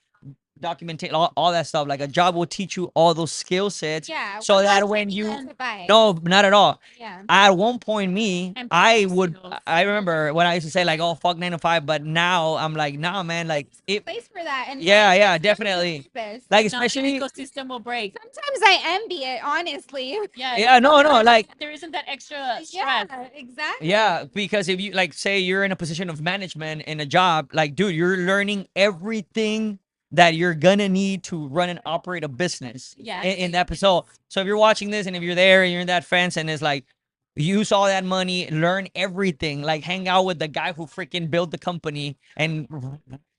document all that stuff. Like a job will teach you all those skill sets. Yeah. So well, that that's when what you meant by. no, not at all. Yeah. At one point, And I people would. skills. I remember when I used to say like, "Oh, fuck 9 to 5," but now I'm like, "Nah, man. Like, it. Place for that. And Yeah, definitely. purpose. Like, Not the especially. ecosystem will break. Sometimes I envy it, honestly. Yeah. Yeah, no, like, There isn't that extra Yeah, stress. exactly. yeah, because if you like, say you're in a position of management in a job, like, dude, you're learning everything that you're gonna need to run and operate a business. Yes. In that so if you're watching this and if you're there and you're in that fence and it's like use all that money, learn everything, like hang out with the guy who freaking built the company and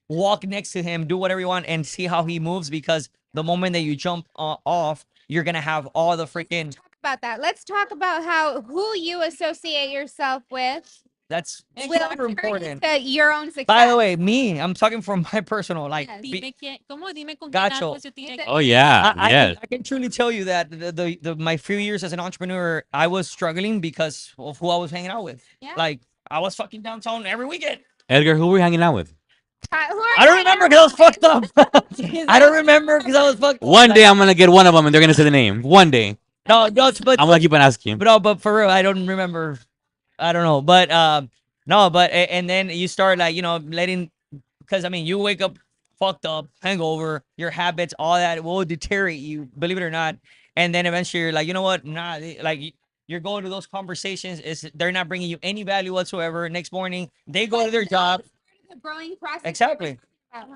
walk next to him, do whatever you want and see how he moves because the moment that you jump off, you're gonna have all the freaking About that. Let's talk about who you associate yourself with that's will super turn important. into your own success. By the way, me, I'm talking from my personal like Yes. be- Dime quién, ¿cómo? Dime con quién Gacho. andas, yo te- Oh yeah, I yes. can truly tell you that the my few years as an entrepreneur, I was struggling because of who I was hanging out with. Yeah. Like I was fucking downtown every weekend. Edgar, who were you hanging out with? Who are I don't you remember because I was fucked up. I don't remember because I was fucked. One day I'm gonna get one of them and they're gonna say the name. One day. No, but I'm gonna keep on asking. but for real, I don't remember. I don't know, but no, but and then you start like letting because I mean you wake up fucked up, hangover, your habits, all that will deteriorate you, believe it or not, and then eventually you're like, you know what, nah, like. You're going to those conversations. They're not bringing you any value whatsoever. Next morning, they go to their job. the growing process? Exactly.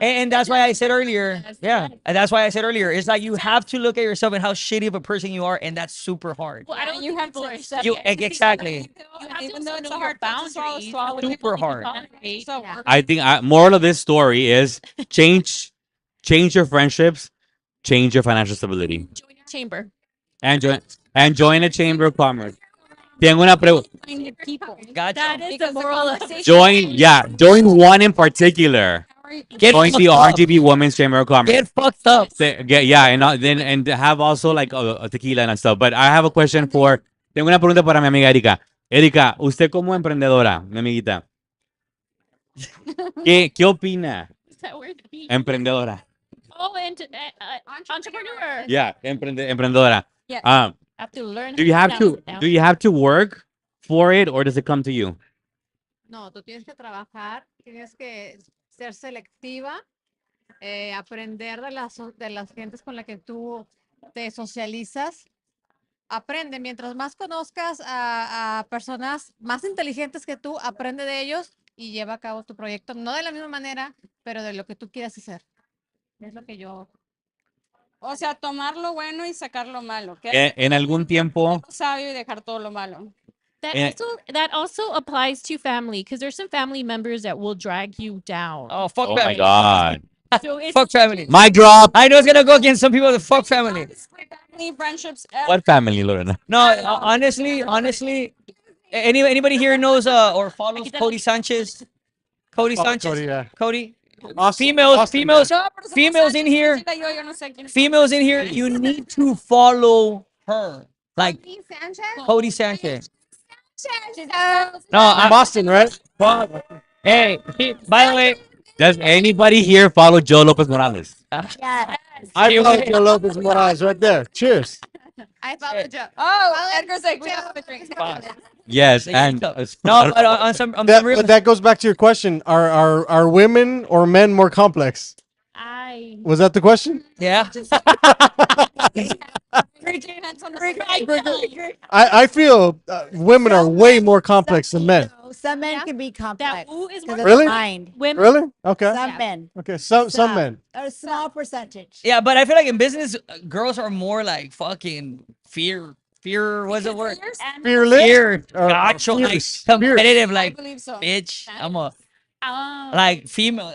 And that's why I said earlier, yeah, and that's why I said earlier, it's like you have to look at yourself and how shitty of a person you are, and that's super hard. Well, I don't you think have people to are accept You it. exactly. You have Even to though also it's know a your hard pill to boundaries. swallow, what you Super can hard. tolerate. So Yeah. I think moral of this story is change your friendships, change your financial stability, Join your chamber. and join a chamber of commerce. Tengo una pregunta. find people. Gotcha. That is the Because the moral of conversation- Join one in particular. Get Join the fucked up. RGB Women's Chamber of Commerce. Get fucked up. And have also like a tequila and stuff. But I have a question for. Tengo una pregunta para mi amiga Erika. Erika, usted como emprendedora, mi amiguita, ¿qué opina? Is that word? Emprendedora. Oh, and entrepreneur. Yeah, emprendedora. Yes. Have to learn. Do you how have to to balance do you have to work for it or does it come to you? No, tú tienes que trabajar, tienes que ser selectiva, aprender de las gentes con las que tú te socializas. Aprende, mientras más conozcas a personas más inteligentes que tú, aprende de ellos y lleva a cabo tu proyecto, no de la misma manera, pero de lo que tú quieras hacer. Es lo que yo... O sea, tomar lo bueno y sacar lo malo. En algún tiempo, Lo sabio y dejar todo lo malo. That also applies to family because there's some family members that will drag you down. Oh, fuck oh family. my God. So it's Fuck family. Mic drop. I know it's gonna go against some people. The fuck family. Family, friendships. What family, Lorena? No, honestly, anybody here knows or follows Cody Sanchez? Cody Oh, Sanchez. Cody, yeah. Cody. Austin- Females, Austin, females, No, pero females in here. Yo no sé quién es. Females in here. You need to follow her, like Cody Sanchez? Cody Sanchez. Sanchez. No, From Austin, right? Hey, by the way, Does anybody here follow Joe Lopez Morales? Yes. I follow Joe Lopez Morales right there. Cheers. I follow Joe. Oh, Edgar's like, we don't have a drink. Yes, They and get no, but on some real But that goes back to your question. Are women or men more complex? Was that the question? yeah. I feel women are way more complex than men. Some men Yeah. can be That complex ooh is because more of Really? the mind. women. Really? Okay. Some men, Okay. Some men. a small percentage. Yeah, but I feel like in business, girls are more like fucking fear. What's the word? Fearless? Fear, Or macho, like fierce? competitive, I like believe so. bitch. I'm a Um, like female.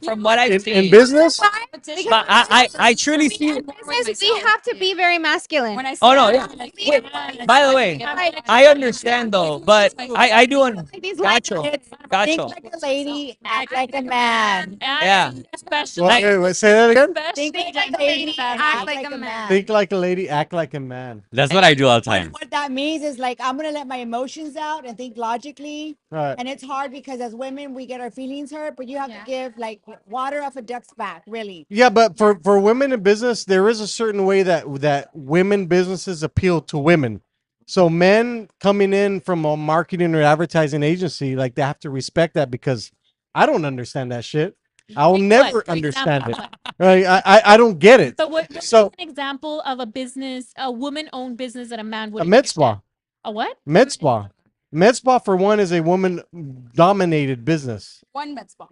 From what I've In seen, business? Competition. but I truly see. I'm more with Business, we myself. have to be very masculine. When I Oh say no, I'm yeah. like, Wait, yes, by the way, yes. I understand though, but I do un Like these gacho, Think gacho. like a lady, act like a man. Yeah. Especially, Well, wait, say that again. Think especially like a lady and act like a man. Think like a lady, act like a man. That's what I do all the What, time. what that means is like I'm gonna let my emotions out and think logically. Right. And it's hard because as women we get our feelings hurt, but you have to give like water off a duck's back, really. Yeah, but for women in business, there is a certain way that women businesses appeal to women. So men coming in from a marketing or advertising agency, like they have to respect that because I don't understand that shit. I'll Like never what? For understand it. example, what? Right? I don't get it. So what's So an example of a business, a woman-owned business that a man would a med spa, A what? med spa, med spa for one is a woman dominated business. one med spa.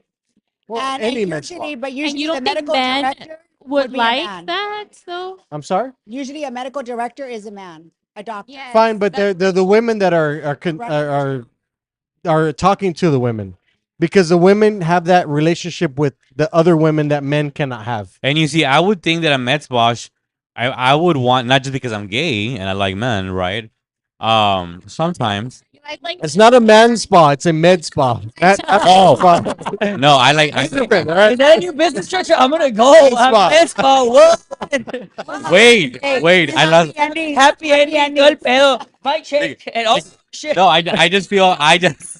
Well, And any med spa. usually, but And usually you the don't think medical men director would be a like man. that though? I'm sorry. Usually a medical director is a man, a doctor. Yes. Fine, but they're the women that are talking to the women because the women have that relationship with the other women that men cannot have. And you see, I would think that a Mets boss, I would want, not just because I'm gay and I like men, right? Sometimes. Like It's not a man spa; it's a med spa. Oh, no, I like. It's different, all right? Is that a new business structure? I'm gonna go. Med I'm spa. med spa. What? Wait, wait. I love. Happy ending. Todo el pedo. My check and oh shit. No, I just feel I just.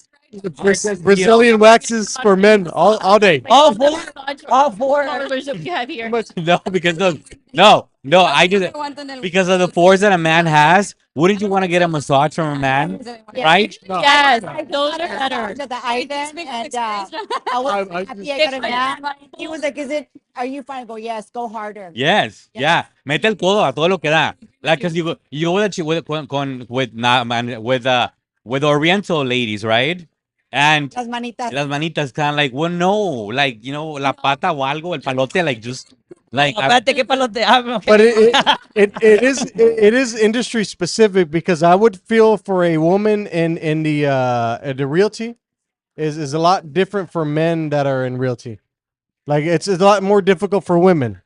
Brazilian waxes for men all day. All four. All four. followers that we have here. No, because no. I just because of the force that a man has. Wouldn't you want to get a massage from a man, right? Yes, those are better. To the island and I was I happy I got a man. He was like, "Is it? Are you fine?" I go, "Yes, go harder." Yes, yeah. Mete el codo a todo lo que da. Like, cause you go with with Oriental ladies, right? And Las manitas. las manitas kind of like, well, no, like la pata o algo, el palote, like just like. Espérate, ¿qué palote? Ah, okay. But it is industry specific because I would feel for a woman in the realty is a lot different for men that are in realty. Like it's a lot more difficult for women.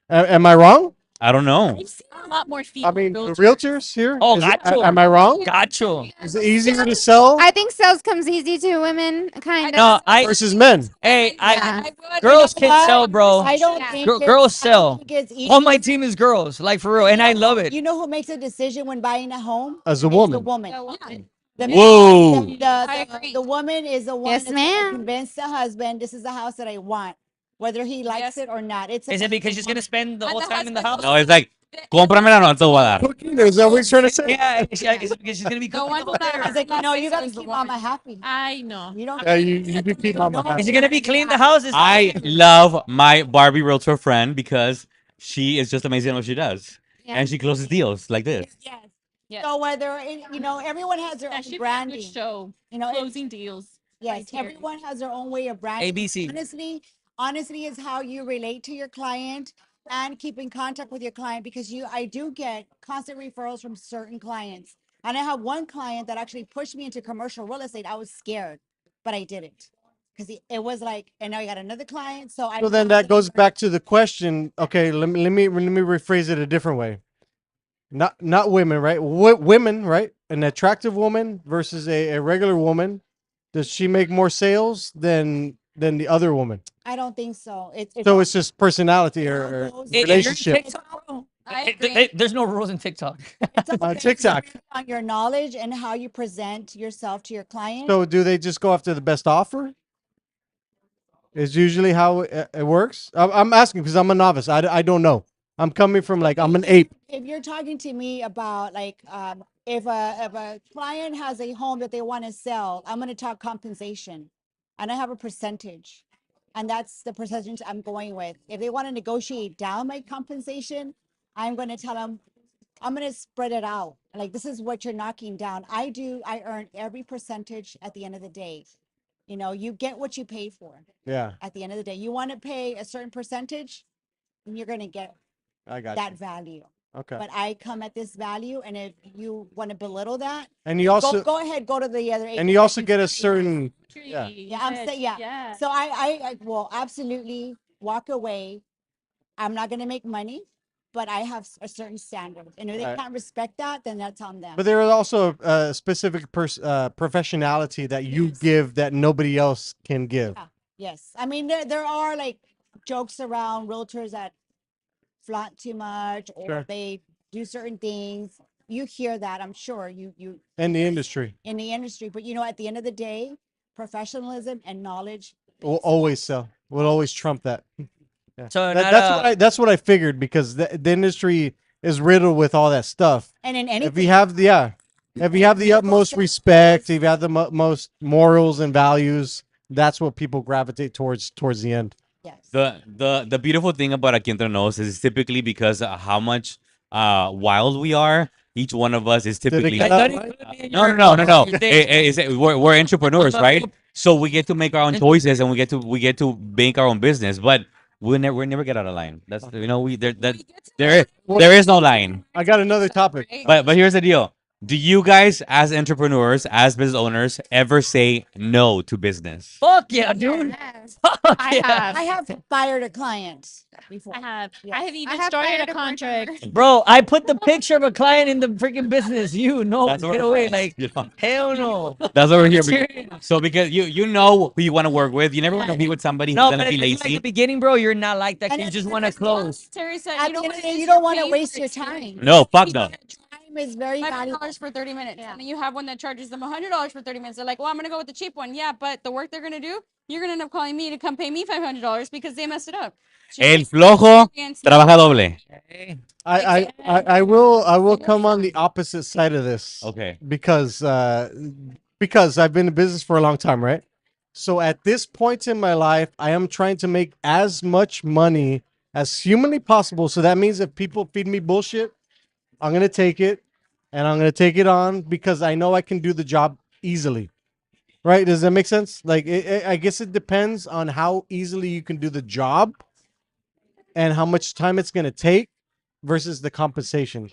Am I wrong? I don't know. I've seen a lot more female I mean, the realtors. realtors here. Oh, Is it- gacho. am I wrong? Gacho. Is it easier to sell I think sales comes easy to women, kind of. No, versus men? Hey, Yeah. girls can what? sell, bro. I don't Yeah. think Girls I don't sell. think it's easy. All my team is girls, like for real, and I love it. You know who makes a decision when buying a home? As a It's woman. the woman. The, Whoa. the woman is the one Yes, that's gonna ma'am. convince the husband this is the house that I want, whether he likes Yes. it or not. It's Is it about because the she's gonna woman. spend the And whole the time in the husband- house? No, it's like, cómpramela, no te voy a dar. Cooking? Is that what he's trying to say? Yeah, is it because she's gonna be The cooking one the whole that time? I was like, no, you gotta Is the keep woman. mama happy. I know. You don't. Yeah, you do keep mama happy. Is she gonna be cleaning the house? I love my Barbie realtor friend because she is just amazing at what she does, and she closes deals like this. Yes. Yes. So whether everyone has their That own should be a good branding. show. You know, Closing deals. yes, criteria. everyone has their own way of branding. ABC. Honestly is how you relate to your client and keep in contact with your client because I do get constant referrals from certain clients. And I have one client that actually pushed me into commercial real estate. I was scared, but I did it because it was like, and now I got another client. So I So then that goes back to the question. Okay, let me rephrase it a different way. Not women, right? Women, right? An attractive woman versus a regular woman. Does she make more sales than the other woman? I don't think so. So it's just personality or goes- If you're relationship. TikTok, bro, I it- there's no rules in TikTok. it's all based TikTok. on your knowledge and how you present yourself to your client. So do they just go after the best offer? Is usually how it works. I'm asking because I'm a novice. I don't know. I'm coming from like I'm an ape. If you're talking to me about like if a client has a home that they want to sell, I'm going to talk compensation, and I have a percentage, and that's the percentage I'm going with. If they want to negotiate down my compensation, I'm going to tell them I'm gonna spread it out. Like this is what you're knocking down. I earn every percentage at the end of the day. You know, you get what you pay for Yeah, at the end of the day. You want to pay a certain percentage, and you're gonna get I got that you. value. Okay. But I come at this value, and if you want to belittle that, And you also go ahead, go to the other agent. and you also get a certain yeah. Yeah, I'm saying yeah. Yeah. So I will absolutely walk away. I'm not gonna make money, but I have a certain standard, and if they Right. can't respect that, then that's on them. But there is also a specific professionality that you give that nobody else can give. Yeah. Yes, I mean there are like jokes around realtors that flaunt too much or Sure. they do certain things. You hear that, I'm sure you In the industry, in the industry, but you know, at the end of the day, professionalism and knowledge. will always sell. Will always trump that. Yeah. So That's what I figured because the industry is riddled with all that stuff. And in If anything, you have the if you have the utmost respect, if you have the most morals and values, that's what people gravitate towards the end. yes. The beautiful thing about Aquí Entre Nos is typically because how much wild we are. Each one of us is Did it typically cut That out? include me in no, your- no, no, no, no. your thing? We're entrepreneurs, right? So we get to make our own choices, and we get to make our own business. But we never get out of line. That's we there is no line. I got another topic. But here's the deal. Do you guys, as entrepreneurs, as business owners, ever say no to business? Fuck yeah, dude. Yes. Fuck I yeah. have. I have fired a client before. I have. Yes. I have even have started fired a a board contract. Bro, I put the picture of a client in the freaking business. You know, That's get what- away. Like, You know, hell no. that's what we're here. Serious. So because you know who you want to work with, you never want to be with somebody who's No, gonna but be it's like lazy. the beginning, bro. You're not like that. And You it's just the want to best close. Terry said, At you the don't end of want the day, to you don't want to waste your time. No, fuck no. Time is very valuable. $500 for 30 minutes. Yeah. And then you have one that charges them $100 for 30 minutes. They're like, well, I'm going to go with the cheap one. Yeah, but the work they're going to do, you're going to end up calling me to come pay me $500 because they messed it up. So you El get flojo experience, trabaja doble. Hey. I will come on the opposite side of this. Okay. Because I've been in business for a long time, right? So at this point in my life, I am trying to make as much money as humanly possible. So that means if people feed me bullshit, I'm gonna take it, and I'm gonna take it on because I know I can do the job easily. Right? Does that make sense? Like, I guess it depends on how easily you can do the job and how much time it's gonna take versus the compensation.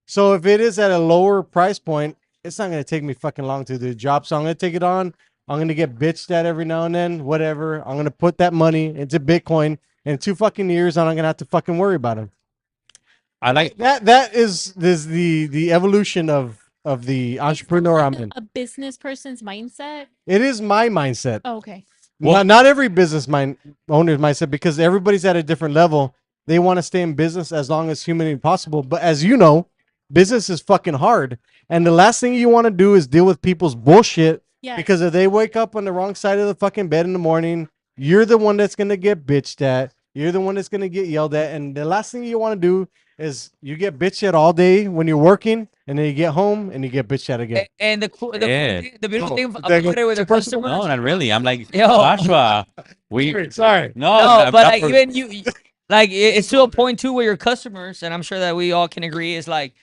So if it is at a lower price point, it's not gonna take me fucking long to do the job. So I'm gonna take it on. I'm gonna get bitched at every now and then, whatever. I'm gonna put that money into Bitcoin in 2 fucking years, and I'm gonna have to fucking worry about it. I like That is the evolution of the entrepreneur I'm in. A business person's mindset. It is my mindset. Oh, okay. Well- Not every business owner's mindset because everybody's at a different level. They want to stay in business as long as humanly possible. But as you know, business is fucking hard. And the last thing you want to do is deal with people's bullshit Yeah. because if they wake up on the wrong side of the fucking bed in the morning, you're the one that's going to get bitched at. You're the one that's going to get yelled at. And the last thing you want to do is you get bitched at all day when you're working, and then you get home and you get bitched at again. And the Yeah. beautiful thing Oh, about did I it go with the too personal? customers. no, not really. I'm like Yo. Joshua. Sorry. No, No, but like, for- even you, like it's to a point too where your customers, and I'm sure that we all can agree, is like,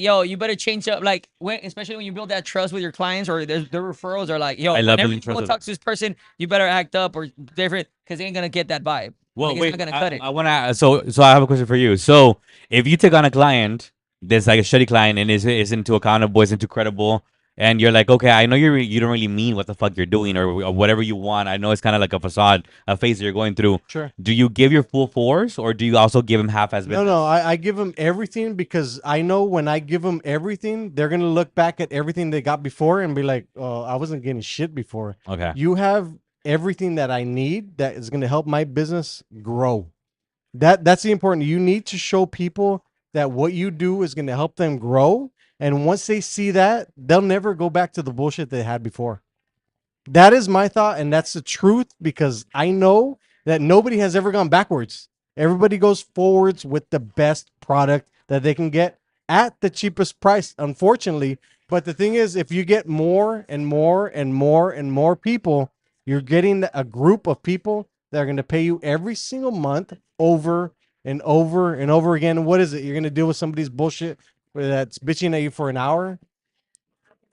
yo, you better change up. Like when, especially when you build that trust with your clients or their referrals are like, yo, I love whenever building you trust go with talk to this person, you better act up or different because they ain't gonna get that vibe. Well, Like, it's wait. not gonna cut it. I want to. So I have a question for you. So if you take on a client that's like a shitty client and isn't too accountable, isn't too credible, and you're like, okay, I know you don't really mean what the fuck you're doing or whatever you want. I know it's kind of like a facade, a phase that you're going through. Sure. Do you give your full force or do you also give them half as business? No, I give them everything because I know when I give them everything, they're gonna look back at everything they got before and be like, "Oh, I wasn't getting shit before." Okay. You have everything that I need that is gonna help my business grow. That's the important. You need to show people that what you do is gonna help them grow, and once they see that, they'll never go back to the bullshit they had before. That is my thought, and that's the truth because I know that nobody has ever gone backwards. Everybody goes forwards with the best product that they can get at the cheapest price, unfortunately. But the thing is, if you get more and more and more and more people, you're getting a group of people that are going to pay you every single month over and over and over again. And what is it? You're going to deal with somebody's bullshit that's bitching at you for an hour.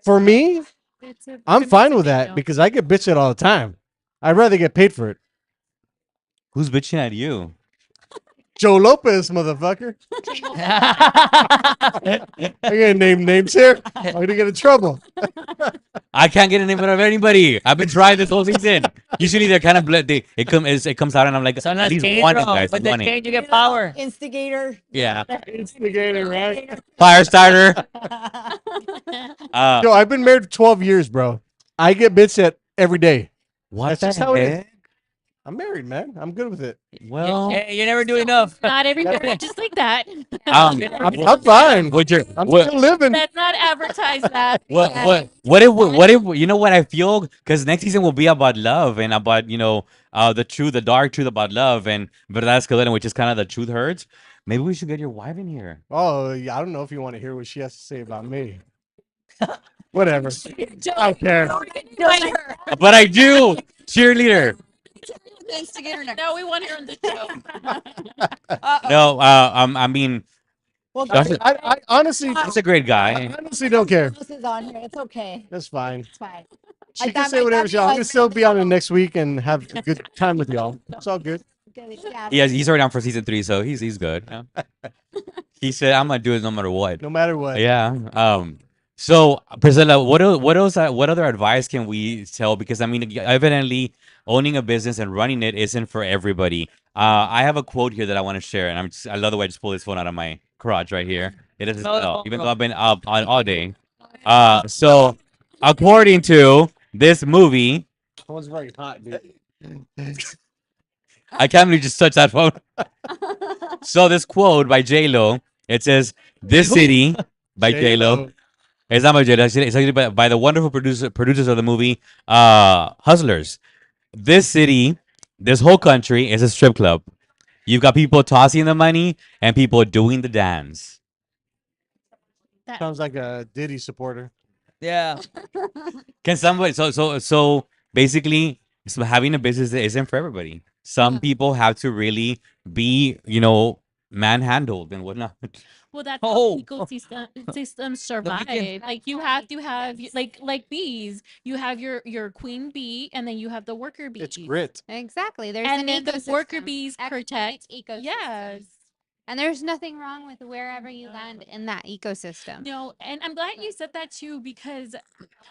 For me, It's a I'm pretty fine with big that deal. because I get bitched at all the time. I'd rather get paid for it. Who's bitching at you? Joe Lopez, motherfucker. I gotta name names here. I'm gonna get in trouble. I can't get a name out of anybody. I've been trying this whole season. Usually they're kind of it comes out and I'm like, Son at las least change, one bro. guys, With the one. change, you get power. Instigator. Yeah. Instigator, right? Fire starter. Yo, I've been married for 12 years, bro. I get bitched at every day. What That's the just how it is. heck? I'm married, man. I'm good with it. Well, You never do enough. Not every marriage is like that. I'm fine. I'm still living. Let's not advertise that. What if you know what I feel? Because next season will be about love and about the dark truth about love and verdad escalera, which is kind of the truth hurts. Maybe we should get your wife in here. Oh, yeah, I don't know if you want to hear what she has to say about me. Whatever. I don't care. But I do, cheerleader. The instigator next. No, we want her on the show. No, I mean, Well, That's a- I honestly, that's a great guy. I honestly don't care. This is on here. It's okay. That's fine. It's fine. She I can thought say my whatever she wants. I'm gonna husband- still be on it next week and have a good time with y'all. It's all good. Yeah. Yeah, he's already down for season 3, so he's good. Yeah. He said, "I'm gonna do it no matter what." No matter what. Yeah. So Priscilla, what else? What other advice can we tell? Because I mean, evidently, owning a business and running it isn't for everybody. I have a quote here that I want to share, and I love the way I just pulled this phone out of my crotch right here. It doesn't No, smell, no, even bro. though I've been up all day. So according to this movie, Phone's very hot, dude. I can't believe you just touched that phone. So this quote by J Lo, it says, "This city," by J Lo. It's not by J Lo. It's actually by the wonderful producers of the movie, Hustlers. This city, this whole country is a strip club. You've got people tossing the money and people doing the dance. Sounds like a Diddy supporter. Yeah. Can somebody so basically having a business isn't for everybody. Some people have to really be, manhandled and whatnot. Well, that's Oh. how systems survive. weekend. Like you have to have like bees. You have your queen bee, and then you have the worker bee. It's grit. Exactly. There's And an then the worker ecosystem. bees Every protect. ecosystem. Yes. And there's nothing wrong with wherever you land in that ecosystem. No, and I'm glad you said that too because,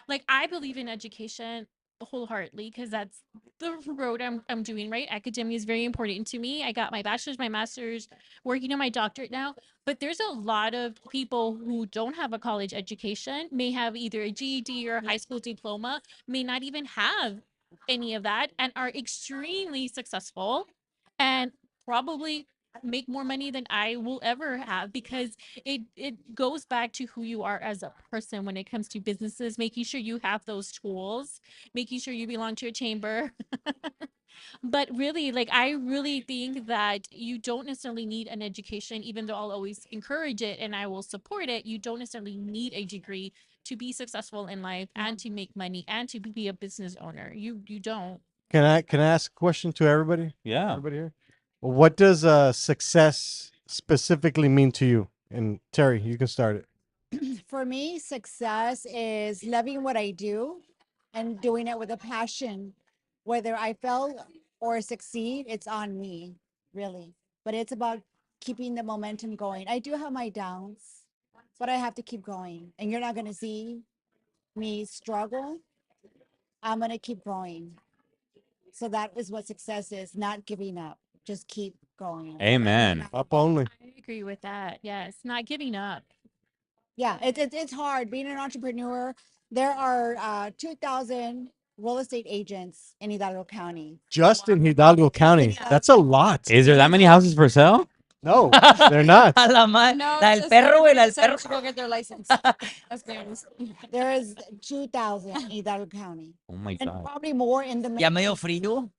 like, I believe in education wholeheartedly because that's the road I'm doing, right? Academia is very important to me. I got my bachelor's, my master's, working on my doctorate now. But there's a lot of people who don't have a college education, may have either a GED or a high school diploma, may not even have any of that, and are extremely successful and probably make more money than I will ever have because it goes back to who you are as a person when it comes to businesses, making sure you have those tools, making sure you belong to a chamber. But really, like, I really think that you don't necessarily need an education, even though I'll always encourage it and I will support it. You don't necessarily need a degree to be successful in life and to make money and to be a business owner. You don't. Can I ask a question to everybody? Yeah. Everybody here. What does success specifically mean to you? And Terry, you can start it. For me, success is loving what I do and doing it with a passion. Whether I fail or succeed, it's on me, really. But it's about keeping the momentum going. I do have my downs, but I have to keep going. And you're not going to see me struggle. I'm going to keep going. So that is what success is, not giving up. Just keep going. Amen. Up only. I agree with that. Yes, not giving up. Yeah, it's hard being an entrepreneur. There are 2,000 real estate agents in Hidalgo County. Just in Hidalgo County. That's a lot. Is there that many houses for sale? No, they're not. A la ma- No, la del just perro, güey, la del everybody perro. should go get their license. Let's be honest. There is 2,000 in Hidalgo County, Oh my and god. probably more in the Ya medio frío.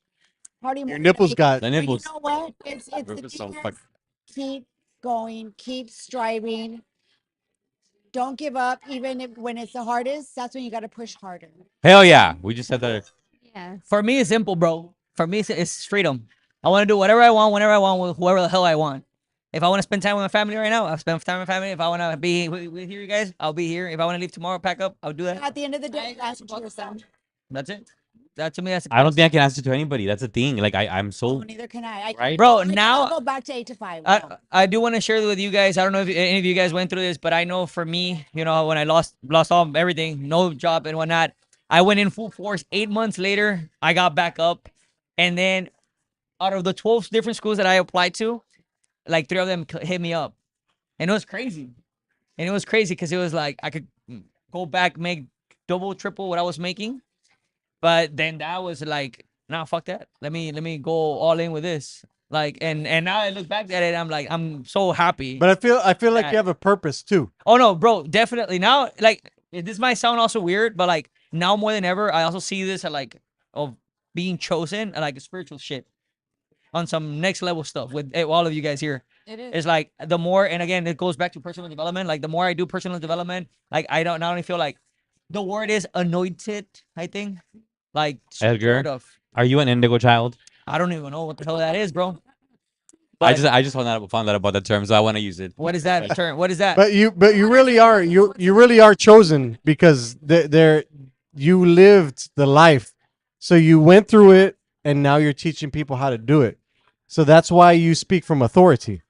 probably more Your in the nipples Bay- got. The But you nipples. know what? It's the Rip is so thing fuck- is, keep going, keep striving. Don't give up, even if when it's the hardest. That's when you got to push harder. Hell yeah. We just said that. Yes. For me, it's simple, bro. For me, it's freedom. I want to do whatever I want, whenever I want, with whoever the hell I want. If I want to spend time with my family right now, I'll spend time with my family. If I want to be with you guys, I'll be here. If I want to leave tomorrow, pack up, I'll do that. At the end of the day, answer to yourself. That's it. That to me, that's I don't think I can answer to anybody. That's the thing. Like I'm so Oh, neither can I. right. Bro, I cannot now go back to 8 to 5. No. I do want to share with you guys. I don't know if any of you guys went through this, but I know for me, you know, when I lost all everything, no job and whatnot, I went in full force. 8 months later, I got back up, and then out of the 12 different schools that I applied to, like 3 of them hit me up, and it was crazy. And it was crazy because it was like I could go back, make double, triple what I was making, but then that was like, nah, fuck that. Let me go all in with this. Like, and now I look back at it, I'm like, I'm so happy. But I feel like that- you have a purpose too. Oh no, bro, definitely. Now, like, this might sound also weird, but like now more than ever, I also see this at like of being chosen and like spiritual shit on some next level stuff with all of you guys here. It is. It's like the more, and again, it goes back to personal development. Like the more I do personal development, like I don't not only feel like the word is anointed, I think, like Edgar? sort of. Are you an indigo child? I don't even know what the hell that is, bro. I But just found out about that term, so I want to use it. what is that term? What is that? But you really are you really are chosen because you lived the life, so you went through it, and now you're teaching people how to do it. So that's why you speak from authority.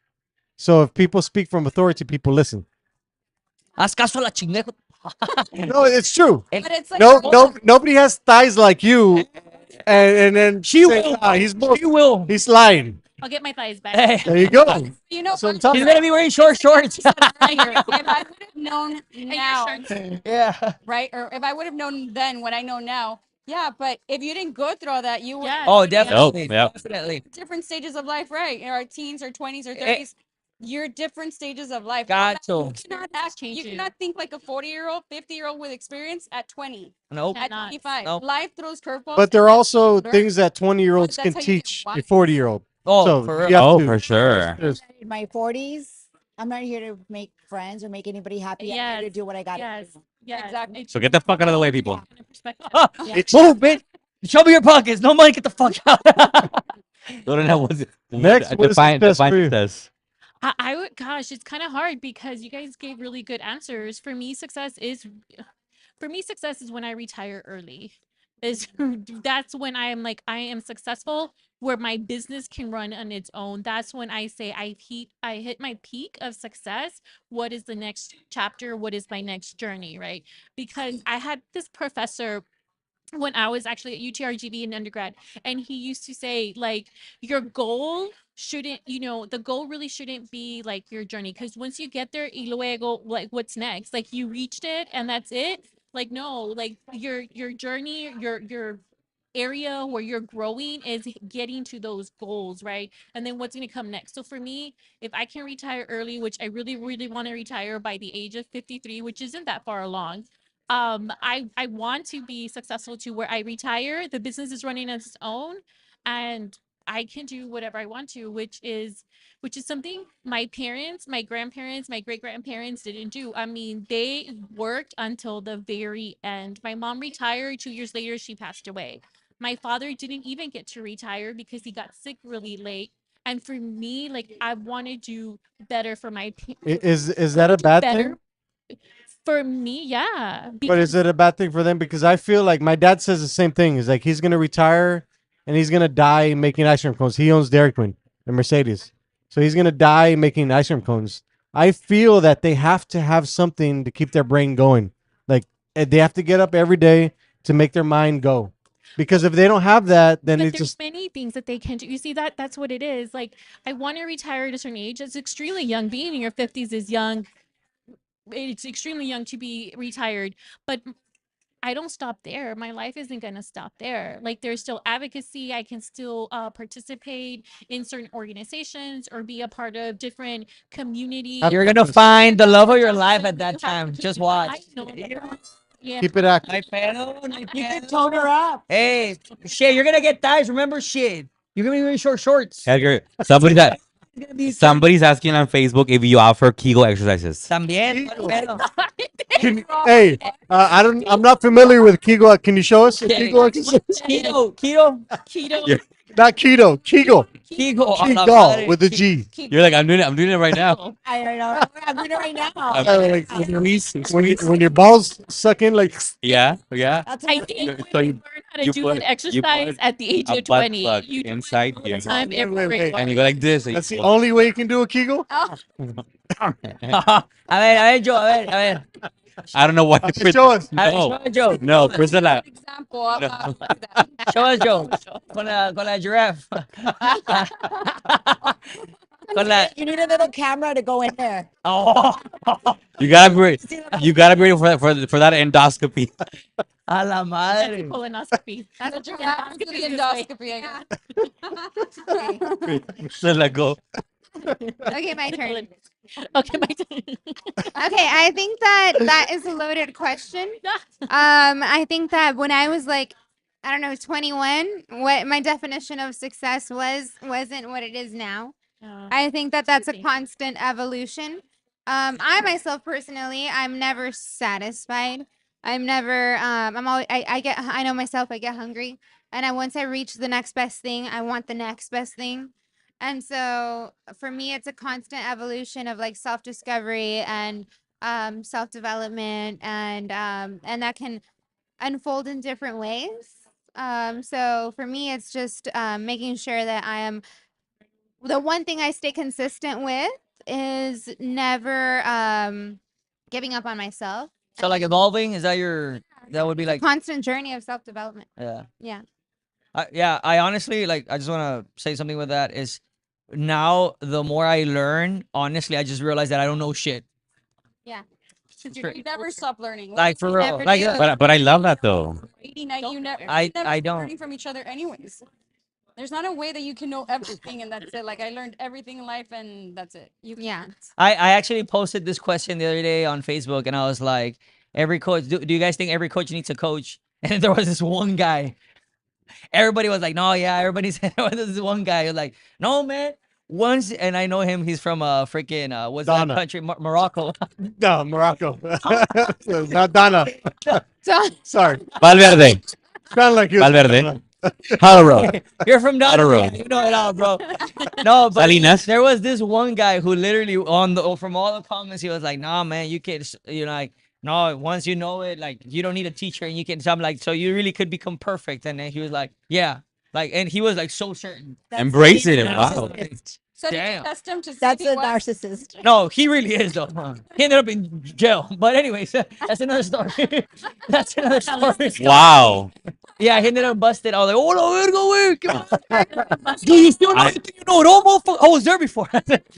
So if people speak from authority, people listen. Haz caso a la chingada. No, it's true. But it's like Nobody has thighs like you, and then She say, will. "Ah, he's She will. he's lying." I'll get my thighs back. Hey, There you go. you know, So I'm telling she's you. gonna be wearing short shorts. if I would have known And now, your shirts. Yeah. right? Or if I would have known then what I know now, yeah. But if you didn't go through all that, you would Yes. Oh, Yeah. definitely. Yep. Definitely. different stages of life, right? In our teens or 20s or Eh. 30s, you're different stages of life. Got You to. cannot act, you Change you. cannot think like a 40-year-old, 50-year-old with experience at 20, Nope. at Cannot. 25. Nope. Life throws curveballs. But there are and also learn. things that 20-year-olds That's can how you get teach wise. a 40-year-old. Oh, So for you real. have Oh, to- for sure. there's- In my 40s, I'm not here to make friends or make anybody happy. I'm here to Yes. do what I got to Yes. do. Yes. Exactly. It's So get the fuck out of the way, people. different perspective. It's Move, bitch. Show me your pockets. No money. Get the fuck out. Lorena, what's it? Next, what is success for you? success. I would, gosh, it's kind of hard because you guys gave really good answers. For me, success is when I retire early. Is that's when I am like I am successful, where my business can run on its own. That's when I say I hit my peak of success. What is the next chapter? What is my next journey? Right? Because I had this professor when I was actually at UTRGV in undergrad, and he used to say, like, your goal shouldn't, the goal really shouldn't be like your journey. Because once you get there, y luego, like, what's next? Like, you reached it and that's it. Like, no, like your journey, your area where you're growing is getting to those goals, right? And then what's going to come next. So for me, if I can retire early, which I really, really want to retire by the age of 53, which isn't that far along, I want to be successful to where I retire, the business is running on its own, and I can do whatever I want to, which is something my parents, my grandparents, my great grandparents didn't do. I mean, they worked until the very end. My mom retired 2 years later, she passed away. My father didn't even get to retire because he got sick really late. And for me, like, I want to do better for my Is that a bad better thing? for me, yeah. But is it a bad thing for them? Because I feel like my dad says the same thing. He's like, he's gonna retire and he's gonna die making ice cream cones. He owns Dairy Queen and Mercedes, so he's gonna die making ice cream cones. I feel that they have to have something to keep their brain going. Like they have to get up every day to make their mind go. Because if they don't have that, then But it's there's just many things that they can do. You see, that's what it is. Like, I want to retire at a certain age. It's extremely young. Being in your 50s is young. It's extremely young to be retired. But I don't stop there. My life isn't going to stop there. Like, there's still advocacy. I can still participate in certain organizations or be a part of different community. You're gonna find the love of your life at that time. Just I watch. know. Yeah. keep it active. My pedo, my You can pedo. tone her up. Hey, shit, you're gonna get thighs. Remember, shit. You're gonna be wearing short shorts. Edgar, somebody's asking on Facebook if you offer Kegel exercises. También. Kegel. pedo. Hey, I'm not familiar with Kegel. Can you show us a Yeah. Kegel exercise? Keto. Keto. Yeah. Not keto. Kegel. Kegel. a la Kegel madre. with the G. You're like, I'm doing it right now. I don't know. I'm doing it right now. Like, Squeeze, when your balls suck in, like yeah, yeah. That's I what think So when you- you learn how to you do put- an you exercise put at the age a of butt 20, plug you do it inside all the here. time every Wait, break. And you go like this. And that's the you only way you can do a Kegel. a ver, Joe, a ver. I don't know why. Show us. Show No, us, Joe. no, Priscilla. Example. I'm No. not gonna do that. Show us, Joe. Con la giraffe. Con la... You need a little camera to go in there. Oh, You gotta be ready. You gotta be ready for that endoscopy. a la That's a madre. colonoscopy. That's a Yeah, do the endoscopy. I guess. Priscilla, go. Okay, my turn. Okay, my turn. Okay, I think that is a loaded question. I think that when I was like, I don't know, 21, what my definition of success wasn't what it is now. I think that that's a constant evolution. I myself personally, I'm never satisfied. I'm never. I'm always. I get. I know myself. I get hungry, and once I reach the next best thing, I want the next best thing. And so for me, it's a constant evolution of like self discovery and self development, and that can unfold in different ways. So for me, it's just making sure that I am the one thing I stay consistent with is never giving up on myself. So like evolving, is that that would be like, Constant journey of self development. yeah. Yeah. Yeah, I honestly like. I just want to say something with that. Is now the more I learn, honestly, I just realize that I don't know shit. Yeah. You never stop learning. Like for real, never like do. But I love that though. 89, you never. I- you never I stop don't. learning from each other, anyways. There's not a way that you can know everything and that's it. Like I learned everything in life and that's it. You Yeah. can't. I actually posted this question the other day on Facebook, and I was like, every coach. Do you guys think every coach needs a coach? And there was this one guy. Everybody was like, no, yeah. Everybody said there was this one guy. He was like, no, man. Once, and I know him. He's from freaking what's Donna. that country? Morocco. No, Morocco. Not Donna. So Sorry. Valverde. Sound like you. Valverde. Hollow Road. You're from Donna. Outer Yeah, Road. you know it all, bro. No, but Salinas. there was this one guy who literally from all the comments, he was like, nah, man, you can, like, no, once you know it, like, you don't need a teacher, and you can. So I'm like, so you really could become perfect. And then he was like, yeah, like, and he was like so certain. Embrace it. And I was Wow. like, So did you Damn. test him to see That's if he a was? narcissist. No, he really is though. He ended up in jail. But anyways, that's another story. That's another story. Wow. Yeah, he ended up busted. I was like, oh, no, verga, güey. Dude, you still know I- everything you know it all, motherfucker. I was there before.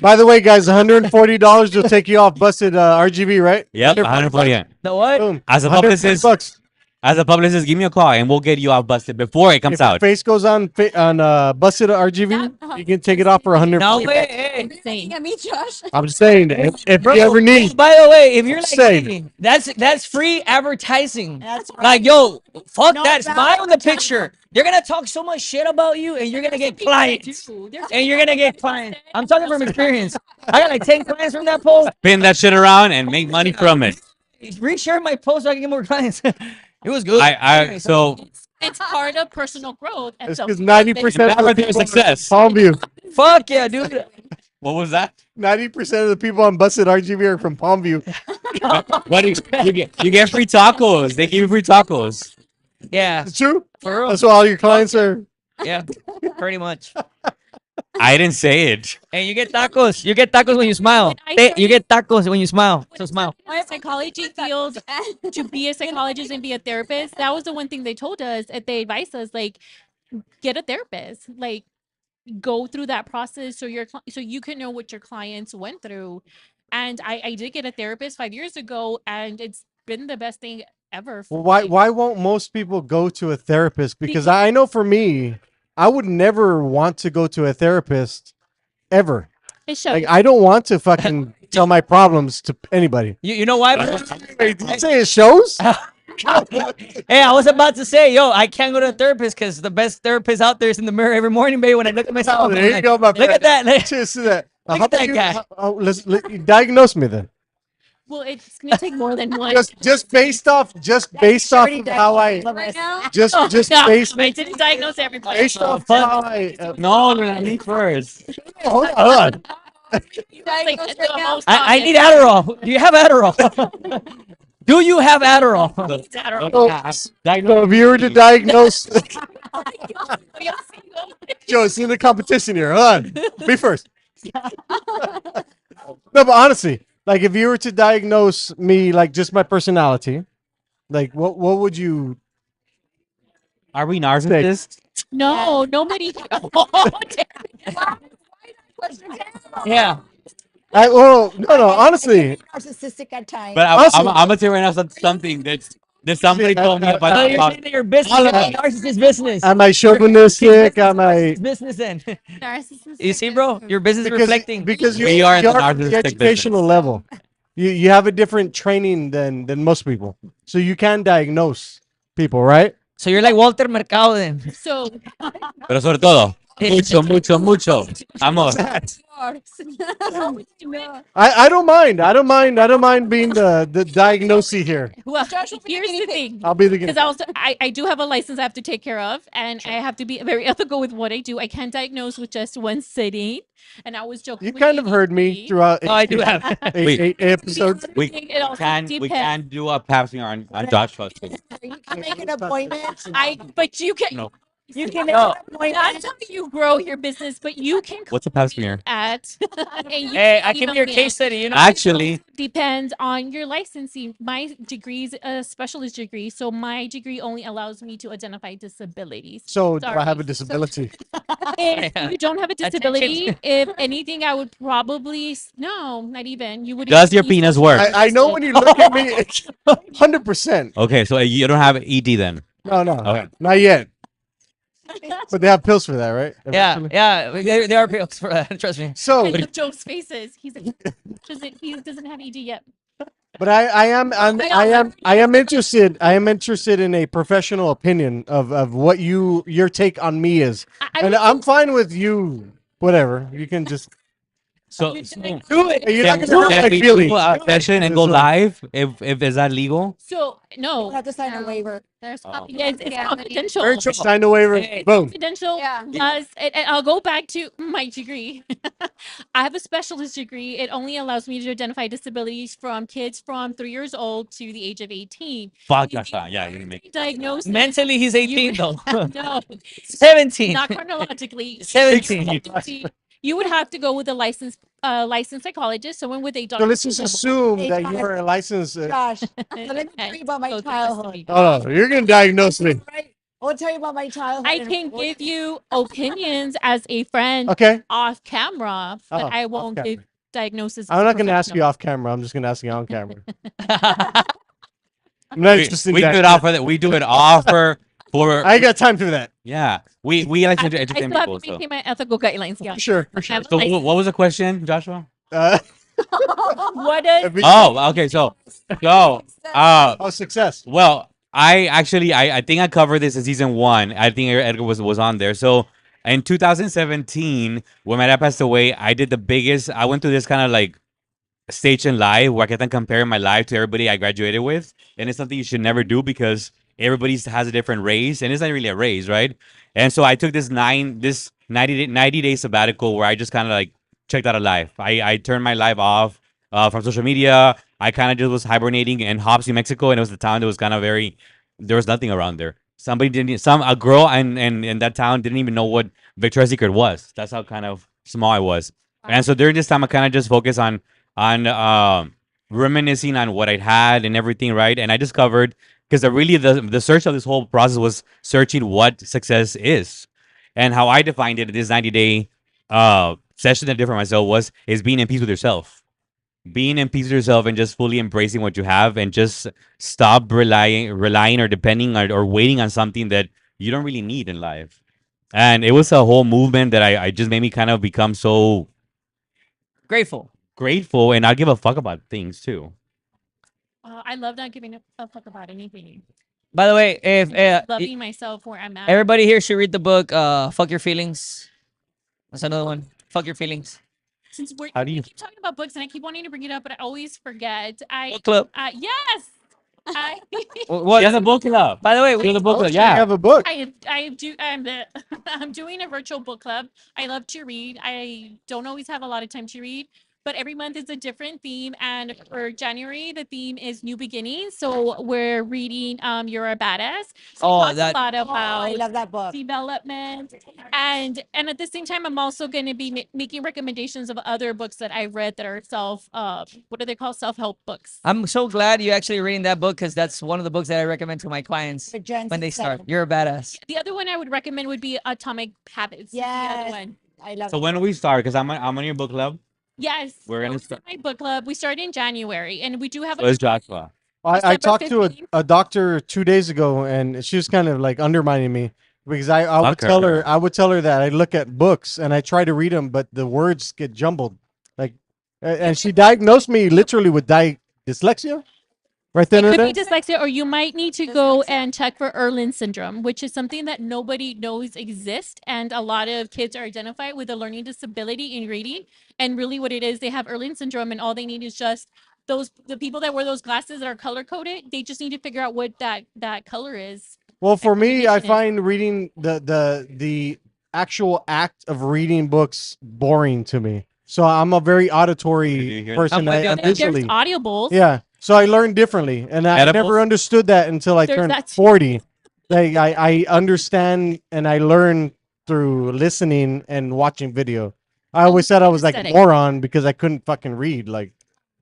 By the way, guys, $140 will take you off busted RGV, right? Yep. 140. The what? Boom. As a 140 publicist, bucks. As a publicist, give me a call and we'll get you out busted before it comes If your out. face goes on busted RGV, you can take it off for 100. No, wait, hey. Insane. At me, Josh. I'm just saying, if you ever need, By the way, if you're like Say. me, that's free advertising. That's right. Like, yo, fuck No that. bad Smile in the picture. They're gonna talk so much shit about you, and you're gonna get clients. And you're gonna get clients. I'm talking from experience. I got like 10 clients from that post. Spin that shit around and make money from it. Reshare my post so I can get more clients. It was good. So It's part of personal growth. And it's because self-development. 90% of the people success. Palmview. Fuck yeah, dude. What was that? 90% of the people on busted RGV are from Palmview. What do you get free tacos? They give you free tacos. Yeah, It's true. for real. That's why all your clients are. Yeah, pretty much. I didn't say it. And you get tacos. You get tacos when you smile. When I You get tacos when you smile. So smile. My psychology field to be a psychologist and be a therapist. That was the one thing they told us. They advised us, like, get a therapist. Like, go through that process so so you can know what your clients went through. And I did get a therapist 5 years ago, and it's been the best thing ever. For Why me. why won't most people go to a therapist? Because I know for me, I would never want to go to a therapist ever. It shows. Like I don't want to fucking tell my problems to anybody. You know why? Wait, did you say it shows? Hey, I was about to say, yo, I can't go to a therapist because the best therapist out there is in the mirror every morning, baby. When I look at myself, Oh, I'm there you like, go, my look friend. at that. Cheers to that. Look How at that about you- guy. let's diagnose me then. Well, it's gonna take more than one. Just based off of how I just Oh, no, based I didn't diagnose everybody. based off how I No, me first. hold on. You guys, like, the most I obvious. need Adderall. Do you have Adderall? Do you have Adderall? It's Adderall. So if you were to diagnose Joe, it's in the competition here. Hold on. Me first. No, but honestly, like if you were to diagnose me like just my personality, like what would you Are we narcissists? No, nobody. Yeah. no, honestly. Narcissistic at times. But Awesome. I'm gonna tell you right now something that somebody told me So about. you're saying that your business is a narcissist business. Am I chauvinistic? Am I Business then. Narcissistic. You see, bro, your business is because reflecting. We are in the you're at narcissistic the educational level. You have a different training than most people. So you can diagnose people, right? So you're like Walter Mercado then. So Pero sobre todo, mucho. Vamos. I don't mind. I don't mind being the diagnosee here. well, here's the thing. I'll be the Because I do have a license I have to take care of, and I have to be very ethical with what I do. I can't diagnose with just one sitting. And I was joking. You with kind of heard me throughout Oh, I do have. eight episodes. It also We depends. can do a pap smear on Joshua. You can make an appointment. But you can. No. You can. No. Not something you grow your business, but you can. What's a pap smear? At. and you Hey, can I give email me your me case at- study. You know. Actually, Depends on your licensing. My degree is a specialist degree, so my degree only allows me to identify disabilities. So do I have a Sorry. disability? If Yeah. you don't have a Attention. disability, if anything, I would probably no, not even. You would. does your penis work? I know when you look at me, 100%. Okay, so you don't have ED then. No, Okay. not yet. But they have pills for that, right? Yeah, Eventually? yeah. There are pills for that. Trust me. So, I love Joe's faces. He doesn't have ED yet. but I am interested. I am interested in a professional opinion of what your take on me is, I and would I'm fine with you. Whatever you can just So Do it. you're not can gonna hurt my we feelings. do a session and go So- live if is that legal? So You no, have to sign a waiver. there's Oh. it's confidential. Virtual. Sign the waiver. Hey. Boom. Confidential. Yeah. Plus, and I'll go back to my degree. I have a specialist degree. It only allows me to identify disabilities from kids from 3 years old to the age of 18. Fuck You Joshua. Yeah, you can make. Diagnosis. Mentally, he's 18 though. No, 17. not chronologically. 17. You would have to go with a licensed psychologist, someone with a So let's just assume that Hey, you're a licensed. Josh, so let me tell you about my childhood. Oh, you're gonna diagnose me. Right? I'll tell you about my childhood. I and can what- give you opinions as a friend Okay. off camera, but Oh, I off won't give camera. diagnosis. I'm as a not gonna ask you professional. off camera. I'm just gonna ask you on camera. I'm not interested. We in do it that. off for that. We do it off for I ain't got time for that. yeah. We like to I entertain still have people. to So, maintain my ethical guidelines. Yeah. For sure. For I sure. have a so license. what was the question, Joshua? What does Oh, okay. So success. well, I think I covered this in season 1. I think Edgar was on there. So in 2017, when my dad passed away, I did the biggest. I went through this kind of like stage in life where I kept on comparing my life to everybody I graduated with, and it's something you should never do because everybody has a different race, and it's not really a race, right? And so I took this 90-day sabbatical where I just kind of like checked out of life. I turned my life off from social media. I kind of just was hibernating in Hobbs, New Mexico, and it was the town that was kind of there was nothing around there. A girl in that town didn't even know what Victoria's Secret was. That's how kind of small I was. And so during this time, I kind of just focused on reminiscing on what I'd had and everything, right? And I discovered, because the search of this whole process was searching what success is. And how I defined it, this 90-day session that I did for myself is being in peace with yourself. Being in peace with yourself and just fully embracing what you have, and just stop relying or depending or waiting on something that you don't really need in life. And it was a whole movement that I just made me kind of become so Grateful. grateful and not give a fuck about things too. I love not giving a fuck about anything. By the way, if Loving myself where I'm at. everybody here should read the book, Fuck Your Feelings. That's another one. Fuck Your Feelings. since How do we you? keep talking about books and I keep wanting to bring it up, but I always forget. Book club. Yes, I She has a book club. By the way, She has a book Oh, club. so you Yeah. have a book. I'm doing a virtual book club. I love to read. I don't always have a lot of time to read, but every month is a different theme. And for January, the theme is New Beginnings. So we're reading You're a Badass. So Oh, it talks that- a lot I about love that book. development, and at the same time I'm also going to be making recommendations of other books that I read that are what do they call, self-help books. I'm so glad you're actually reading that book because that's one of the books that I recommend to my clients For Gen when they Z start. seven. You're a badass. The other one I would recommend would be Atomic Habits. is the other Yes. one. I love So that when do book. we start? Because I'm on your book club. Yes, We're gonna it's in start. my book club. We started in January, and we do have So is Joshua. I December talked to 15th. a doctor 2 days ago, and she was kind of like undermining me because I would Fuck tell her. her that I look at books and I try to read them, but the words get jumbled. Like, and she diagnosed me literally with dyslexia. Right then It and could there. be dyslexia, or you might need to go and check for Erlin syndrome, which is something that nobody knows exists. And a lot of kids are identified with a learning disability in reading. And really what it is, they have Erlin syndrome, and all they need is just the people that wear those glasses that are color coded, they just need to figure out what that color is. Well, for what the me, I condition is. find reading the actual act of reading books boring to me. So I'm a very Did you auditory hear person. I'm with you on I'm that. There's visually. audibles. Yeah. So I learned differently, and I Edibles? never understood that until I There's turned that too. 40. Like I understand and I learn through listening and watching video. I always said I was like a Aesthetic. moron because I couldn't fucking read. Like,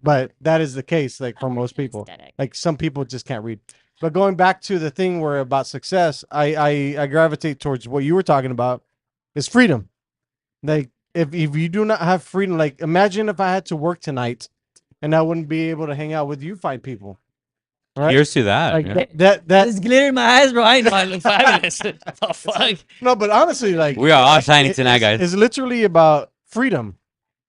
but that is the case. Like for most people, Aesthetic. like some people just can't read. But going back to the thing where about success, I gravitate towards what you were talking about is freedom. Like if you do not have freedom, like imagine if I had to work tonight and I wouldn't be able to hang out with you fine people. Right? Here's to that. Like yeah. that There's glitter in my eyes, bro. I know I look fabulous. the fuck? no, but honestly, like We are all shining it- tonight, it's- guys. It's literally about freedom.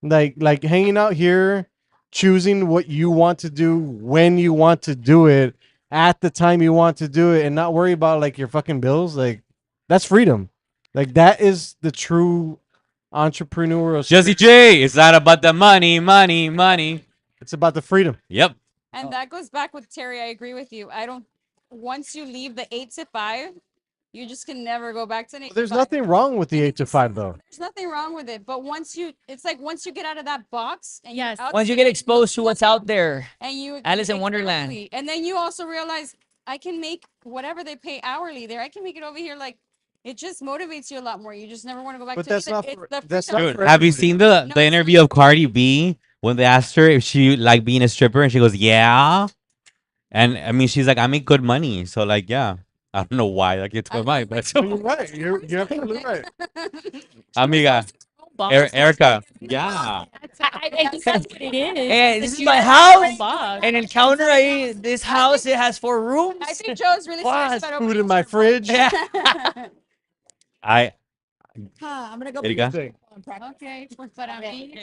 Like hanging out here, choosing what you want to do when you want to do it at the time you want to do it and not worry about like your fucking bills. Like that's freedom. Like that is the true entrepreneurial Jesse spirit. J, it's not about the money, money, money. It's about the freedom. Yep. And that goes back with Terry. I agree with you. I don't. Once you leave the 8 to 5, you just can never go back to an 8 There's to 5. nothing wrong with the 8 to 5 though. There's nothing wrong with it. But it's like once you get out of that box and Yes. Once you get exposed to what's out there, and you Alice in Wonderland. Exactly. And then you also realize I can make whatever they pay hourly there. I can make it over here. Like it just motivates you a lot more. You just never want to go back But to that's it. not It's for- the that's freedom. not Dude, for have you everybody. seen No, the it's interview of Cardi B when they asked her if she like being a stripper and she goes, yeah. And I mean, she's like, I make good money. So like, yeah. I don't know why. Like it's my mind, but You're right. You're absolutely right. amiga, Box. Erica. Yeah. I think that's what it is. Hey, that this is you my have your own house. box. An encounter. This house, it has 4 rooms. I think Joe's really serious What? about Food opening in my his restaurant. fridge. Yeah. I I'm gonna go. Erika. Ok, pues para mí,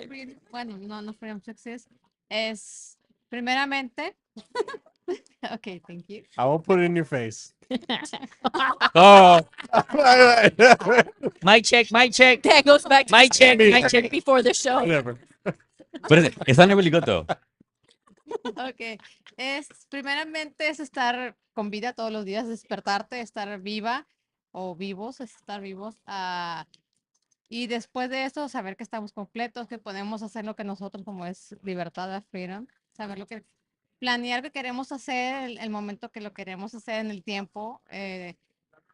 bueno, no Freedom Success, es primeramente, ok, thank you. I won't put it in your face. Oh, Mic check, mic check. That goes back to Mic check, mic check. before the show. Whatever. but it's not really good though. Ok, primeramente es estar con vida todos los días, despertarte, estar viva o vivos, estar vivos. Y después de eso, saber que estamos completos, que podemos hacer lo que nosotros, como es libertad, freedom, saber lo que, planear que queremos hacer, el momento que lo queremos hacer en el tiempo.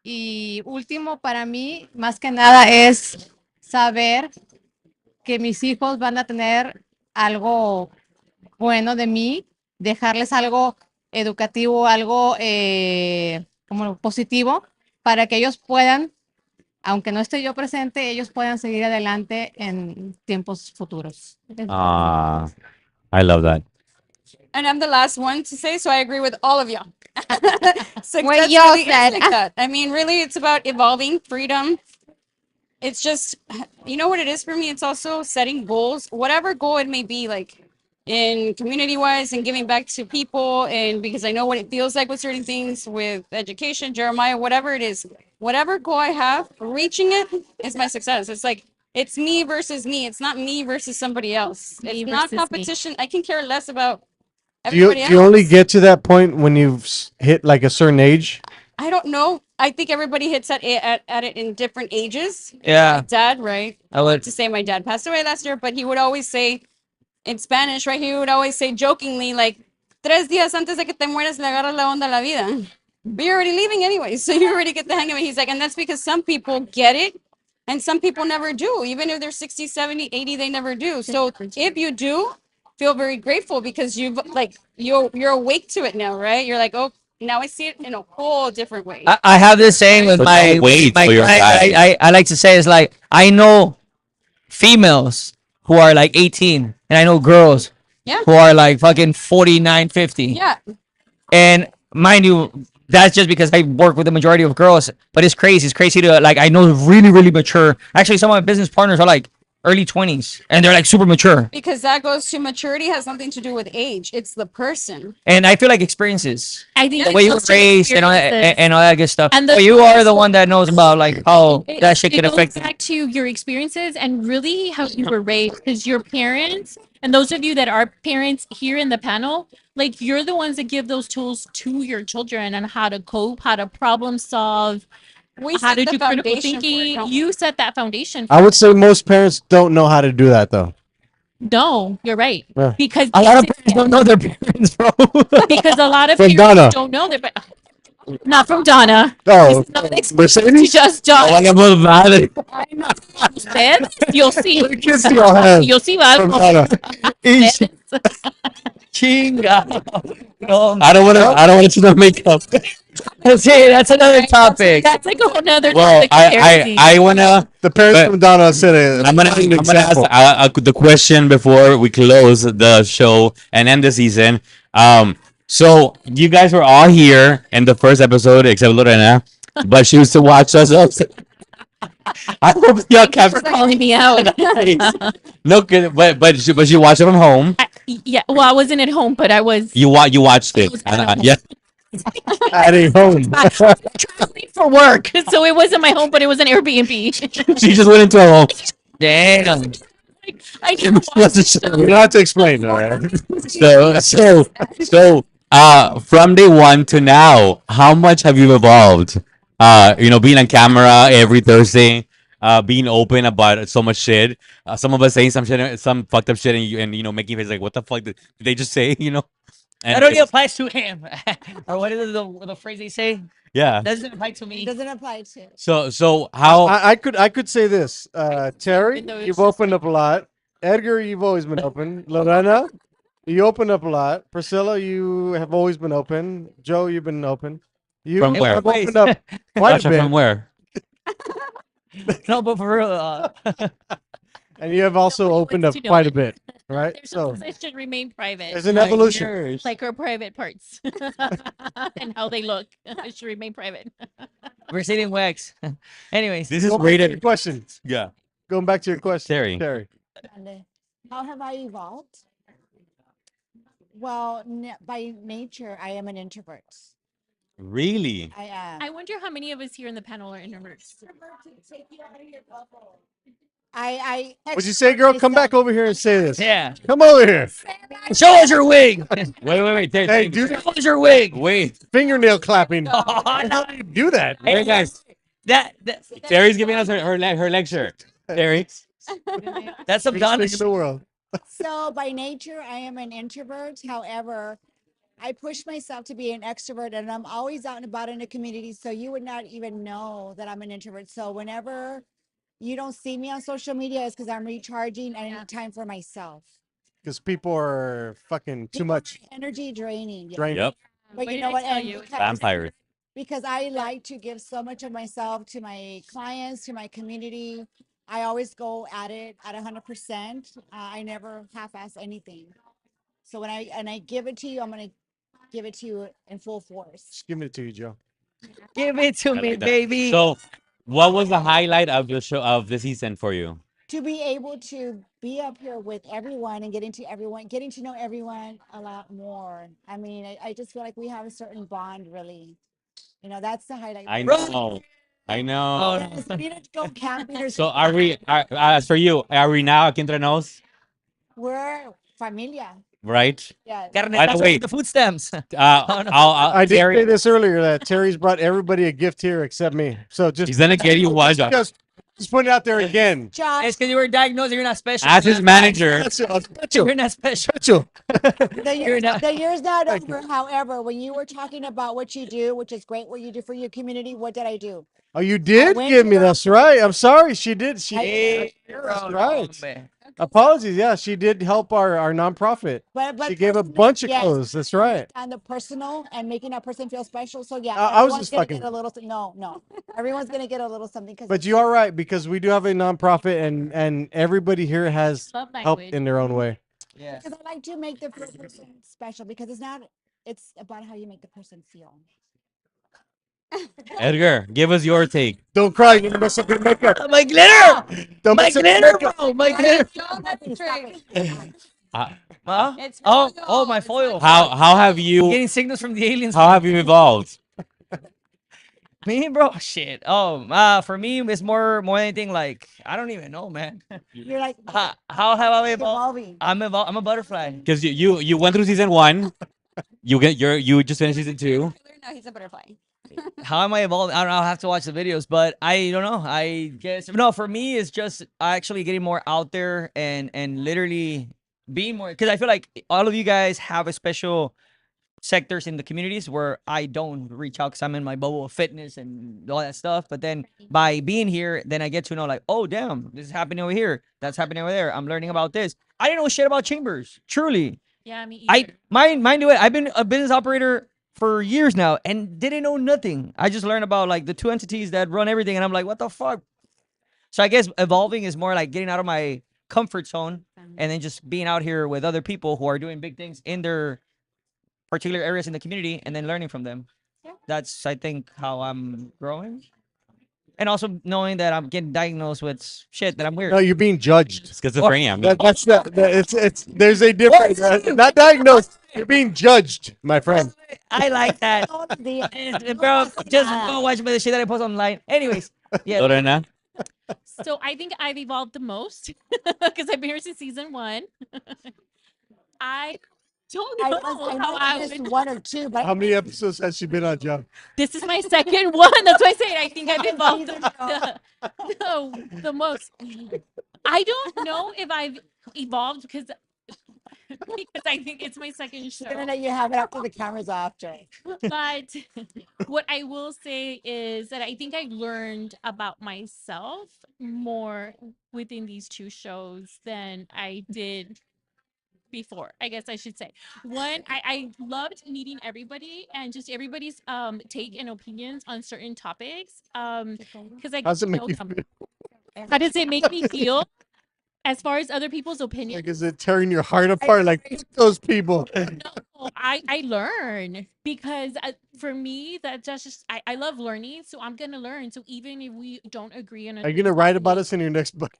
Y último, para mí, más que nada, es saber que mis hijos van a tener algo bueno de mí, dejarles algo educativo, algo como positivo, para que ellos puedan, aunque no esté yo presente, ellos puedan seguir adelante en tiempos futuros. Ah, I love that. And I'm the last one to say, so I agree with all of y'all. Success What y'all really is said. like that. I mean, really, it's about evolving, freedom. It's just, you know what it is for me? It's also setting goals, whatever goal it may be, like in community wise and giving back to people. And because I know what it feels like with certain things, with education, Jeremiah, whatever it is, whatever goal I have, reaching it is my success. It's like It's me versus me. It's not me versus somebody else. Me It's not versus me. competition. I can care less about Do you, everybody do you only else. get to that point when you've hit like a certain age? I don't know. I think everybody hits at it in different ages. My Yeah, dad, right? I would. To say my dad passed away last year, but he would always say in Spanish, right? He would always say jokingly, like, 3 días antes de que te mueras le agarras la onda a la vida. But you're already leaving anyway, so you already get the hang of it. He's like, and that's because some people get it and some people never do. Even if they're 60, 70, 80, they never do. So if you do, feel very grateful because you've like you're awake to it now, right? You're like, oh, now I see it in a whole different way. I have this saying with But my don't wait my for your clients. guy. I like to say is like I know females who are like 18, and I know girls Yeah. who are like fucking 49, 50. Yeah. And mind you, that's just because I work with the majority of girls. But it's crazy. It's crazy to like I know really, really mature. Actually, some of my business partners are like early 20s, and they're like super mature. Because that goes to maturity has nothing to do with age. It's the person. And I feel like experiences, I think the it way you were goes to raised, and experiences. all that good stuff. And But you are the one that knows about like how that shit It can goes affect. back to your experiences and really how you were raised because your parents and those of you that are parents here in the panel, like you're the ones that give those tools to your children on how to cope, how to problem solve, We how set to the do critical foundation for it, thinking. don't we? You set that foundation. I would say most parents don't know how to do that though. No, you're right. Yeah. Because A lot of parents don't know their parents, bro. because a lot of From parents Donna. don't know that, but not from Donna. Oh, This is not exclusive to Mercedes? just Donna. Hablamos madre. Usted, you'll see. Kiss your hand. You'll see From algo. Donna. Ustedes. Chinga. No, I don't want to know makeup. see, that's another topic. That's like a whole nother Well, topic of parenting. I wanna. The parents But- from Donna said it. I'm gonna ask the question before we close the show and end the season. So you guys were all here in the first episode except Lorena, but she used to watch us. I hope y'all Thank you for kept calling me out. no, but she watched it from home. Yeah, well, I wasn't at home, but I was You watched it. was at home. Yeah. Adding home. traveling for work, so it wasn't my home, but it was an Airbnb. She just went into a home. Damn. I It wasn't sure. You don't have to explain, all right? So, from day one to now, how much have you evolved? Being on camera every Thursday, being open about so much shit. Some of us saying some shit, some fucked up shit, and making face like, what the fuck did they just say? And That only applies to him. Or what is the phrase they say? yeah. Doesn't apply to It me. doesn't apply to. So how? I could say this. Terry, Even though it's you've just- opened up a lot. Edgar, you've always been open. Lorena, you opened up a lot. Priscilla, you have always been open. Joe, you've been open. You From where? have opened up quite Gotcha, a bit. from where? No, but for real. And you have also Nobody opened wants up to know quite a it. bit, right? There's So something that should remain private. there's an evolution. Years. Like our private parts and how they look. It should remain private. We're sitting wax. Anyways, This is Going back to your rated. question. Yeah. Going back to your question, Terry. Terry. And, how have I evolved? Well, by nature, I am an introvert. Really? I am. I wonder how many of us here in the panel are introverts. I What'd you say, girl? Come back over here and say this. yeah. Come over here. Show us your wig. Wait. Hey, do Show us your wig. Wait. fingernail clapping. Oh, no. Do that. Hey guys, That Terry's giving us her lecture. Terry. that's some Biggest Donna thing in the world. So by nature, I am an introvert. However, I push myself to be an extrovert and I'm always out and about in the community. So you would not even know that I'm an introvert. So whenever you don't see me on social media, it's because I'm recharging and I need time for myself. Because people are fucking too much. Energy draining. yeah. Draining. Yep. But What you did know I what? tell And you? Vampires. because I like to give so much of myself to my clients, to my community. I always go at it at 100%. I never half-ass anything. So when I give it to you, I'm gonna give it to you in full force. Just giving it to you, Joe. Give it to I me, like that. baby. So, what was the highlight of the show of the season for you? To be able to be up here with everyone and getting to know everyone a lot more. I mean, I just feel like we have a certain bond, really. That's the highlight. I Bro. know. I know. Yes, we need to go camping or So something. as for you, are we now Aquí Entre Nos, We're familia. right? Yes. Carne, By the that's way, the food stamps. Uh, Oh, no. I did Terry, say this earlier that Terry's brought everybody a gift here except me. So he's gonna get you one. just put it out there again. Josh, It's because you were diagnosed. You're not special. As his manager, You're not special. the, You're not. the year's not over. However, when you were talking about what you do, which is great, what you do for your community, what did I do? Oh, you did went give to me. her- That's right. I'm sorry. She did. She. Hey, That's bro, right. hombre. Apologies. Yeah, she did help our nonprofit. But She gave a personally, bunch of yes, clothes. That's right. and the personal and making that person feel special. So yeah, I was everyone's just gonna fucking. get a little. No, everyone's gonna get a little something because. But you are right because we do have a nonprofit and everybody here has Love helped language. in their own way. Yeah. Because I like to make the person special because it's not. It's about how you make the person feel. Edgar, give us your take. Don't cry. You're gonna mess up your makeup. My glitter. Don't My mess up your glitter, makeup. bro. My glitter. Stop it. Uh, Huh? It's Oh, foil. oh, my It's not foil. how have you Getting signals from the aliens. how have you evolved? Me, bro. Shit. Oh, for me, it's more than anything. Like I don't even know, man. You're like How have I evolved? evolving. I'm a butterfly. Because you went through season 1, you just finished season 2. No, he's a butterfly. How am I evolving? I don't know. I'll have to watch the videos, but I don't know. I guess no. For me, it's just actually getting more out there and literally being more because I feel like all of you guys have a special sectors in the communities where I don't reach out because I'm in my bubble of fitness and all that stuff. But then by being here, then I get to know like, oh damn, this is happening over here. That's happening over there. I'm learning about this. I didn't know shit about chambers. Truly, Yeah, me I either. mind you, I've been a business operator for years now and didn't know nothing. I just learned about like the two entities that run everything, and I'm like, what the fuck? So I guess evolving is more like getting out of my comfort zone and then just being out here with other people who are doing big things in their particular areas in the community and then learning from them. That's I think how I'm growing. And also knowing that I'm getting diagnosed with shit that I'm weird. No, you're being judged. Schizophrenia. That's it's there's a difference. Not diagnosed. You're being judged, my friend. I like that. Bro, just go watch the shit that I post online. Anyways, yeah. Lorena? So I think I've evolved the most because I've been here since season 1. I don't know how I missed would. one or two, but How many episodes has she been on, Joe? This is my second one. That's why I say I think I've evolved the most. I don't know if I've evolved because I think it's my second show. I'm gonna let you have it after the camera's off, Joe. But what I will say is that I think I learned about myself more within these 2 shows than I did before, I guess I should say. One, I loved meeting everybody and just everybody's take and opinions on certain topics. Because I How's it make know you them. feel? How does it make me feel as far as other people's opinions? Like, is it tearing your heart apart? Like, fuck those people. No, I learn because for me that's just I love learning, so I'm gonna learn. So even if we don't agree on, Are you gonna write about us in your next book?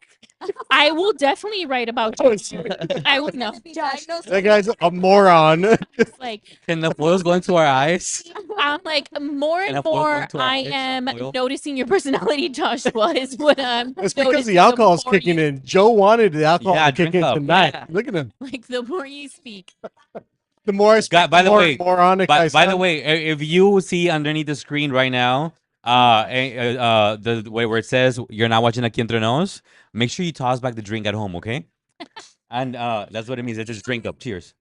I will definitely write about you. I will know. That guy's a moron. Like Can the foils go into our eyes? I'm like more And and a foil more going to our I eyes, am foil. noticing your personality, Joshua, is what I'm It's because noticing the alcohol's more kicking you- in. Joe wanted the alcohol Yeah, to kick drink in up. tonight. Yeah. Look at him. Like the more you speak. The more I speak, By the more way, moronic I by the sound. way, if you see underneath the screen right now, the way where it says you're not watching Aquí Entre Nos, make sure you toss back the drink at home, okay? And that's what it means. It's just drink up. Cheers.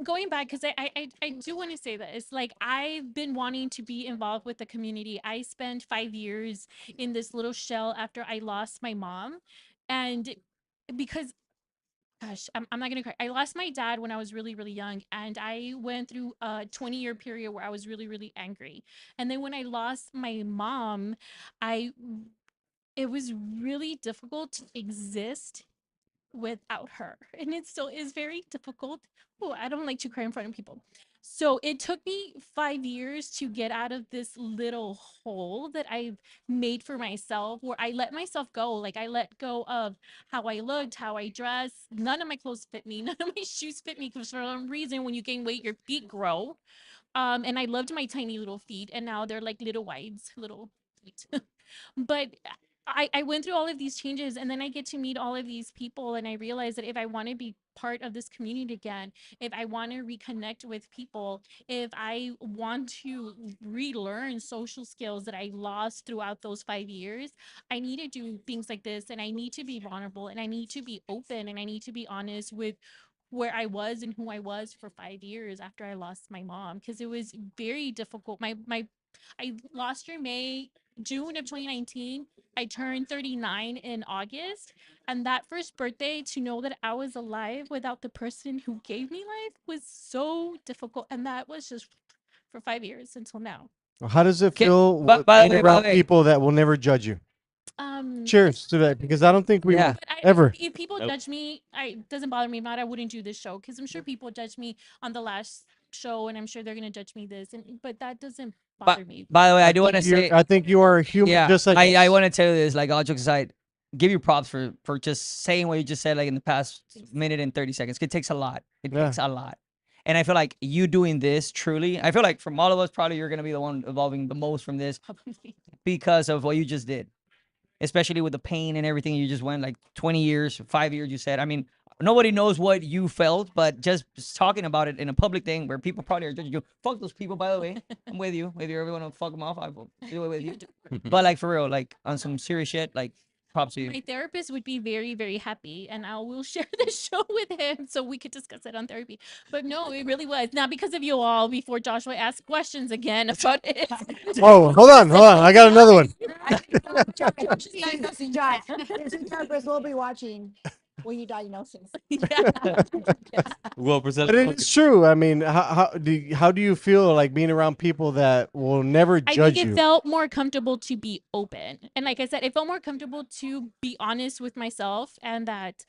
Going back because I do want to say that it's like I've been wanting to be involved with the community. I spent 5 years in this little shell after I lost my mom, and because gosh, I'm not gonna cry. I lost my dad when I was really, really young, and I went through a 20-year period where I was really, really angry. And then when I lost my mom, I it was really difficult to exist without her. And it still is very difficult. Oh, I don't like to cry in front of people. So it took me 5 years to get out of this little hole that I've made for myself where I let myself go. Like I let go of how I looked, how I dressed. None of my clothes fit me. None of my shoes fit me because for some reason when you gain weight, your feet grow. And I loved my tiny little feet and now they're like little wides, little athlete. But I went through all of these changes, and then I get to meet all of these people, and I realize that if I want to be part of this community again, if I want to reconnect with people, if I want to relearn social skills that I lost throughout those 5 years, I need to do things like this, and I need to be vulnerable, and I need to be open, and I need to be honest with where I was and who I was for 5 years after I lost my mom, because it was very difficult. I lost her June of 2019. I turned 39 in August. And that first birthday, to know that I was alive without the person who gave me life was so difficult. And that was just for 5 years until now. How does it Okay, feel but by the being way, by around the way, people that will never judge you? Um, Cheers to that, because I don't think we Yeah. but ever. if people Nope. judge me, it doesn't bother me. If not, I wouldn't do this show, because I'm sure people judge me on the last show, and I'm sure they're gonna judge me this. But that doesn't but bother me. by the way, I do want to say, I think you are a human, yeah, just like I us. want to tell you this, like all jokes aside, give you props for just saying what you just said, like in the past minute and 30 seconds. It takes a lot. It Yeah. takes a lot. And I feel like you doing this truly, I feel like from all of us, probably you're gonna be the one evolving the most from this Probably. because of what you just did. Especially with the pain and everything you just went like 20 years, 5 years, you said. I mean, nobody knows what you felt, but just talking about it in a public thing where people probably are judging you. Fuck those people, by the way. I'm with you. If you ever want to fuck them off, I will do it with you. But like for real, like on some serious shit, like props to you. My therapist would be very, very happy, and I will share the show with him so we could discuss it on therapy. But no, it really was not because of you all. Before Joshua asked questions again about it. Oh, hold on. I got another one. Josh, his therapist will be watching when you diagnose him. Well, But it is true. I mean, how do you feel like being around people that will never I judge think it you? felt more comfortable to be open. And like I said, it felt more comfortable to be honest with myself, and that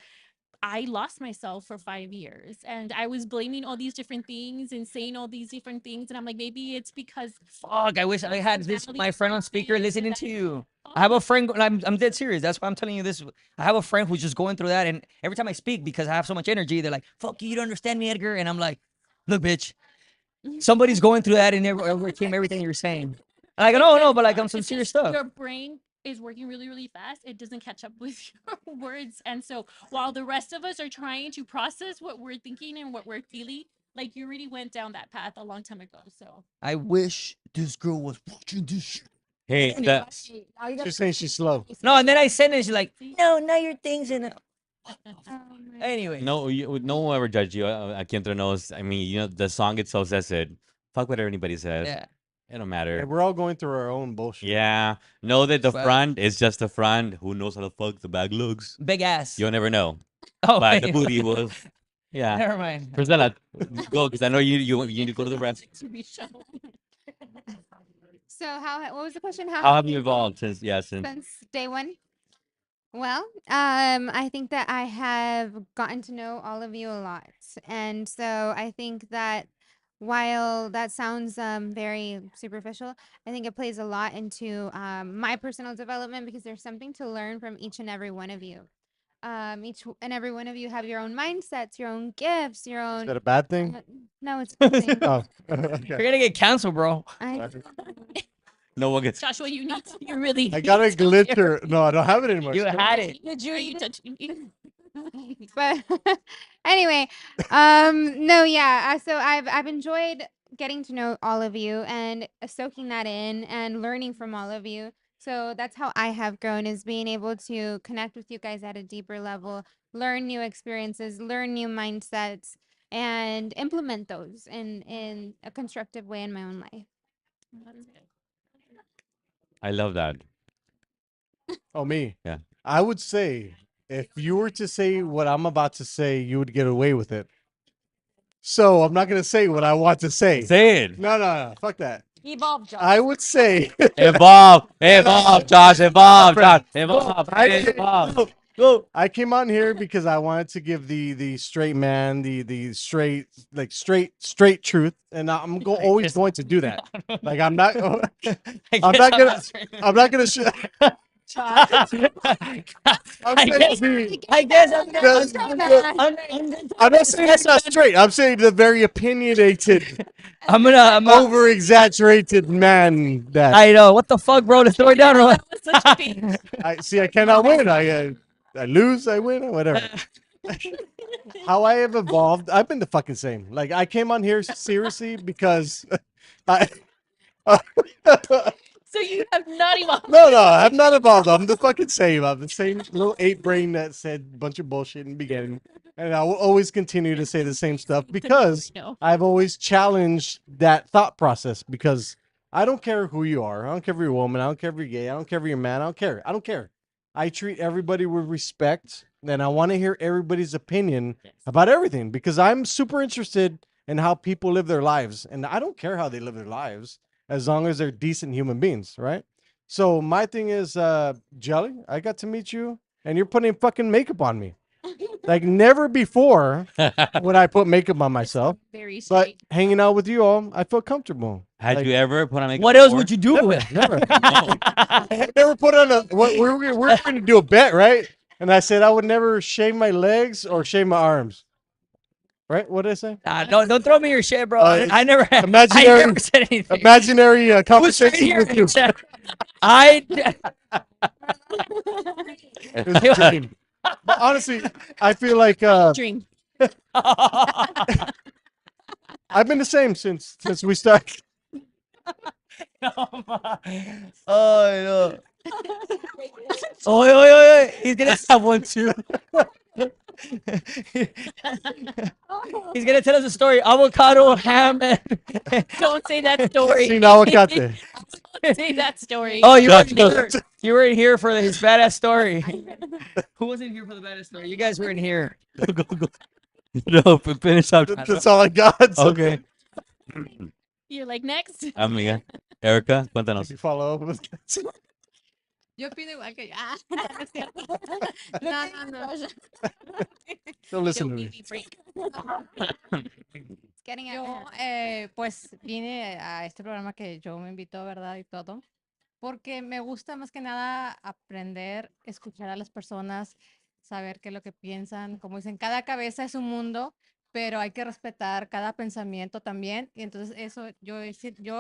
I lost myself for 5 years, and I was blaming all these different things and saying all these different things. And I'm like, maybe it's because Fuck, I wish I had this family my friend on speaker experience listening that to I- you. I have a friend, I'm dead serious. That's why I'm telling you this. I have a friend who's just going through that, and every time I speak, because I have so much energy, they're like, "Fuck you, you don't understand me, Edgar." And I'm like, "Look, bitch, somebody's going through that, and overcame everything you're saying." Like, no, but like on some It's serious just stuff. your brain is working really, really fast. It doesn't catch up with your words. And so while the rest of us are trying to process what we're thinking and what we're feeling, like you already went down that path a long time ago. So I wish this girl was watching this shit. Hey, She's saying she's slow. No, and then I send it, she's like, "No, now your thing's in it." Anyway, no one will ever judge you. Aquí Entre Nos. I mean, the song itself says it. Fuck whatever anybody says. yeah. It don't Yeah, matter. we're all going through our own bullshit. Yeah. Know that the Well- front is just the front. Who knows how the fuck the back looks? Big ass. You'll never know. Oh, But the wait. booty was. Yeah. Never mind. Priscilla, go, because I know you need to go to the rest. to be shown. So what was the question? How have you evolved since since day one? Well, I think that I have gotten to know all of you a lot. And so I think that while that sounds very superficial, I think it plays a lot into my personal development, because there's something to learn from each and every one of you. Each and every one of you have your own mindsets, your own gifts, your Is own. that a bad thing? No, it's a good thing. Oh, You're okay. gonna get canceled, bro. I, No one gets. Joshua, you really. I got a need to glitter. No, I don't have it anymore. You had it. Did you? Are you touching me? but anyway, no, yeah. So I've enjoyed getting to know all of you and soaking that in and learning from all of you. So that's how I have grown, is being able to connect with you guys at a deeper level, learn new experiences, learn new mindsets, and implement those in a constructive way in my own life. I love that. Oh, me? Yeah. I would say if you were to say what I'm about to say, you would get away with it. So I'm not going to say what I want to say. Say it. No. Fuck that. Evolve, Josh. I would say. Evolve, Josh, evolve, Josh, evolve, I- evolve. Go. I came on here because I wanted to give the straight man the straight truth, and always going to do that. Like I'm not I I'm guess not gonna straight. I'm not gonna I guess I'm not saying it's not straight. I'm saying the very opinionated, I'm gonna over exaggerated man that I know what the fuck, bro. To throw it down or what? Such a speech. I see. I cannot win. I lose. I win. Or whatever. How I have evolved. I've been the fucking same. Like I came on here seriously because I. So you have not evolved. No, I'm not evolved. I'm the fucking same. I'm the same little ape brain that said a bunch of bullshit in the beginning. And I will always continue to say the same stuff because No. I've always challenged that thought process because I don't care who you are. I don't care if you're a woman. I don't care if you're gay. I don't care if you're a man. I don't care. I don't care. I treat everybody with respect and I want to hear everybody's opinion about everything because I'm super interested in how people live their lives. And I don't care how they live their lives as long as they're decent human beings, right? So my thing is, Jelly, I got to meet you and you're putting fucking makeup on me. Like never before would I put makeup on myself. Very But straight. hanging out with you all, I feel comfortable. Had Like, you ever put on makeup? What else before? would you do with? Never. I never put on a. What we're going to do a bet, right? And I said I would never shave my legs or shave my arms. Right? What did I say? Nah, don't throw me your shit, bro. It's I never imaginary- I never said anything. Imaginary Who's right conversation here? with you. I It was a dream. But honestly, I feel like Dream. I've been the same since we started. Oh no. Oh, he's gonna have one too. He's gonna tell us a story. Avocado, ham, and Don't say that story. Sin aguacate. Don't say that story. oh, you were Gotcha. here. You were in here for his badass story. Who wasn't here for the badass story? You guys were in here. Go. No, finish up. That's all I got. So Okay. You're like next. Amiga. Erica, cuéntanos. you follow up with Yo opino igual que ya. No, es cierto. No. Don't listen to Don't me. make me break. It's getting Yo, out. pues vine a este programa que yo me invitó, ¿verdad? Y todo, porque me gusta más que nada aprender, escuchar a las personas, saber qué es lo que piensan. Como dicen, cada cabeza es un mundo, pero hay que respetar cada pensamiento también. Y entonces eso yo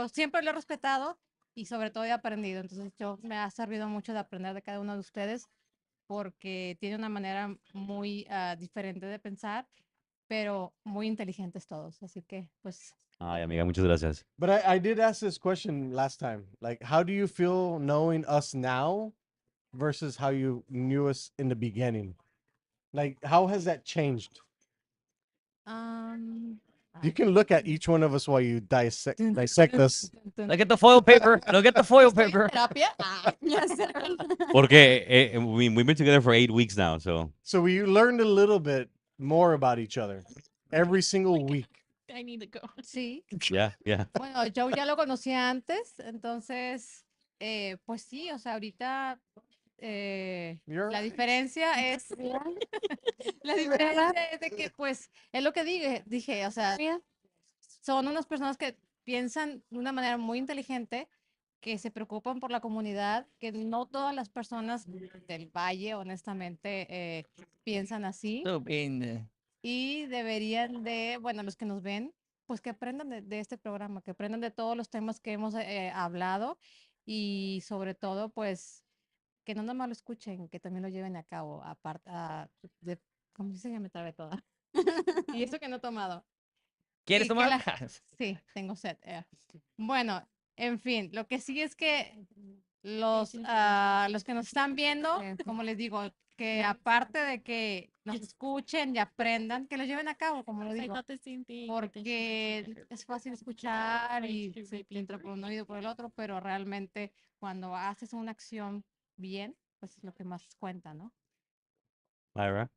siempre lo he respetado y sobre todo he aprendido. Entonces me ha servido mucho de aprender de cada uno de ustedes porque tiene una manera muy diferente de pensar, pero muy inteligentes todos. Así que, pues, Ay, amiga, muchas gracias. But I did ask this question last time. Like, how do you feel knowing us now versus how you knew us in the beginning? Like, how has that changed? You can look at each one of us while you dissect us. Look at the foil paper. Look at the foil paper. terapia. Yes. Porque we've been together for 8 weeks now, so. So we learned a little bit more about each other every single week. I need to go. Sí. Yeah. Bueno, yo ya lo conocía antes, entonces, pues sí, o sea, ahorita You're- la diferencia es, la diferencia es de que, pues, es lo que dije, o sea, son unas personas que piensan de una manera muy inteligente, que se preocupan por la comunidad, que no todas las personas del Valle, honestamente, piensan así. Y deberían de, bueno, los que nos ven, pues que aprendan de este programa, que aprendan de todos los temas que hemos hablado y sobre todo, pues, que no nomás lo escuchen, que también lo lleven a cabo, aparte de, ¿cómo se llama? Me trabé toda. Y eso que no he tomado. ¿Quieres Y que tomar? Sí, tengo sed. Bueno, en fin, lo que sí es que los que nos están viendo, como les digo, que aparte de que nos escuchen y aprendan, que lo lleven a cabo, como lo I digo, thought the same thing. porque es fácil escuchar y se entra por un oído por el otro, pero realmente cuando haces una acción bien, pues es lo que más cuenta, ¿no? Myra?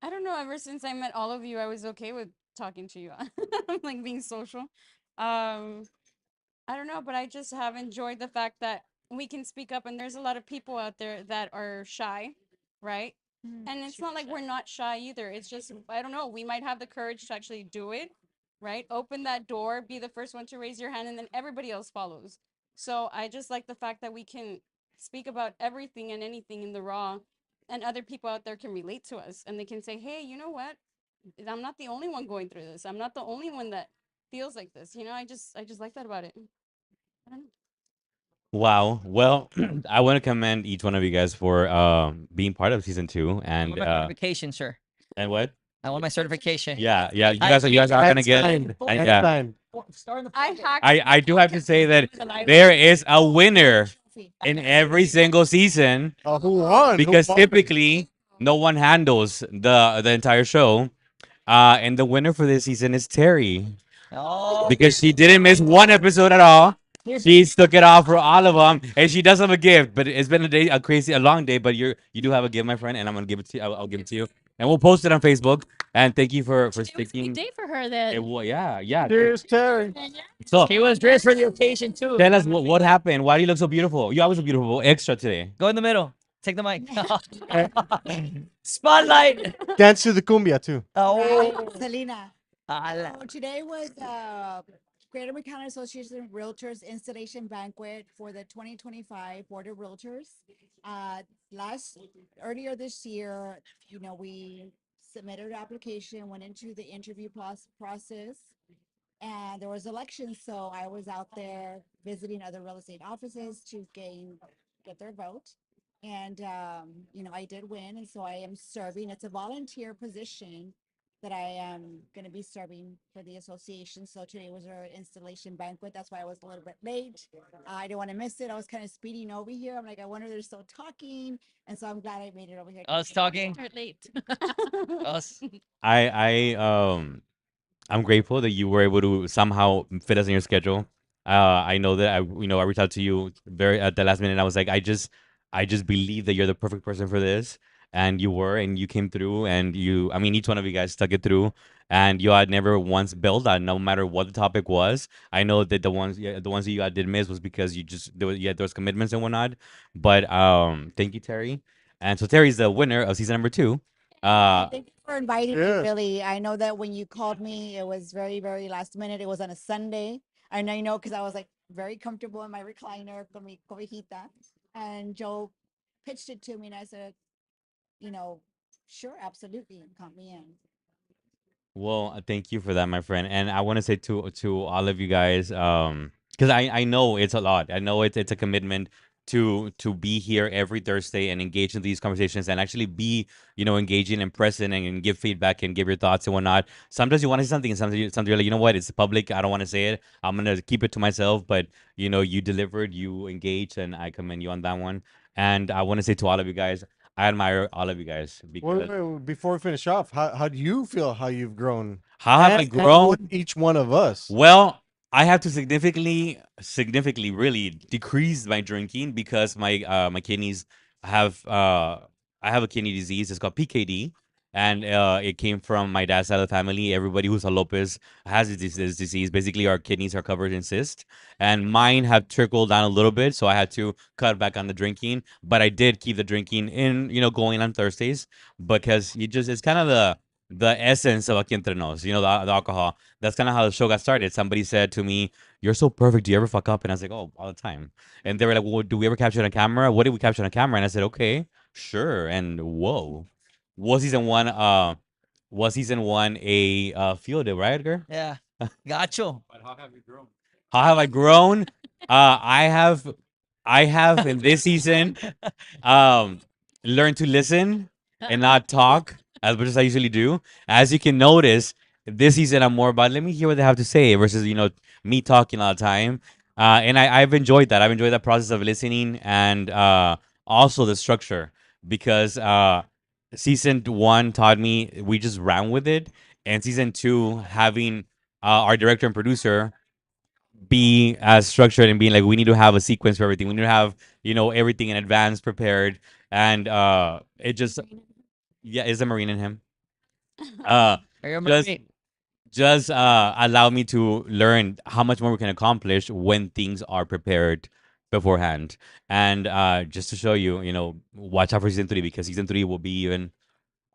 I don't know. Ever since I met all of you, I was okay with talking to you, like being social. I don't know, but I just have enjoyed the fact that we can speak up, and there's a lot of people out there that are shy, right? And it's not like we're not shy either. It's just, I don't know, we might have the courage to actually do it, right? Open that door, be the first one to raise your hand, and then everybody else follows. So I just like the fact that we can speak about everything and anything in the raw, and other people out there can relate to us and they can say, hey, you know what? I'm not the only one going through this. I'm not the only one that feels like this. I just like that about it. I don't know. Wow. Well, I want to commend each one of you guys for being part of season 2 I want my certification, sir. and what? I want my certification. Yeah, yeah. You guys are gonna get and yeah. Time. I do have to say that there is a winner in every single season Who won? Who because won? typically no one handles the entire show. And the winner for this season is Terry Oh, because she didn't miss one episode at all. She took it off for all of them, and she does have a gift. But it's been a long day. But you do have a gift, my friend, and I'm gonna give it to you. I'll give it to you, and we'll post it on Facebook. And thank you for It was a big sticking. day for her then. Yeah. Cheers, Terry. So he was dressed for the occasion too. tell us what happened. Why do you look so beautiful? You always look beautiful, extra today. Go in the middle. Take the mic. Spotlight. Dance to the cumbia too. Oh. Selena. Ala. So today was Greater McAllen Association of Realtors installation banquet for the 2025 Board of Realtors. Earlier this year, we submitted an application, went into the interview process, and there was elections. So I was out there visiting other real estate offices to get their vote. And I did win, and so I am serving. It's a volunteer position that I am going to be serving for the association. So today was our installation banquet. That's why I was a little bit late. I didn't want to miss it. I was kind of speeding over here. I'm like, I wonder they're still talking, and so I'm glad I made it over here. Us talking. Start late. Us. I'm grateful that you were able to somehow fit us in your schedule. I know that I reached out to you very at the last minute. I was like, I just believe that you're the perfect person for this, and you were, and you came through, and I mean, each one of you guys stuck it through, and you had never once bailed on, no matter what the topic was. I know that the ones that you did miss was because you had those commitments and whatnot. But thank you, Terry. And so Terry's the winner of season number 2. Thank you for inviting me, Yes. really. I know that when you called me, it was very, very last minute. It was on a Sunday. And I know because I was like very comfortable in my recliner con mi cobijita. And Joe pitched it to me, and I said, sure, absolutely, count me in. Well, thank you for that, my friend. And I want to say to all of you guys, because I know it's a lot. I know it's a commitment to be here every Thursday and engage in these conversations and actually be engaging and present and give feedback and give your thoughts and whatnot. Sometimes you want to say something, and sometimes you're like, you know what, it's public. I don't want to say it. I'm gonna keep it to myself. But you delivered, you engaged, and I commend you on that one. And I want to say to all of you guys, I admire all of you guys because Wait, before we finish off, how do you feel how you've grown? how have I And grown? with each one of us. Well, I have to significantly, really decrease my drinking because my kidneys have I have a kidney disease. It's called PKD, and it came from my dad's side of the family. Everybody who's a Lopez has this disease. Basically, our kidneys are covered in cyst, and mine have trickled down a little bit, so I had to cut back on the drinking. But I did keep the drinking in, going on Thursdays because it's kind of the essence of Aqui Entre Nos, the alcohol. That's kind of how the show got started. Somebody said to me, "You're so perfect. Do you ever fuck up?" And I was like, "Oh, all the time." And they were like, "Well, do we ever capture it on camera? What did we capture on camera?" And I said, "Okay, sure." And whoa, was season one? A field day, right, Edgar? Yeah. Gotcha. How have I grown? I have in this season um learned to listen and not talk as much as I usually do. As you can notice, this season I'm more about let me hear what they have to say versus me talking all the time. And I've enjoyed that. I've enjoyed that process of listening and also the structure because season 1 taught me we just ran with it, and season 2 having our director and producer be as structured and being like we need to have a sequence for everything. We need to have everything in advance prepared, and it just is a marine in him. Uh, Are you a just mermaid? just allow me to learn how much more we can accomplish when things are prepared beforehand, and just to show you, watch out for season 3 because season 3 will be even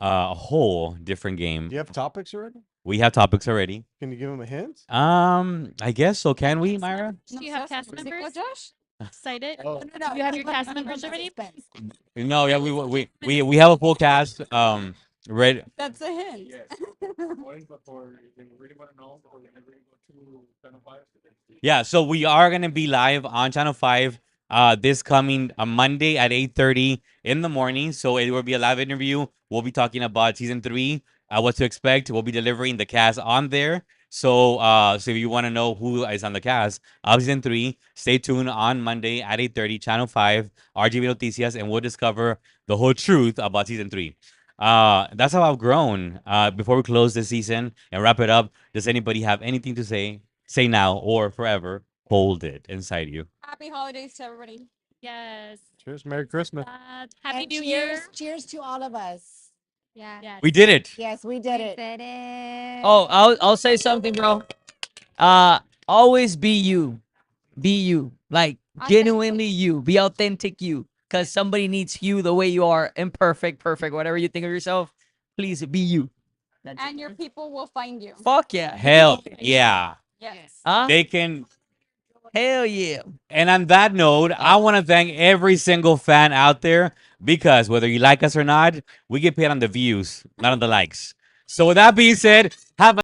a whole different game. Do you have topics already? We have topics already. Can you give them a hint? I guess so. Can we, Myra? Do you have cast members? Josh? Excited? No, no, You have your keep cast it members in already? suspense. No, yeah, we have a full cast. Ready. That's a hint. Yeah, so we are gonna be live on Channel 5 this coming Monday at 8:30 in the morning. So it will be a live interview. We'll be talking about season 3, what to expect. We'll be delivering the cast on there. So if you want to know who is on the cast of season 3, stay tuned on Monday at 8:30, Channel 5, RGB Noticias, and we'll discover the whole truth about season 3. That's how I've grown. Before we close this season and wrap it up, does anybody have anything to say? Say now or forever. Hold it inside you. Happy holidays to everybody. Yes. Cheers. Merry Christmas. Happy And New cheers, Year. cheers to all of us. Yeah. Yes. We did it. Yes, we did We it. did it. Oh, I'll say something, bro. Always be you. Be you. Like genuinely you. Be authentic you. Cause somebody needs you the way you are. Imperfect, perfect, whatever you think of yourself. Please be you. And your people will find you. Fuck yeah. Hell yeah. Yes. Huh? They can. Hell yeah. And on that note, I want to thank every single fan out there because whether you like us or not, we get paid on the views, not on the likes. So with that being said, have a